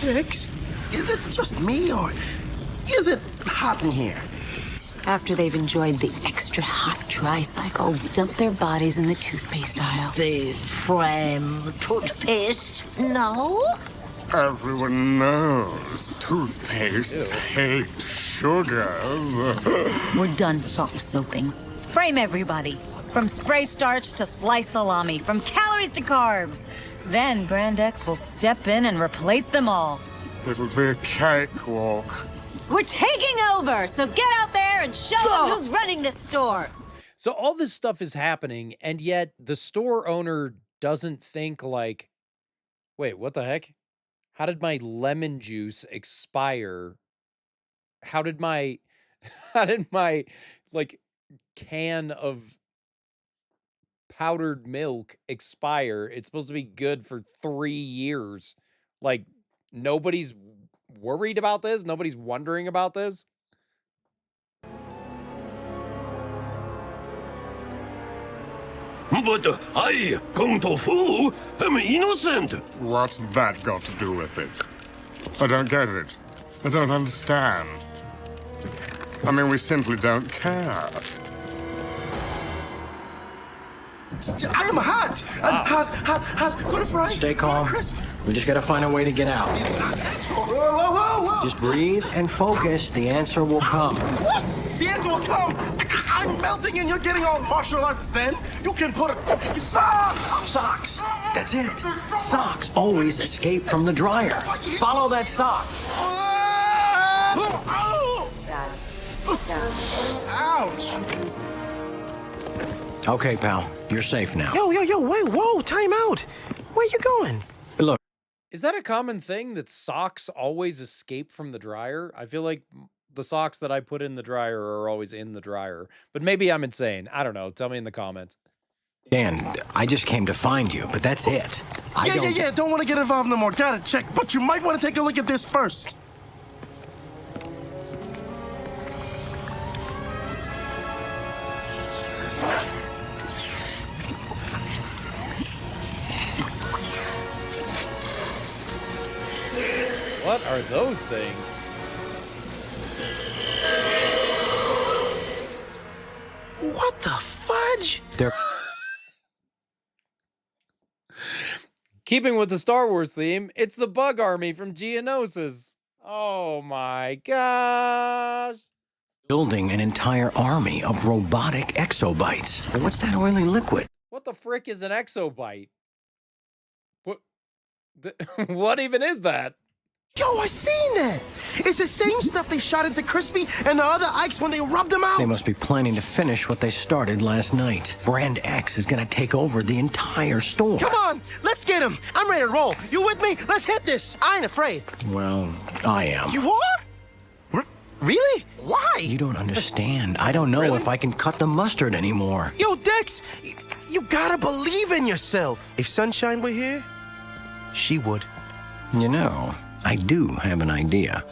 Dex, is it just me or is it hot in here?
After they've enjoyed the extra hot tricycle, dump their bodies in the toothpaste aisle.
The frame toothpaste? No?
Everyone knows toothpaste hate sugars.
We're done soft soaping. Frame everybody. From spray starch to sliced salami, from calories to carbs. Then Brand X will step in and replace them all.
It'll be a cakewalk.
We're taking over, so get out there and show them who's running this store.
So all this stuff is happening, and yet the store owner doesn't think like, wait, what the heck? How did my lemon juice expire? How did my like can of powdered milk expire? It's supposed to be good for 3 years. Like, nobody's worried about this? Nobody's wondering about this?
But I, Kung Tofu, am innocent.
What's that got to do with it? I don't get it. I don't understand. I mean, we simply don't care.
I am hot. I'm hot. Gonna fry.
Stay calm. We just gotta find a way to get out.
Whoa.
Just breathe and focus. The answer will come.
What? The answer will come. I'm melting and you're getting all martial arts zen. You can put a
Socks. That's it. Socks always escape from the dryer. Follow that sock.
Ouch.
Okay, pal. You're safe now.
Yo, wait, whoa, time out. Where you going?
Look.
Is that a common thing that socks always escape from the dryer? I feel like the socks that I put in the dryer are always in the dryer, but maybe I'm insane. I don't know. Tell me in the comments.
Dan, I just came to find you, but that's it.
Yeah. Don't want to get involved no more. Gotta check, but you might want to take a look at this first.
What are those things?
What the fudge?
They're
Keeping with the Star Wars theme, it's the Bug Army from Geonosis. Oh my gosh.
building an entire army of robotic exobites. What's that oily liquid?
What the frick is an exobite? What even is that?
Yo, I seen that. It's the same stuff they shot into Crispy and the other Ikes when they rubbed them out.
They must be planning to finish what they started last night. Brand X is gonna take over the entire store.
Come on, let's get him. I'm ready to roll. You with me? Let's hit this. I ain't afraid.
Well, I am.
You are? Really? Why?
You don't understand. I don't know if I can cut the mustard anymore.
Yo, Dex, you gotta believe in yourself. If Sunshine were here, she would.
You know, I do have an idea.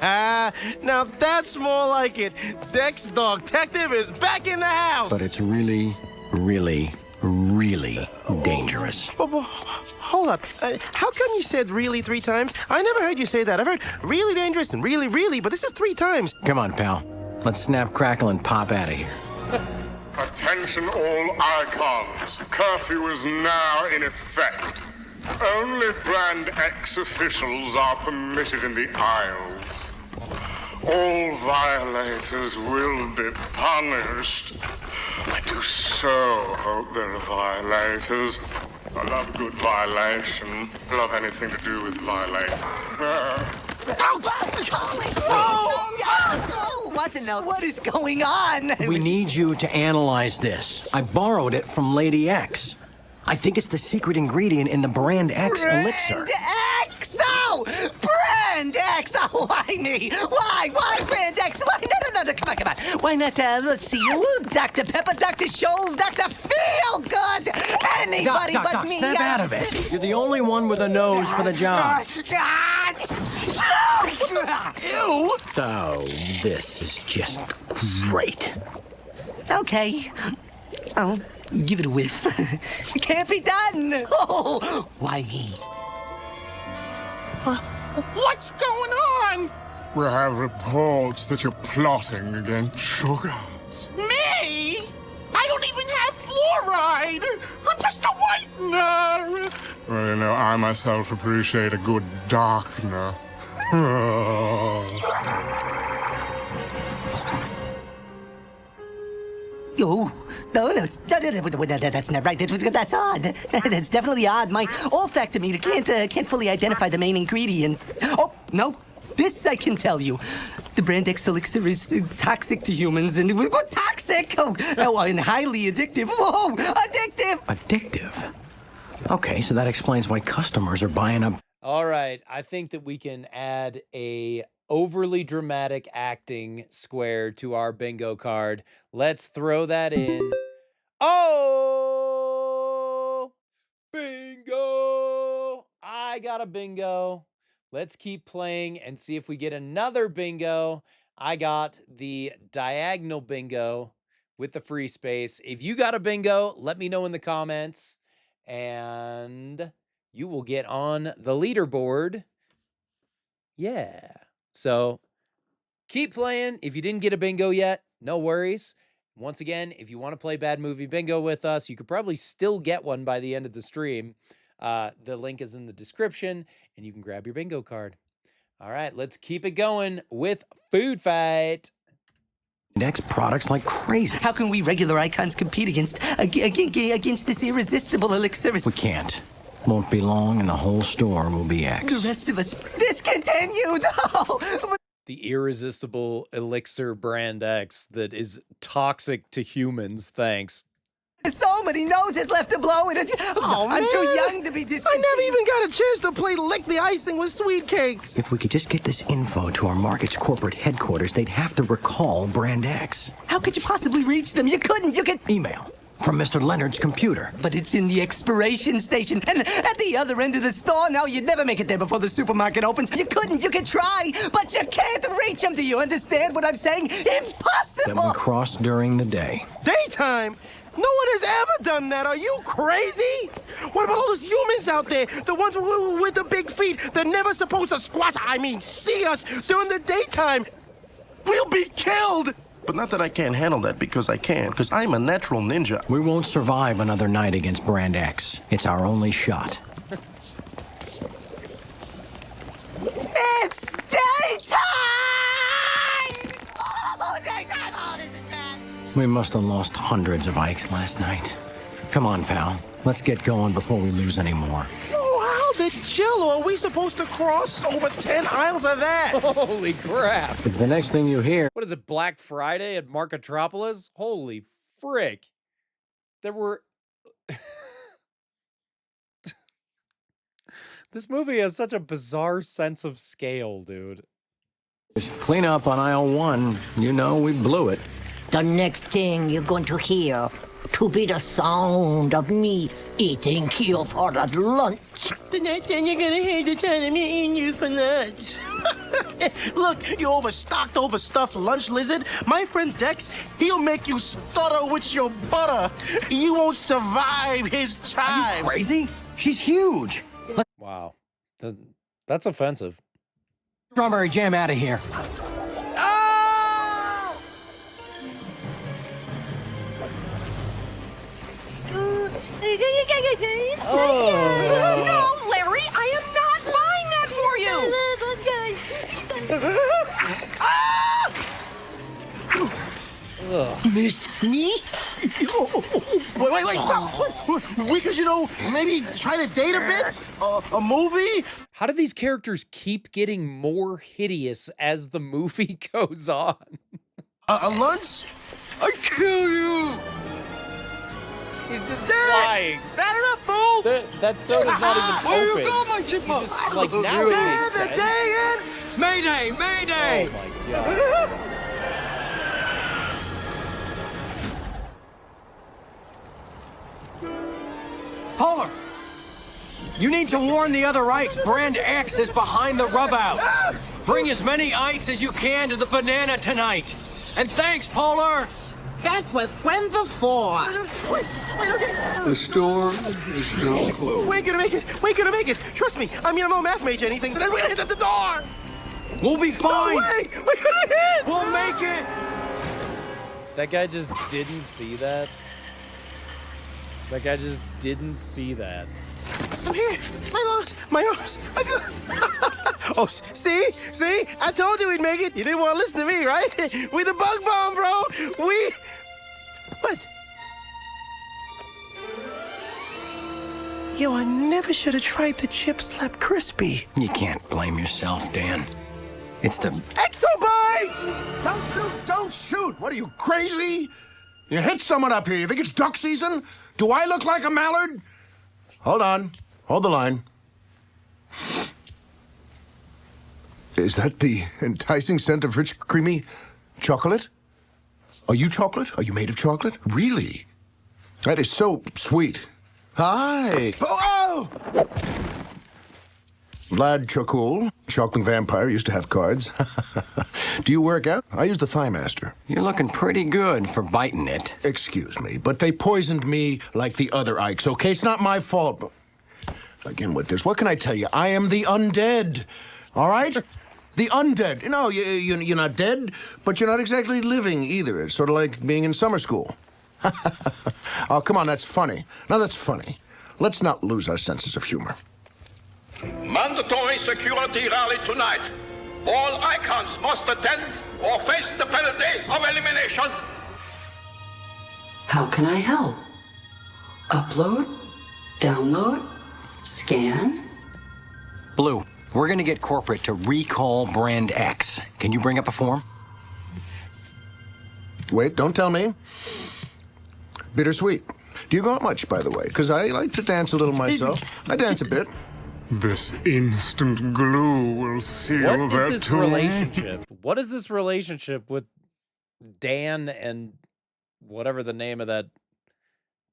Now that's more like it. Dex Dog-tective is back in the house.
But it's really, really, really dangerous.
Hold up. How come you said really 3 times? I never heard you say that. I've heard really dangerous and really, really, but this is 3 times.
Come on, pal. Let's snap, crackle, and pop out of here.
Attention all icons. Curfew is now in effect. Only Brand X officials are permitted in the aisles. All violators will be punished. I do so hope there are violators. I love a good violation. I love anything to do with violation.
Watson, now what is going on?
We need you to analyze this. I borrowed it from Lady X. I think it's the secret ingredient in the Brand X elixir.
Brand X! Oh! Brand X! Oh, why me? Why? Why Brand X? Why? No, come on. Why not, let's see, Dr. Pepper, Dr. Scholl's, Dr. Feelgood! Anybody but me!
Snap out of it. You're the only one with a nose for the job.
Ew!
Oh, this is just great.
Okay. I'll give it a whiff. It can't be done. Oh, why me?
What's going on?
We have reports that you're plotting against Sugars.
Me? I don't even have fluoride. I'm just a whitener.
Well, you know, I myself appreciate a good darkener.
Oh, no, that's not right. That's odd. That's definitely odd. My olfactometer can't fully identify the main ingredient. Oh, no. This I can tell you. The Brand X elixir is toxic to humans, and toxic? Oh, and highly addictive. Whoa, addictive!
Addictive? Okay, so that explains why customers are buying up.
All right, I think that we can add a overly dramatic acting square to our bingo card. Let's throw that in. Oh! Bingo! I got a bingo. Let's keep playing and see if we get another bingo. I got the diagonal bingo with the free space. If you got a bingo, let me know in the comments, and you will get on the leaderboard. Yeah. So keep playing. If you didn't get a bingo yet, no worries. Once again, if you want to play Bad Movie Bingo with us, you could probably still get one by the end of the stream. The link is in the description, and you can grab your bingo card. All right, let's keep it going with Food Fight.
Next products like crazy.
How can we regular icons compete against this irresistible elixir?
We can't. Won't be long, and the whole store will be X.
The rest of us discontinued. Oh.
The irresistible elixir Brand X that is toxic to humans. Thanks.
So many noses left to blow it.
Oh,
I'm
man.
too young to be discontinued.
I never even got a chance to play Lick the Icing with Sweet Cakes.
If we could just get this info to our market's corporate headquarters, they'd have to recall Brand X.
How could you possibly reach them? You couldn't. You could
email from Mr. Leonard's computer.
But it's in the expiration station and at the other end of the store. Now, you'd never make it there before the supermarket opens. You couldn't. You could try, but you can't reach them. Do you understand what I'm saying? Impossible.
That we cross during the day.
Daytime? No one has ever done that. Are you crazy? What about all those humans out there? The ones with the big feet. They're never supposed to see us during the daytime. We'll be killed. But not that I can't handle that, because I can, because I'm a natural ninja.
We won't survive another night against Brand X. It's our only shot.
It's daytime! Oh, daytime! Oh, this is bad.
We must have lost hundreds of Ikes last night. Come on, pal. Let's get going before we lose any more.
Oh, how the chill, or are we supposed to cross over 10 aisles of that?
Holy crap.
It's the next thing you hear.
What is it, Black Friday at Marketropolis? Holy frick. There were... This movie has such a bizarre sense of scale, dude.
Just clean up on aisle 1. You know, we blew it.
The next thing you're going to hear to be the sound of me eating you for the lunch.
The next thing you're gonna hear the sound of me eating you for lunch. Look, you overstuffed lunch lizard. My friend Dex, he'll make you stutter with your butter. You won't survive his chives.
Are you crazy? She's huge.
Wow. That's offensive.
Strawberry jam out of here.
Oh. No, Larry, I am not buying that for you.
Miss me? Wait, stop. We could, maybe try to date a bit? A movie?
How do these characters keep getting more hideous as the movie goes on?
A lunch? I kill you!
He's just
Dex,
flying.
Batter up, fool!
That soda's not even
Where
open.
you go, my chipmunk?
Just, like, now it makes
the
sense.
day in!
Mayday! Mayday!
Oh my god.
Polar! You need to warn the other Ikes Brand X is behind the rub-outs. Bring as many Ikes as you can to the banana tonight. And thanks, Polar!
That's what friends are for.
The store is now closed.
We ain't gonna make it. We ain't gonna make it. Trust me. I mean, I'm no math major or anything, but then we're gonna hit at the door.
We'll be fine.
No way. We're gonna hit.
We'll make it.
That guy just didn't see that. That guy just didn't see that.
I'm here. My arms. I feel. Oh, see? I told you we'd make it. You didn't want to listen to me, right? We the bug bomb, bro. What? Yo, I never should have tried the chip slap crispy.
You can't blame yourself, Dan. It's the
Exobite!
Don't shoot! Don't shoot! What are you, crazy? You hit someone up here. You think it's duck season? Do I look like a mallard? Hold on. Hold the line. Is that the enticing scent of rich, creamy chocolate? Are you chocolate? Are you made of chocolate? Really? That is so sweet. Hi. Oh! Vlad Chokul, chocolate vampire, used to have cards. Do you work out? I use the Thigh Master.
You're looking pretty good for biting it.
Excuse me, but they poisoned me like the other Ikes, okay? It's not my fault. Again with this, what can I tell you? I am the undead, all right? The undead. No, you're not dead, but you're not exactly living either. It's sort of like being in summer school. Oh, come on, that's funny. Now that's funny. Let's not lose our senses of humor.
Mandatory security rally tonight. All icons must attend or face the penalty of elimination.
How can I help? Upload? Download? Scan?
Blue, we're gonna get corporate to recall Brand X. Can you bring up a form?
Wait, don't tell me. Bittersweet. Do you go out much, by the way? Because I like to dance a little myself. I dance a bit.
This instant glue will seal
What is
that
this
tomb.
relationship? What is this relationship with Dan and whatever the name of that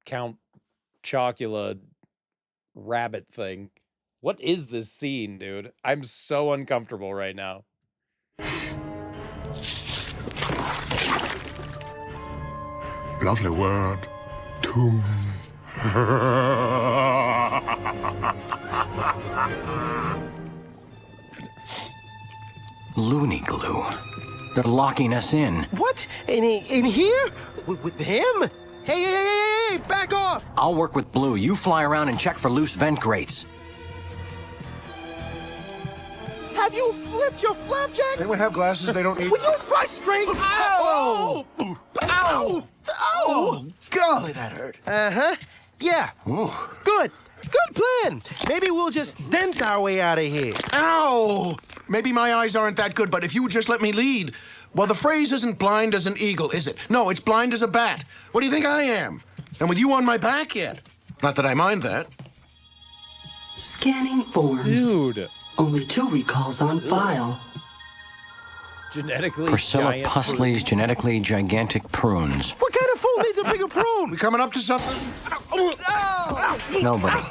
Count Chocula rabbit thing? What is this scene, dude? I'm so uncomfortable right now.
Lovely word. Tomb.
Looney glue. They're locking us in.
What? In here? With him? Hey, back off!
I'll work with Blue. You fly around and check for loose vent grates.
Have you flipped your flapjacks?
Anyone have glasses they don't need?
Will you frustrate? Ow! Ow!
Oh, golly, that hurt.
Uh-huh. Yeah.
Ooh.
Good plan. Maybe we'll just dent our way out of here.
Ow! Maybe my eyes aren't that good, but if you would just let me lead. Well, the phrase isn't blind as an eagle, is it? No, it's blind as a bat. What do you think I am? And with you on my back yet? Not that I mind that.
Scanning forms.
Dude.
Only 2 recalls on file.
Genetically
Priscilla
giant
Pusley's genetically gigantic prunes.
What kind of fool needs a bigger prune?
We coming up to something?
Nobody.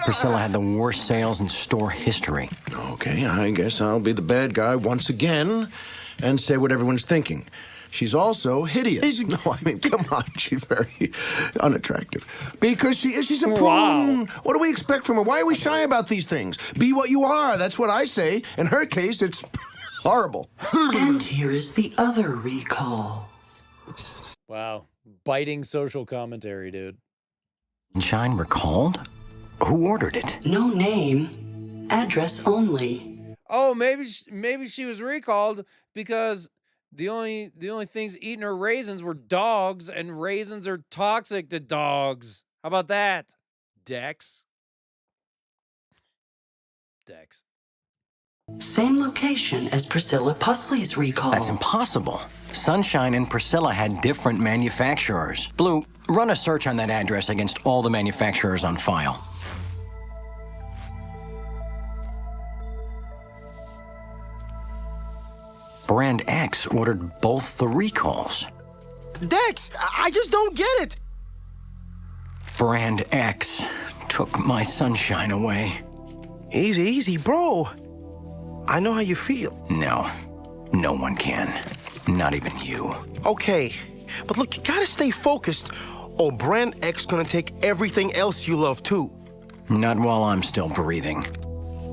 Priscilla had the worst sales in store history.
Okay, I guess I'll be the bad guy once again and say what everyone's thinking. She's also hideous. No, I mean, come on, she's very unattractive. Because she's a prune.
Wow.
What do we expect from her? Why are we shy about these things? Be what you are, that's what I say. In her case, it's horrible.
And here is the other recall.
Wow. Biting social commentary, dude.
Sunshine recalled? Who ordered it?
No name, address only.
Oh, maybe she was recalled because the only things eating her raisins were dogs, and raisins are toxic to dogs. How about that, Dex? Dex.
Same location as Priscilla Pusley's recall.
That's impossible. Sunshine and Priscilla had different manufacturers. Blue, run a search on that address against all the manufacturers on file. Brand X ordered both the recalls.
Dex, I just don't get it.
Brand X took my sunshine away.
Easy, easy, bro. I know how you feel.
No, no one can. Not even you.
Okay, but look, you gotta stay focused, or Brand X gonna take everything else you love too.
Not while I'm still breathing.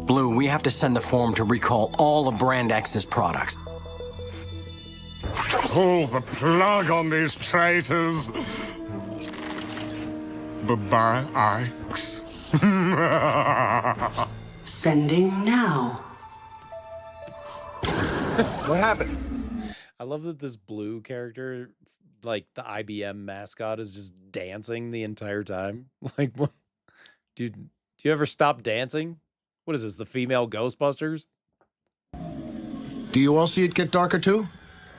Blue, we have to send the form to recall all of Brand X's products.
Pull the plug on these traitors. Bye-bye, Ike's.
Sending now.
What happened?
I love that this Blue character, like the IBM mascot, is just dancing the entire time. Like, what? Dude, do you ever stop dancing? What is this, the female Ghostbusters?
Do you all see it get darker too?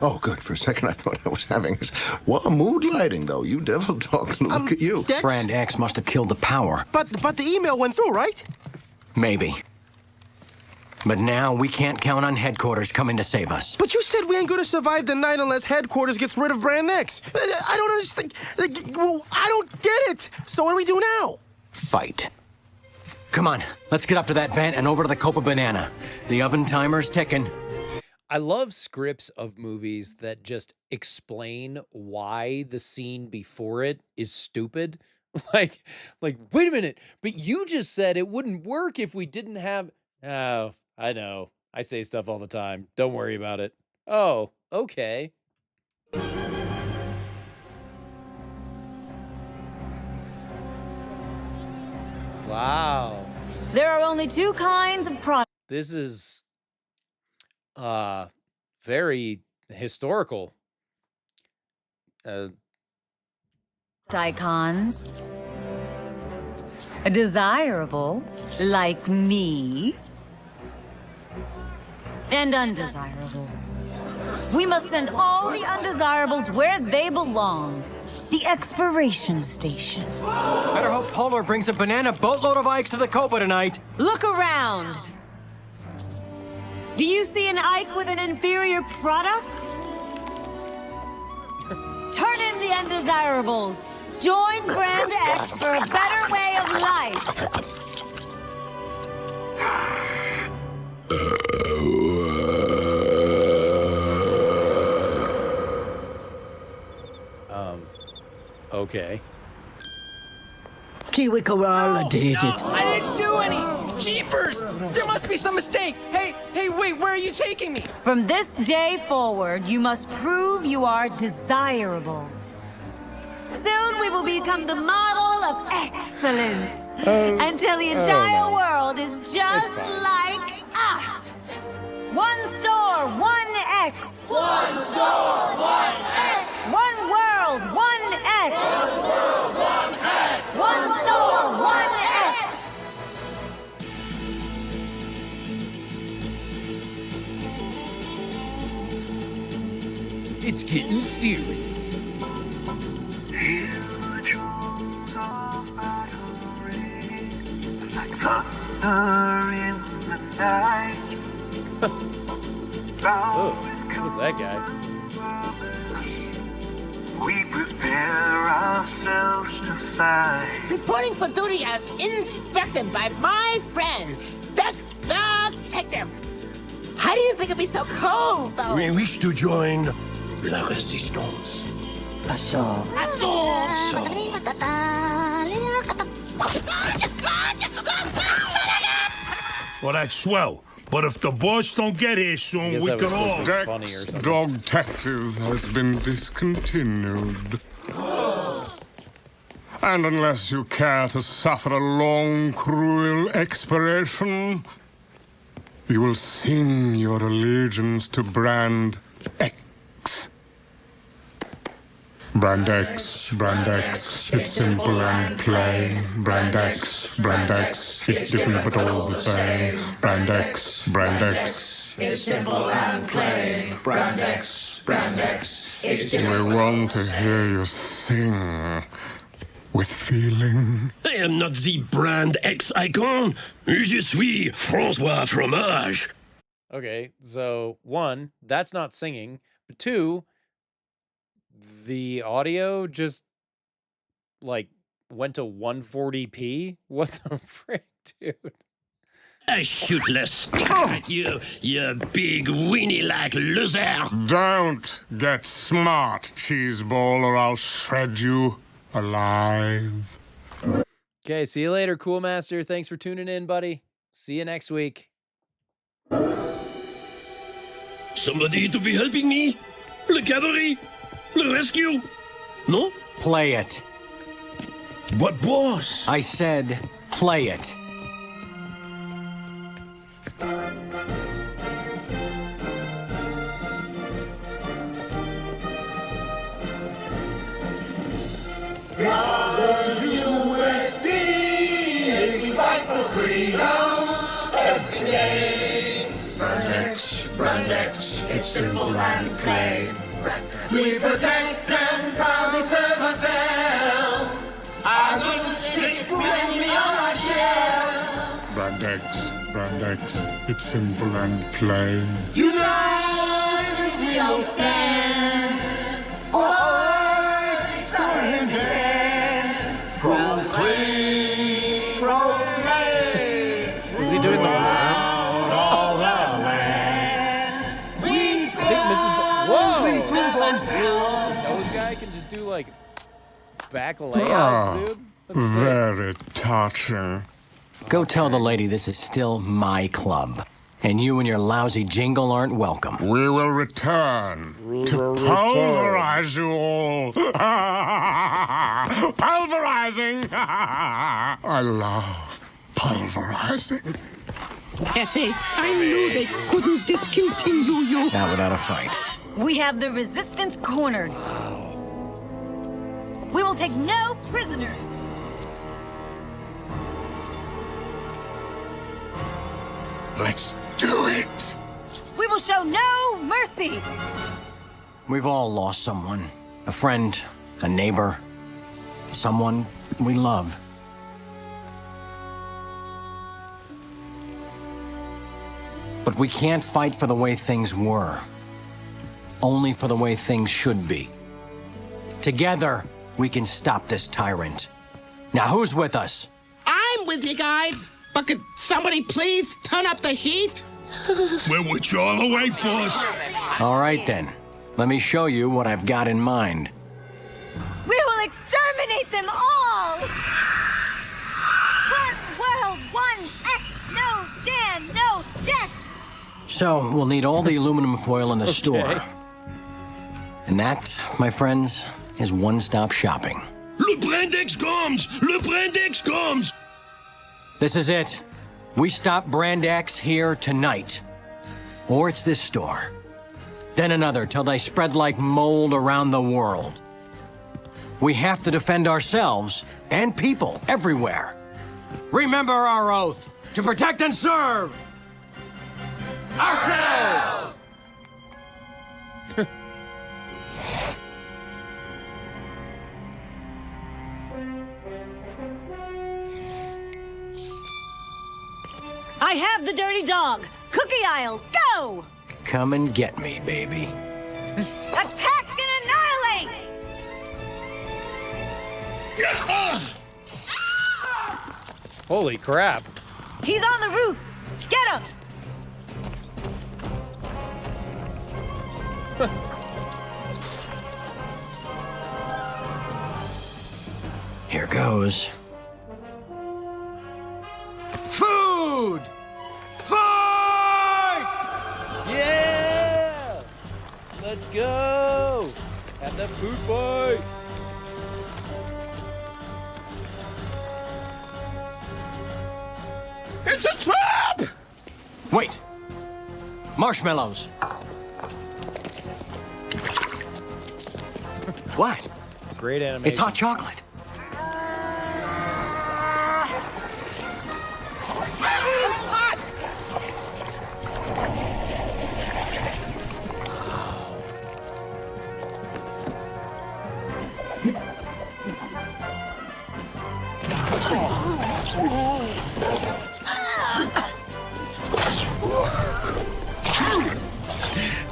Oh, good. For a second, I thought I was having this. Well, mood lighting, though. You devil dog. Look at you.
Dex?
Brand X must have killed the power.
But the email went through, right?
Maybe. But now we can't count on headquarters coming to save us.
But you said we ain't gonna survive the night unless headquarters gets rid of Brand X. I don't understand. Well, I don't get it. So what do we do now?
Fight. Come on, let's get up to that vent and over to the Copa Banana. The oven timer's ticking.
I love scripts of movies that just explain why the scene before it is stupid. Like, wait a minute, but you just said it wouldn't work if we didn't have... Oh, I know. I say stuff all the time. Don't worry about it. Oh, okay. Wow.
There are only 2 kinds of products.
This is very historical.
Icons. Desirable, like me. And undesirable. We must send all the undesirables where they belong. The expiration station.
Better hope Polar brings a banana boatload of Ikes to the Copa tonight.
Look around. Do you see an Ike with an inferior product? Turn in the undesirables. Join Brand X for a better way of life.
Okay.
Kiwi Koala did it.
I didn't do any! Jeepers! There must be some mistake! Hey, wait, where are you taking me?
From this day forward, you must prove you are desirable. Soon we will become the model of excellence. Until the entire world is just like us. One store, one X.
One store, one X.
One world, one X.
One world, one X.
One store, one X.
it's getting serious.
Hear the drums of battery, like thunder in the night.
Oh, who's that guy?
We prepare ourselves to fight.
Reporting for duty as infected by my friend, the detective. How do you think it'd be so cold, though?
We wish to join la résistance.
Assault.
Well, that's swell. But if the boss don't get here soon, we can all...
Dog detective has been discontinued. And unless you care to suffer a long, cruel expiration, you will sing your allegiance to Brand X. Brand X, it's simple and plain. Brand X, it's different but all the same. Brand X,
it's simple and plain. Brand X, it's
we want to hear you sing with feeling.
I am not the Brand X icon. Je suis François Fromage.
Okay, so 1, that's not singing. But 2, the audio just like went to 140p. What the frick, dude?
I shootless. You big weenie-like loser.
Don't get smart, cheeseball, or I'll shred you alive.
Okay, see you later, Cool Master. Thanks for tuning in, buddy. See you next week.
Somebody to be helping me? Le cavalry? Le rescue? No?
Play it.
But boss...
I said, play it.
USA, we fight for freedom every day. Brand X, it's simple and plain. We protect and proudly serve ourselves. Our little ship will be on our shelves.
Brand X, it's simple and plain.
United we all stand. Arms are in hand. Proclaim.
Is he doing the
all the land. We
Those guy can just do like back layouts, dude. That's sick.
Very touching.
Go tell the lady this is still my club. And you and your lousy jingle aren't welcome.
We will return to pulverize you all. Pulverizing! I love pulverizing.
Effie, I knew they couldn't discontinue you.
Not without a fight.
We have the resistance cornered. We will take no prisoners.
Let's do it.
We will show no mercy.
We've all lost someone. A friend, a neighbor, someone we love. But we can't fight for the way things were. Only for the way things should be. Together, we can stop this tyrant. Now, who's with us?
I'm with you guys, but could somebody please turn up the heat?
We're with you all the way, boss.
All right, then. Let me show you what I've got in mind.
We will exterminate them all. 1 world, 1 X, no Dan, no Dex.
So, we'll need all the aluminum foil in the store. And that, my friends, is one-stop shopping.
Le Brand X comes! Le Brand X comes!
This is it. We stop Brand X here tonight. Or it's this store. Then another till they spread like mold around the world. We have to defend ourselves and people everywhere. Remember our oath to protect and serve ourselves!
Hungry dog, cookie aisle, go!
Come and get me, baby.
Attack and annihilate!
Holy crap.
He's on the roof! Get him!
Here goes. Food! Fight!
Yeah! Let's go! Have that food fight!
It's a trap!
Wait. Marshmallows. What?
Great animation.
It's hot chocolate.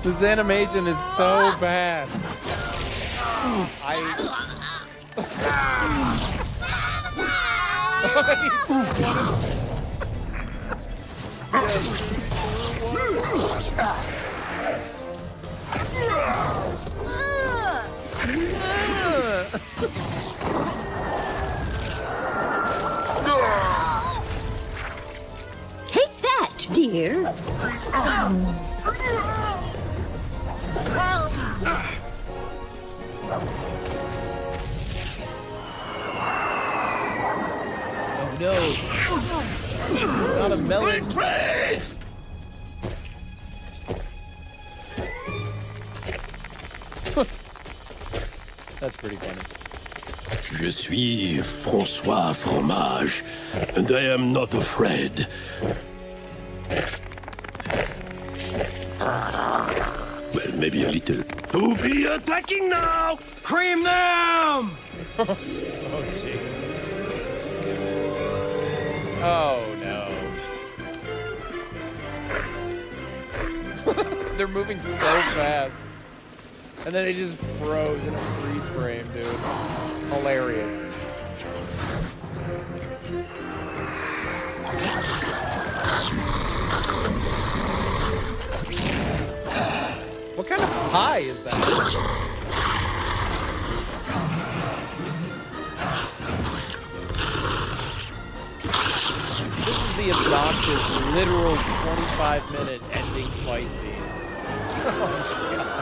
This animation is so bad.
Take that, dear.
Oh no! Not a melon. That's pretty funny.
Je suis François Fromage, and I am not afraid. Well, maybe a little.
To be attacking now! Cream them!
Oh, jeez. Oh, no. They're moving so fast. And then it just froze in a freeze frame, dude. Hilarious. What kind of pie is that? This is the obnoxious, literal 25-minute ending fight scene. Oh my god.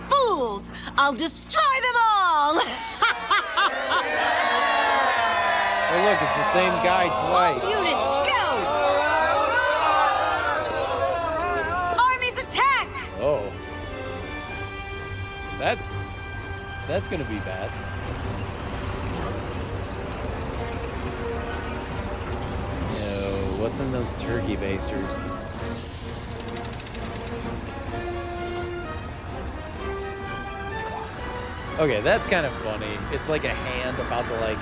Fools! I'll destroy them all!
Oh look, it's the same guy twice.
Units, go! Armies attack!
Oh. That's gonna be bad. No, what's in those turkey basters? Okay, that's kind of funny. It's like a hand about to like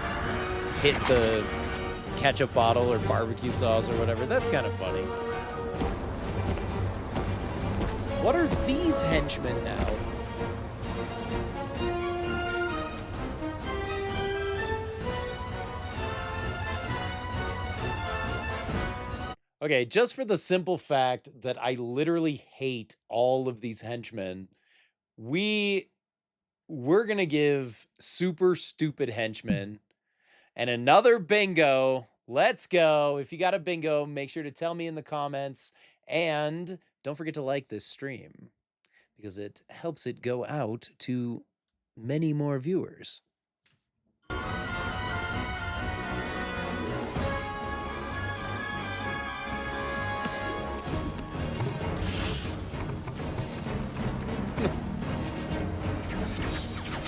hit the ketchup bottle or barbecue sauce or whatever. That's kind of funny. What are these henchmen now? Okay, just for the simple fact that I literally hate all of these henchmen, we're gonna give super stupid henchmen and another bingo. Let's go. If you got a bingo, make sure to tell me in the comments. And don't forget to like this stream because it helps it go out to many more viewers.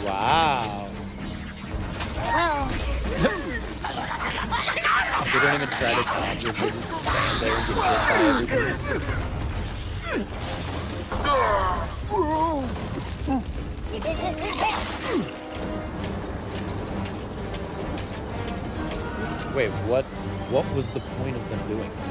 Wow. gonna try to casually just stand there and get hit by everything. Wait, what was the point of them doing that?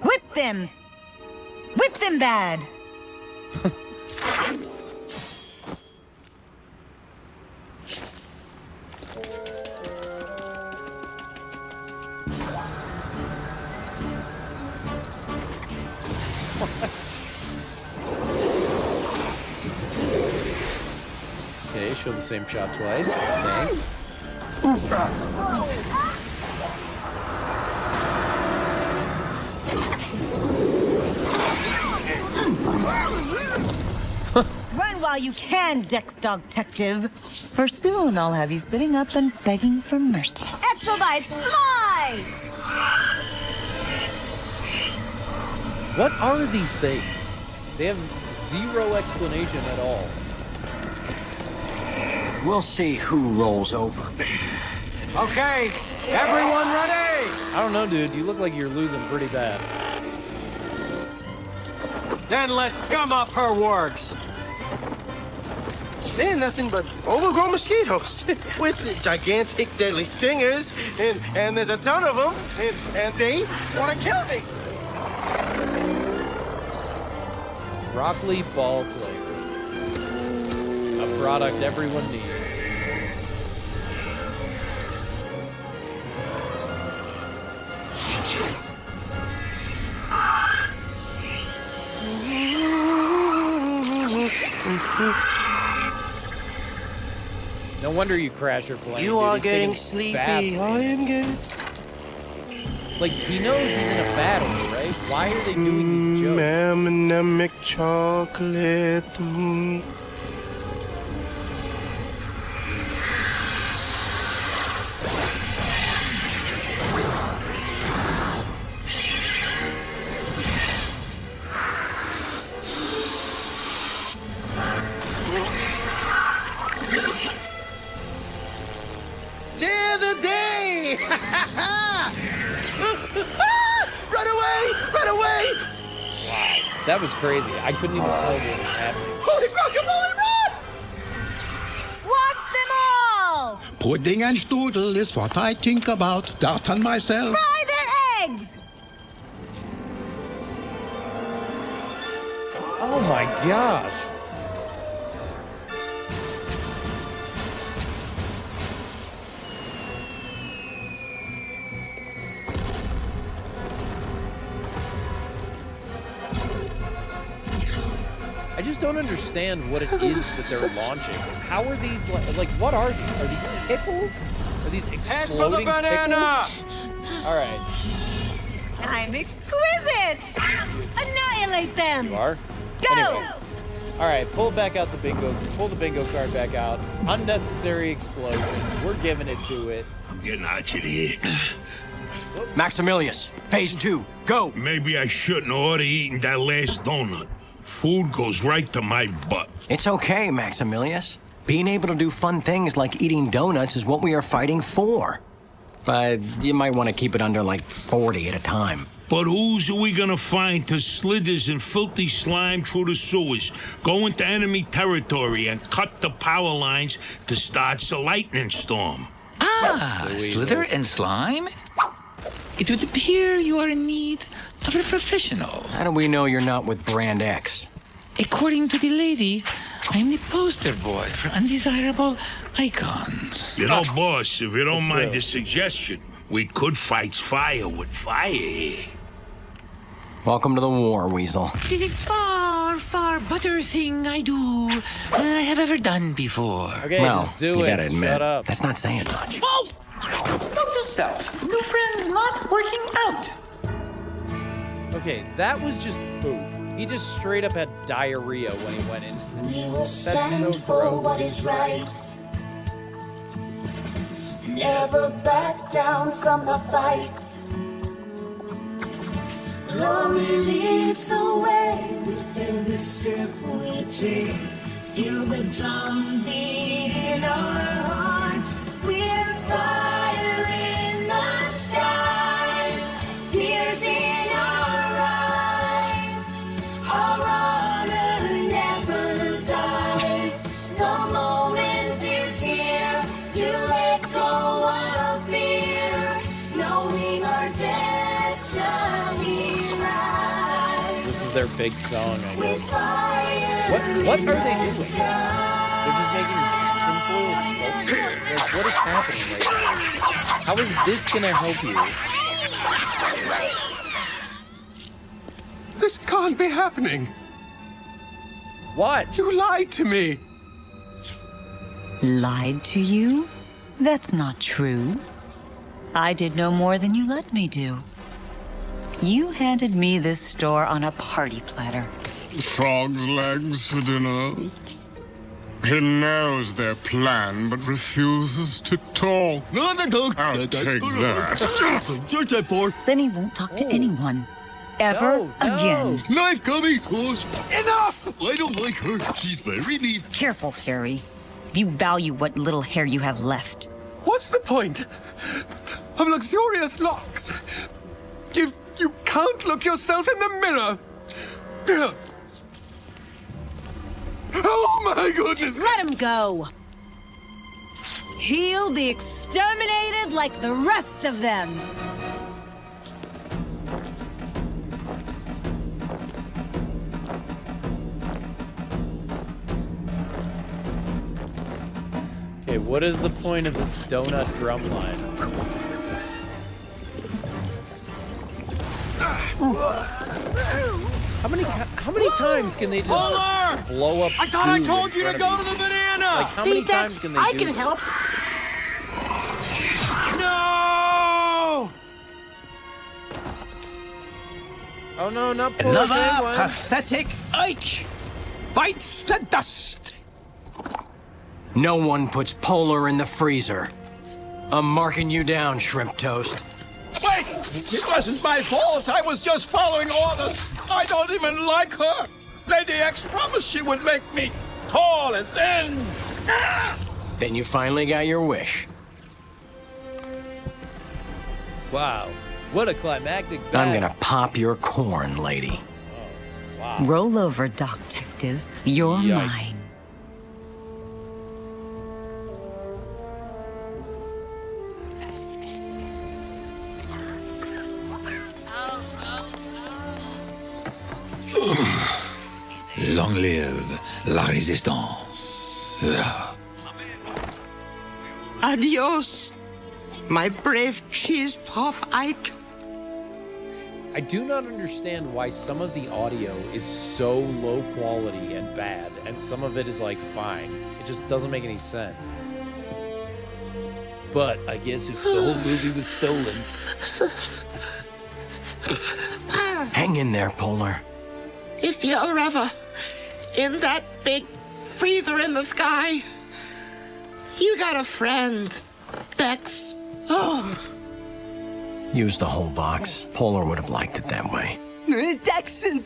Whip them! Whip them bad!
Okay, show the same shot twice. Thanks.
Run while you can, Dex Dog-tective. For soon I'll have you sitting up and begging for mercy. Exobites, fly!
What are these things? They have zero explanation at all.
We'll see who rolls over. Okay, everyone ready?
I don't know, dude. You look like you're losing pretty bad.
Then let's gum up her works.
They're nothing but overgrown mosquitoes with gigantic deadly stingers, and there's a ton of them, and they want to kill me.
Broccoli ball player. A product everyone needs. No wonder you crash your plane.
You are getting sleepy. I am getting...
Like, he knows he's in a battle, right? Why are they doing these jokes?
M&M chocolate. Day of the day! Run away! Run away!
Wow, that was crazy. I couldn't even tell what was happening.
Holy guacamole, run!
Wash them all!
Pudding and strudel is what I think about. Darten myself.
Fry their eggs!
Oh my gosh. I just don't understand what it is that they're launching. How are these, like what are these? Are these pickles? Are these exploding
Head for the banana!
pickles? All right.
I'm exquisite! Annihilate them!
You are?
Go!
Anyway. All right, pull back out the bingo. Pull the bingo card back out. Unnecessary explosion. We're giving it to it.
I'm getting out of here.
Maximilius, phase 2, go!
Maybe I shouldn't order eating that last donut. Food goes right to my butt.
It's okay, Maximilius. Being able to do fun things like eating donuts is what we are fighting for. But you might want to keep it under like 40 at a time.
But who's we gonna find to slithers and filthy slime through the sewers, go into enemy territory and cut the power lines to start the lightning storm?
Ah, slither and slime? It would appear you are in need of a professional.
How do we know you're not with Brand X?
According to the lady, I'm the poster boy for undesirable icons.
You know, boss, if you don't
Let's
mind
go.
the suggestion, we could fight fire with fire here.
Welcome to the war, Weasel.
It is far, far better thing I do than I have ever done before.
Okay,
well,
just do
you
it.
gotta admit,
Shut up.
that's not saying much.
Oh! Note yourself. New friends not working out.
Okay, that was just poop. He just straight up had diarrhea when he went in.
We will
That's
stand
so
for
gross.
what is right. Never back down from the fight. Glory leads the way with every step we take. Feel the drum beat in our hearts. We're fire in the skies, tears in our eyes. Our honor never dies. The moment is here to let go of fear, knowing our destiny rise.
This is their big song, I guess. What are they doing? They're just making tinfoil sculptures. Like, what is happening right now? How is this gonna help you?
This can't be happening.
What?
You lied to me.
Lied to you? That's not true. I did no more than you let me do. You handed me this store on a party platter.
Frog's legs for dinner. He knows their plan, but refuses to talk.
No,
I'll take that.
Then he won't talk to anyone. Ever again.
Knife coming, close. Enough! I don't like her. She's very mean.
Careful, Harry. You value what little hair you have left.
What's the point of luxurious locks if you can't look yourself in the mirror? Oh my goodness!
Let him go. He'll be exterminated like the rest of them.
Okay, what is the point of this donut drum line? How many times can they just blow up?
I thought I
food
told
in
you to
front
go
of
to
you?
the banana.
Like, how many times can they
I
do
can
this?
help. No!
Oh no, not poor
Another
penguin.
pathetic Ike bites the dust.
No one puts Polar in the freezer. I'm marking you down, Shrimp Toast.
Wait! It wasn't my fault. I was just following orders. I don't even like her. Lady X promised she would make me tall and thin.
Then you finally got your wish.
Wow, what a climactic
I'm
battle.
gonna pop your corn, lady.
Wow.
Roll over, Doc-tective. You're
Yikes.
mine.
Long live la résistance.
Adios, my brave cheese puff Ike.
I do not understand why some of the audio is so low quality and bad, and some of it is like fine. It just doesn't make any sense. But I guess if the whole movie was stolen.
Hang in there, Polar.
If you're ever in that big freezer in the sky, you got a friend, Dex. Oh.
Use the whole box. Polar would have liked it that way.
Dexon!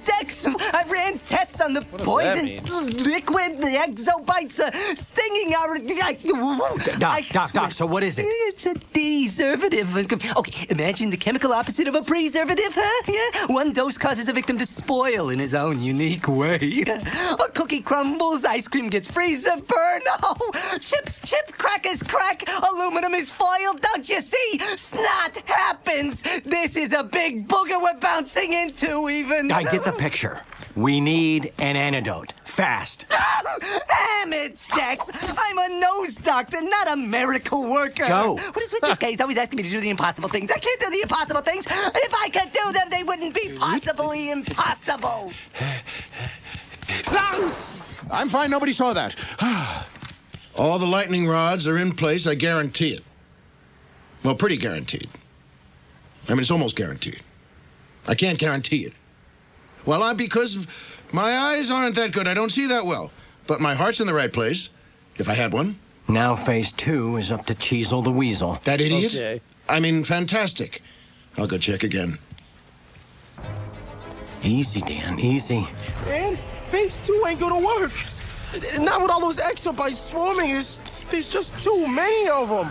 I ran tests on the
does that
poison
mean?
liquid, the exobites stinging out.
Doc, so what is it?
It's a preservative. Okay, imagine the chemical opposite of a preservative, huh? Yeah? One dose causes a victim to spoil in his own unique way. A cookie crumbles, ice cream gets freezer burn. Oh, chips chip, crackers crack, aluminum is foiled. Don't you see? Snot happens. This is a big booger we're bouncing into. you even?
I get the picture. We need an antidote. Fast.
Damn it, Dex! I'm a nose doctor, not a miracle worker.
Go.
What is with this guy? He's always asking me to do the impossible things. I can't do the impossible things. If I could do them, they wouldn't be possibly impossible.
I'm fine. Nobody saw that. All the lightning rods are in place. I guarantee it. Well, pretty guaranteed. I mean, it's almost guaranteed. I can't guarantee it. Well, because my eyes aren't that good. I don't see that well. But my heart's in the right place, if I had one.
Now phase 2 is up to Cheezel the Weasel.
That idiot?
Okay.
I mean, fantastic. I'll go check again.
Easy, Dan, easy.
Man, phase 2 ain't gonna work. Not with all those exobites swarming. There's just too many of them.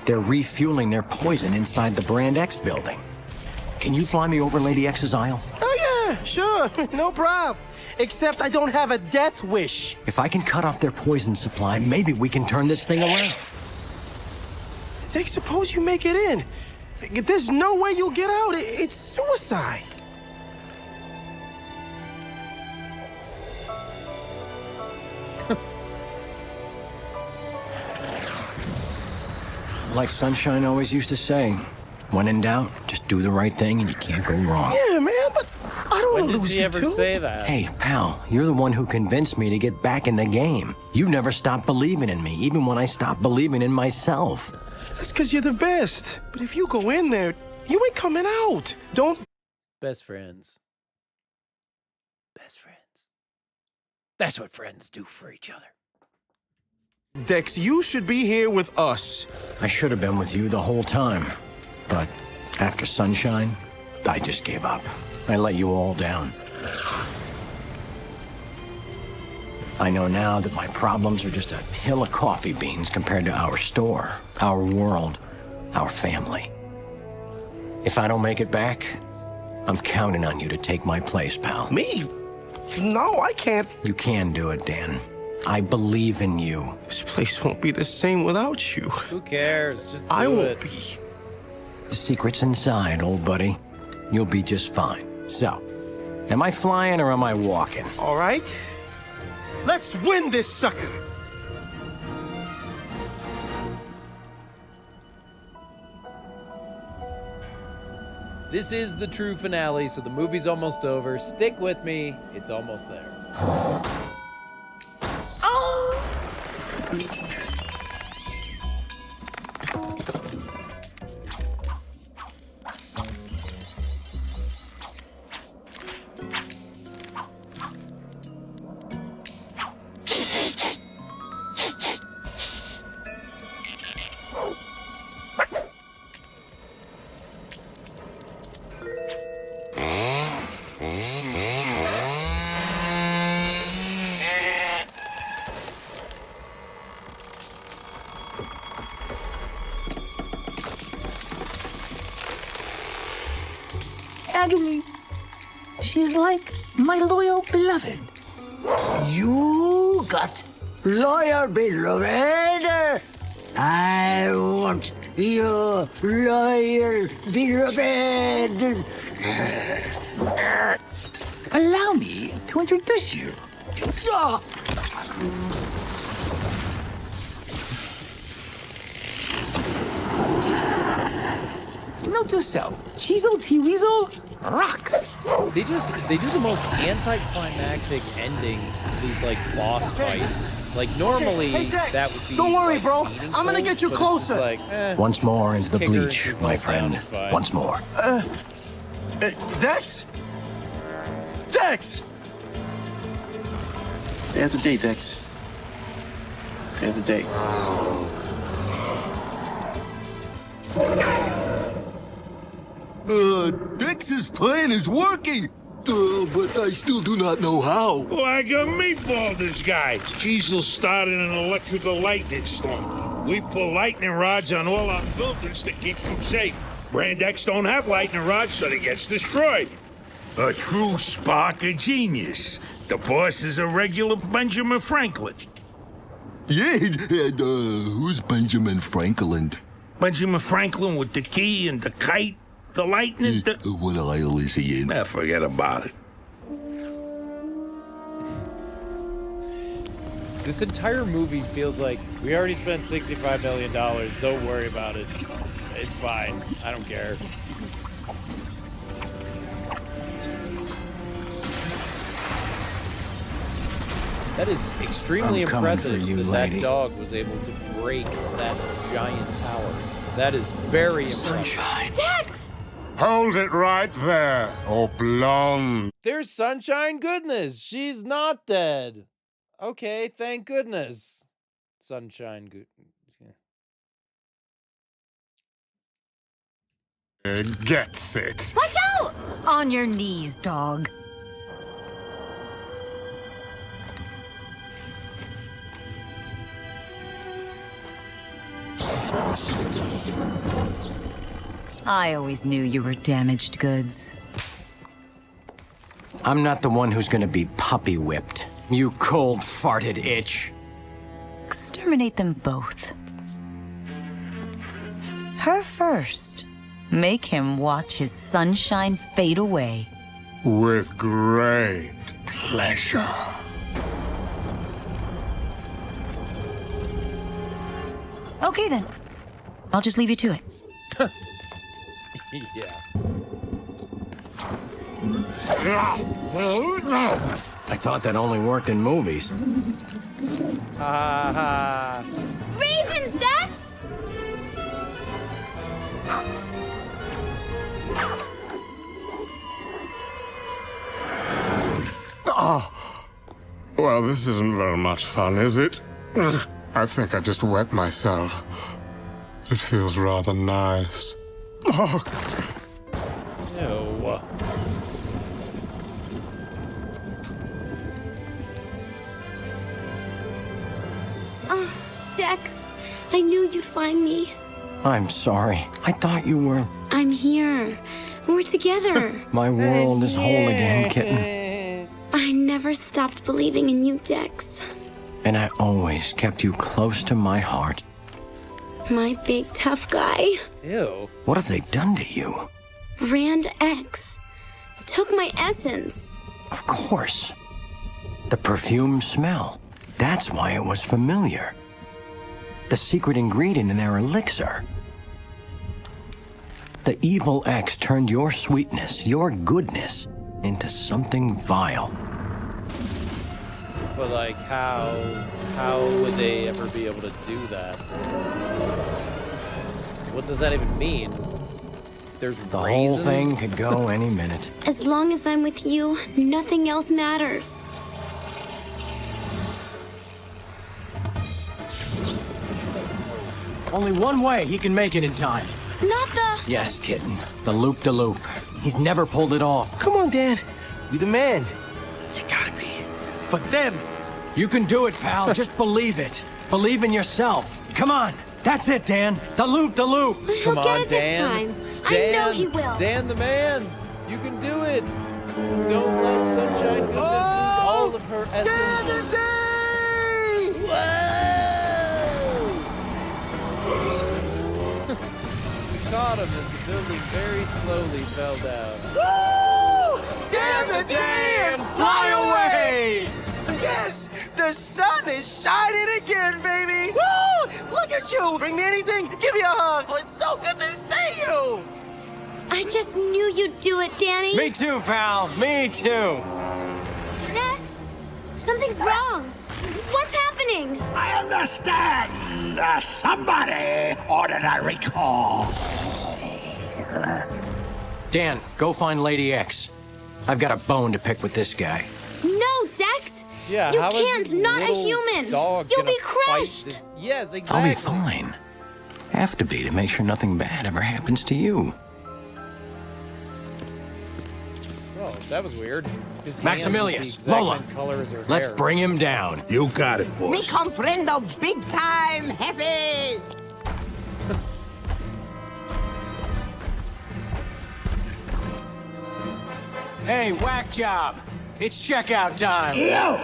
They're refueling their poison inside the Brand X building. Can you fly me over Lady X's aisle?
Oh, yeah, sure. No problem. Except I don't have a death wish.
If I can cut off their poison supply, maybe we can turn this thing around.
Dick, suppose you make it in. There's no way you'll get out. It's suicide.
Like Sunshine always used to say, when in doubt, just do the right thing and you can't go wrong.
Yeah, man, but I don't want to lose
Did he
you
ever
too.
say that?
Hey, pal, you're the one who convinced me to get back in the game. You never stopped believing in me, even when I stopped believing in myself.
That's because you're the best. But if you go in there, you ain't coming out. Don't...
Best friends. Best friends. That's what friends do for each other.
Dex, you should be here with us.
I should have been with you the whole time. But after Sunshine, I just gave up. I let you all down. I know now that my problems are just a hill of coffee beans compared to our store, our world, our family. If I don't make it back, I'm counting on you to take my place, pal.
Me? No, I can't.
You can do it, Dan. I believe in you.
This place won't be the same without you.
Who cares? Just do
I won't
it.
be.
The secret's inside, old buddy. You'll be just fine. So, am I flying or am I walking?
All right. Let's win this sucker.
This is the true finale, so the movie's almost over. Stick with me. It's almost there.
Adeline, she's like my loyal beloved.
You got loyal beloved? I want your loyal beloved.
Allow me to introduce you. Note to self, Cheezel T. Weasel rocks.
They do the most anticlimactic endings to these like boss fights. Like normally
Hey, Dex,
that would be.
don't worry,
like,
bro.
meaningful,
I'm gonna get you
but it's just
closer.
Like,
Once more into the
kicker
bleach,
into
my
the
friend.
sound fight.
Once more.
Dex? Dex!
Day after day, Dex. Day after day.
Dex's plan is working, but I still do not know how.
Like a meatball, this guy. Cheezel started an electrical lightning storm. We pull lightning rods on all our buildings to keep them safe. Brand X don't have lightning rods, so they gets destroyed. A true spark of genius. The boss is a regular Benjamin Franklin.
Yeah, and who's Benjamin Franklin?
Benjamin Franklin with the key and the kite. The lightning...
One aisle is he in?
Forget about it.
This entire movie feels like we already spent $65 million. Don't worry about it. It's fine. I don't care. That is extremely impressive that dog was able to break that giant tower. That is very impressive.
Sunshine.
Dex!
Hold it right there, oh blonde.
There's Sunshine goodness. She's not dead. Okay, thank goodness. Sunshine good.
Gets it.
Watch out! On your knees, dog. I always knew you were damaged goods.
I'm not the one who's gonna be puppy whipped. You cold-farted itch.
Exterminate them both. Her first. Make him watch his sunshine fade away.
With great pleasure.
Okay, then. I'll just leave you to it.
Yeah.
I thought that only worked in movies.
Ha ha.
Reasons, Dex!
Oh. Well, this isn't very much fun, is it? I think I just wet myself. It feels rather nice. Oh.
Ew.
Dex, I knew you'd find me.
I'm sorry. I thought you were...
I'm here. We're together.
My world is whole again, kitten.
I never stopped believing in you, Dex.
And I always kept you close to my heart.
My big tough guy.
Ew.
What have they done to you?
Rand X took my essence.
Of course. The perfume smell. That's why it was familiar. The secret ingredient in their elixir. The evil X turned your sweetness, your goodness, into something vile.
But like, how would they ever be able to do that? What does that even mean? There's
the whole thing could go any minute.
As long as I'm with you, nothing else matters.
Only one way he can make it in time.
Not the...
Yes, kitten. The loop-de-loop. He's never pulled it off.
Come on, Dan. You're the man. You gotta be. For them.
You can do it, pal. Just believe it. Believe in yourself. Come on. That's it, Dan. The loop-de-loop.
He'll get it this time. I know he will.
Dan the man. You can do it. Don't let Sunshine Goodness lose all of her essence. We caught him as the building very slowly fell down.
Woo! Dan the Dan! Fly away! Yes! The sun is shining again, baby! Woo! Look at you! Bring me anything? Give me a hug! It's so good to see you!
I just knew you'd do it, Danny.
Me too, pal. Me too.
Dex, something's wrong. What's happening?
I understand. Somebody ordered a recall.
Dan, go find Lady X. I've got a bone to pick with this guy.
No, Dex.
Yeah,
you
how is
can't.
this
Not a
little
human.
dog
You'll
gonna
be crushed.
fight this? Yes, exactly.
I'll be fine. Have to be to make sure nothing bad ever happens to you.
Oh, that was weird. His
Maximilius,
hand is the
Lola,
exact same color as her
let's
hair.
bring him down.
You got it,
Me
boss.
comprendo big time, heavy.
Hey, whack job. It's checkout time.
You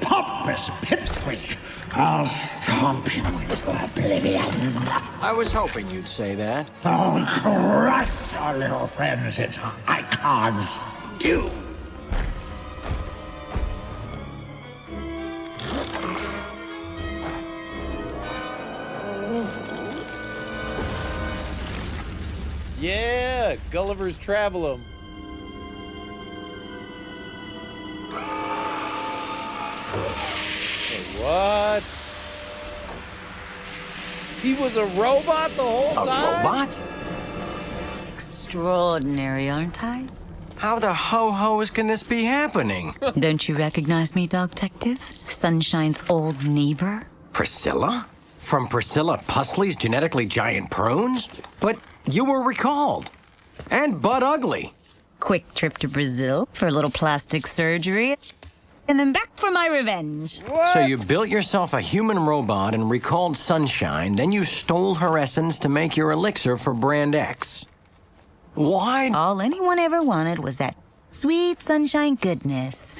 pompous pipsqueak.
I'll stomp you into oblivion.
I was hoping you'd say that.
I'll crush our little friends into icons. Do.
Yeah, Gulliver's Travelum. Wait, what? He was a robot the whole time?
A robot?
Extraordinary, aren't I?
How the ho-hos can this be happening?
Don't you recognize me, Detective? Sunshine's old neighbor?
Priscilla? From Priscilla Pusley's Genetically Giant Prunes? But you were recalled. And butt ugly.
Quick trip to Brazil for a little plastic surgery. And then back for my revenge.
So you built yourself a human robot and recalled Sunshine, then you stole her essence to make your elixir for Brand X. Why?
All anyone ever wanted was that sweet sunshine goodness.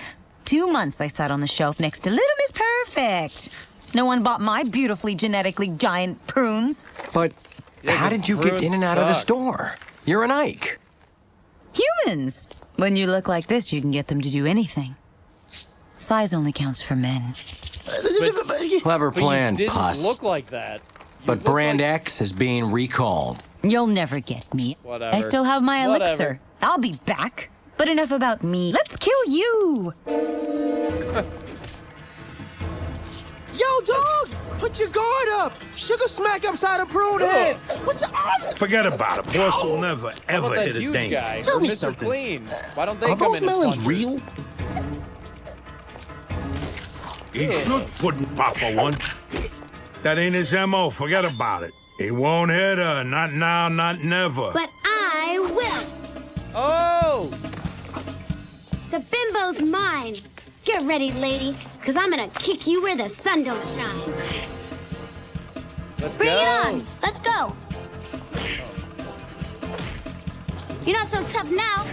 2 months I sat on the shelf next to Little Miss Perfect. No one bought my beautifully genetically giant prunes.
But how did you get in and out of the store? You're an Ike.
Humans. When you look like this, you can get them to do anything. Size only counts for men.
Clever plan,
But you didn't
Puss.
look like that.
But Brand X is being recalled.
You'll never get me.
Whatever.
I still have my
Whatever.
elixir. I'll be back. But enough about me. Let's kill you.
Yo, dog! Put your guard up! Sugar smack upside a prune head! Put your arms...
Forget about it. Boss will never,
How
ever
about that
hit a
huge
dame.
guy?
Tell
Or
me
Mr.
something.
Clean. Why don't they
Are
come
those
in as
melons
punchers?
real?
He should put Papa one. That ain't his M.O. Forget about it. He won't hit her. Not now, not never.
But I will.
Oh!
The bimbo's mine. Get ready, lady, because I'm going to kick you where the sun don't shine.
Let's
Bring
go.
it on. Let's go. You're not so tough now.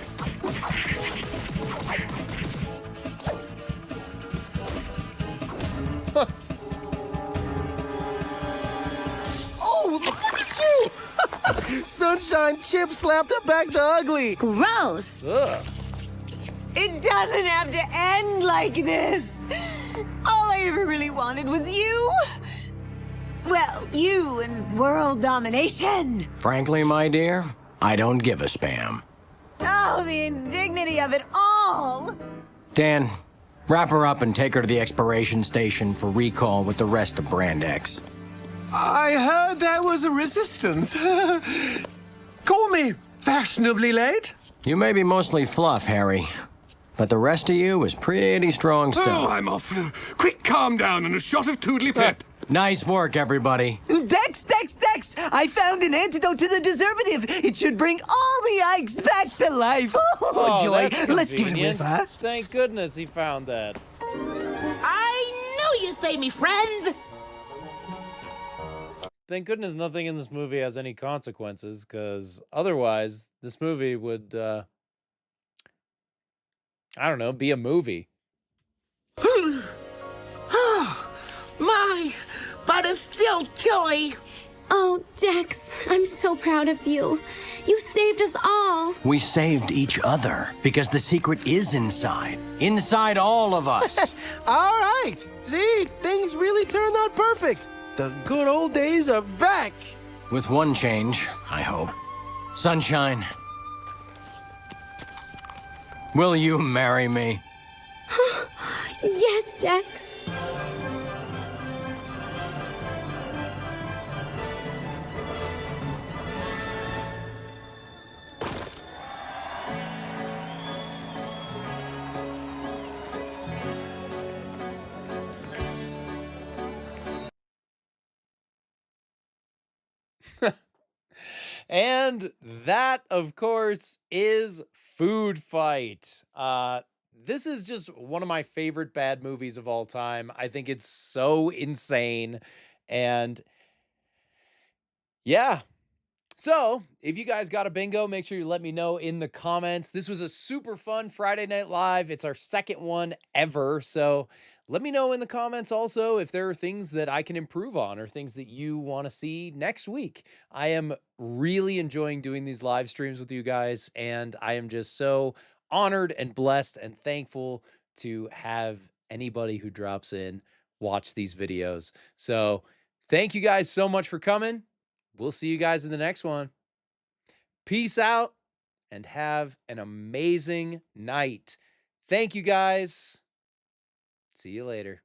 Oh, look at you! Sunshine Chip slapped her back the ugly.
Gross.
Ugh.
It doesn't have to end like this. All I ever really wanted was you. Well, you and world domination.
Frankly, my dear, I don't give a spam.
Oh, the indignity of it all.
Dan, wrap her up and take her to the expiration station for recall with the rest of Brand X.
I heard there was a resistance. Call me fashionably late.
You may be mostly fluff, Harry, but the rest of you is pretty strong stuff.
Oh, I'm off. Quick, calm down and a shot of Toodly Pip.
Nice work, everybody.
Dex! I found an antidote to the deservative. It should bring all the Ikes back to life. Oh, joy.
that's
Let's give it a whiff,
convenient.
huh?
Thank goodness he found that.
I knew you'd say me, friend.
Thank goodness nothing in this movie has any consequences, because otherwise this movie would, I don't know, be a movie.
My, but it's still chilly.
Oh, Dex, I'm so proud of you. You saved us all.
We saved each other because the secret is inside. Inside all of us.
All right. See, things really turned out perfect. The good old days are back.
With one change, I hope. Sunshine, will you marry me?
Yes, Dex.
And that, of course, is Food Fight. This is just one of my favorite bad movies of all time. I think it's so insane. And yeah. So, if you guys got a bingo, make sure you let me know in the comments. This was a super fun Friday Night Live. It's our second one ever. So, Let me know in the comments also if there are things that I can improve on or things that you want to see next week. I am really enjoying doing these live streams with you guys, and I am just so honored and blessed and thankful to have anybody who drops in watch these videos. So thank you guys so much for coming. We'll see you guys in the next one. Peace out and have an amazing night. Thank you guys. See you later.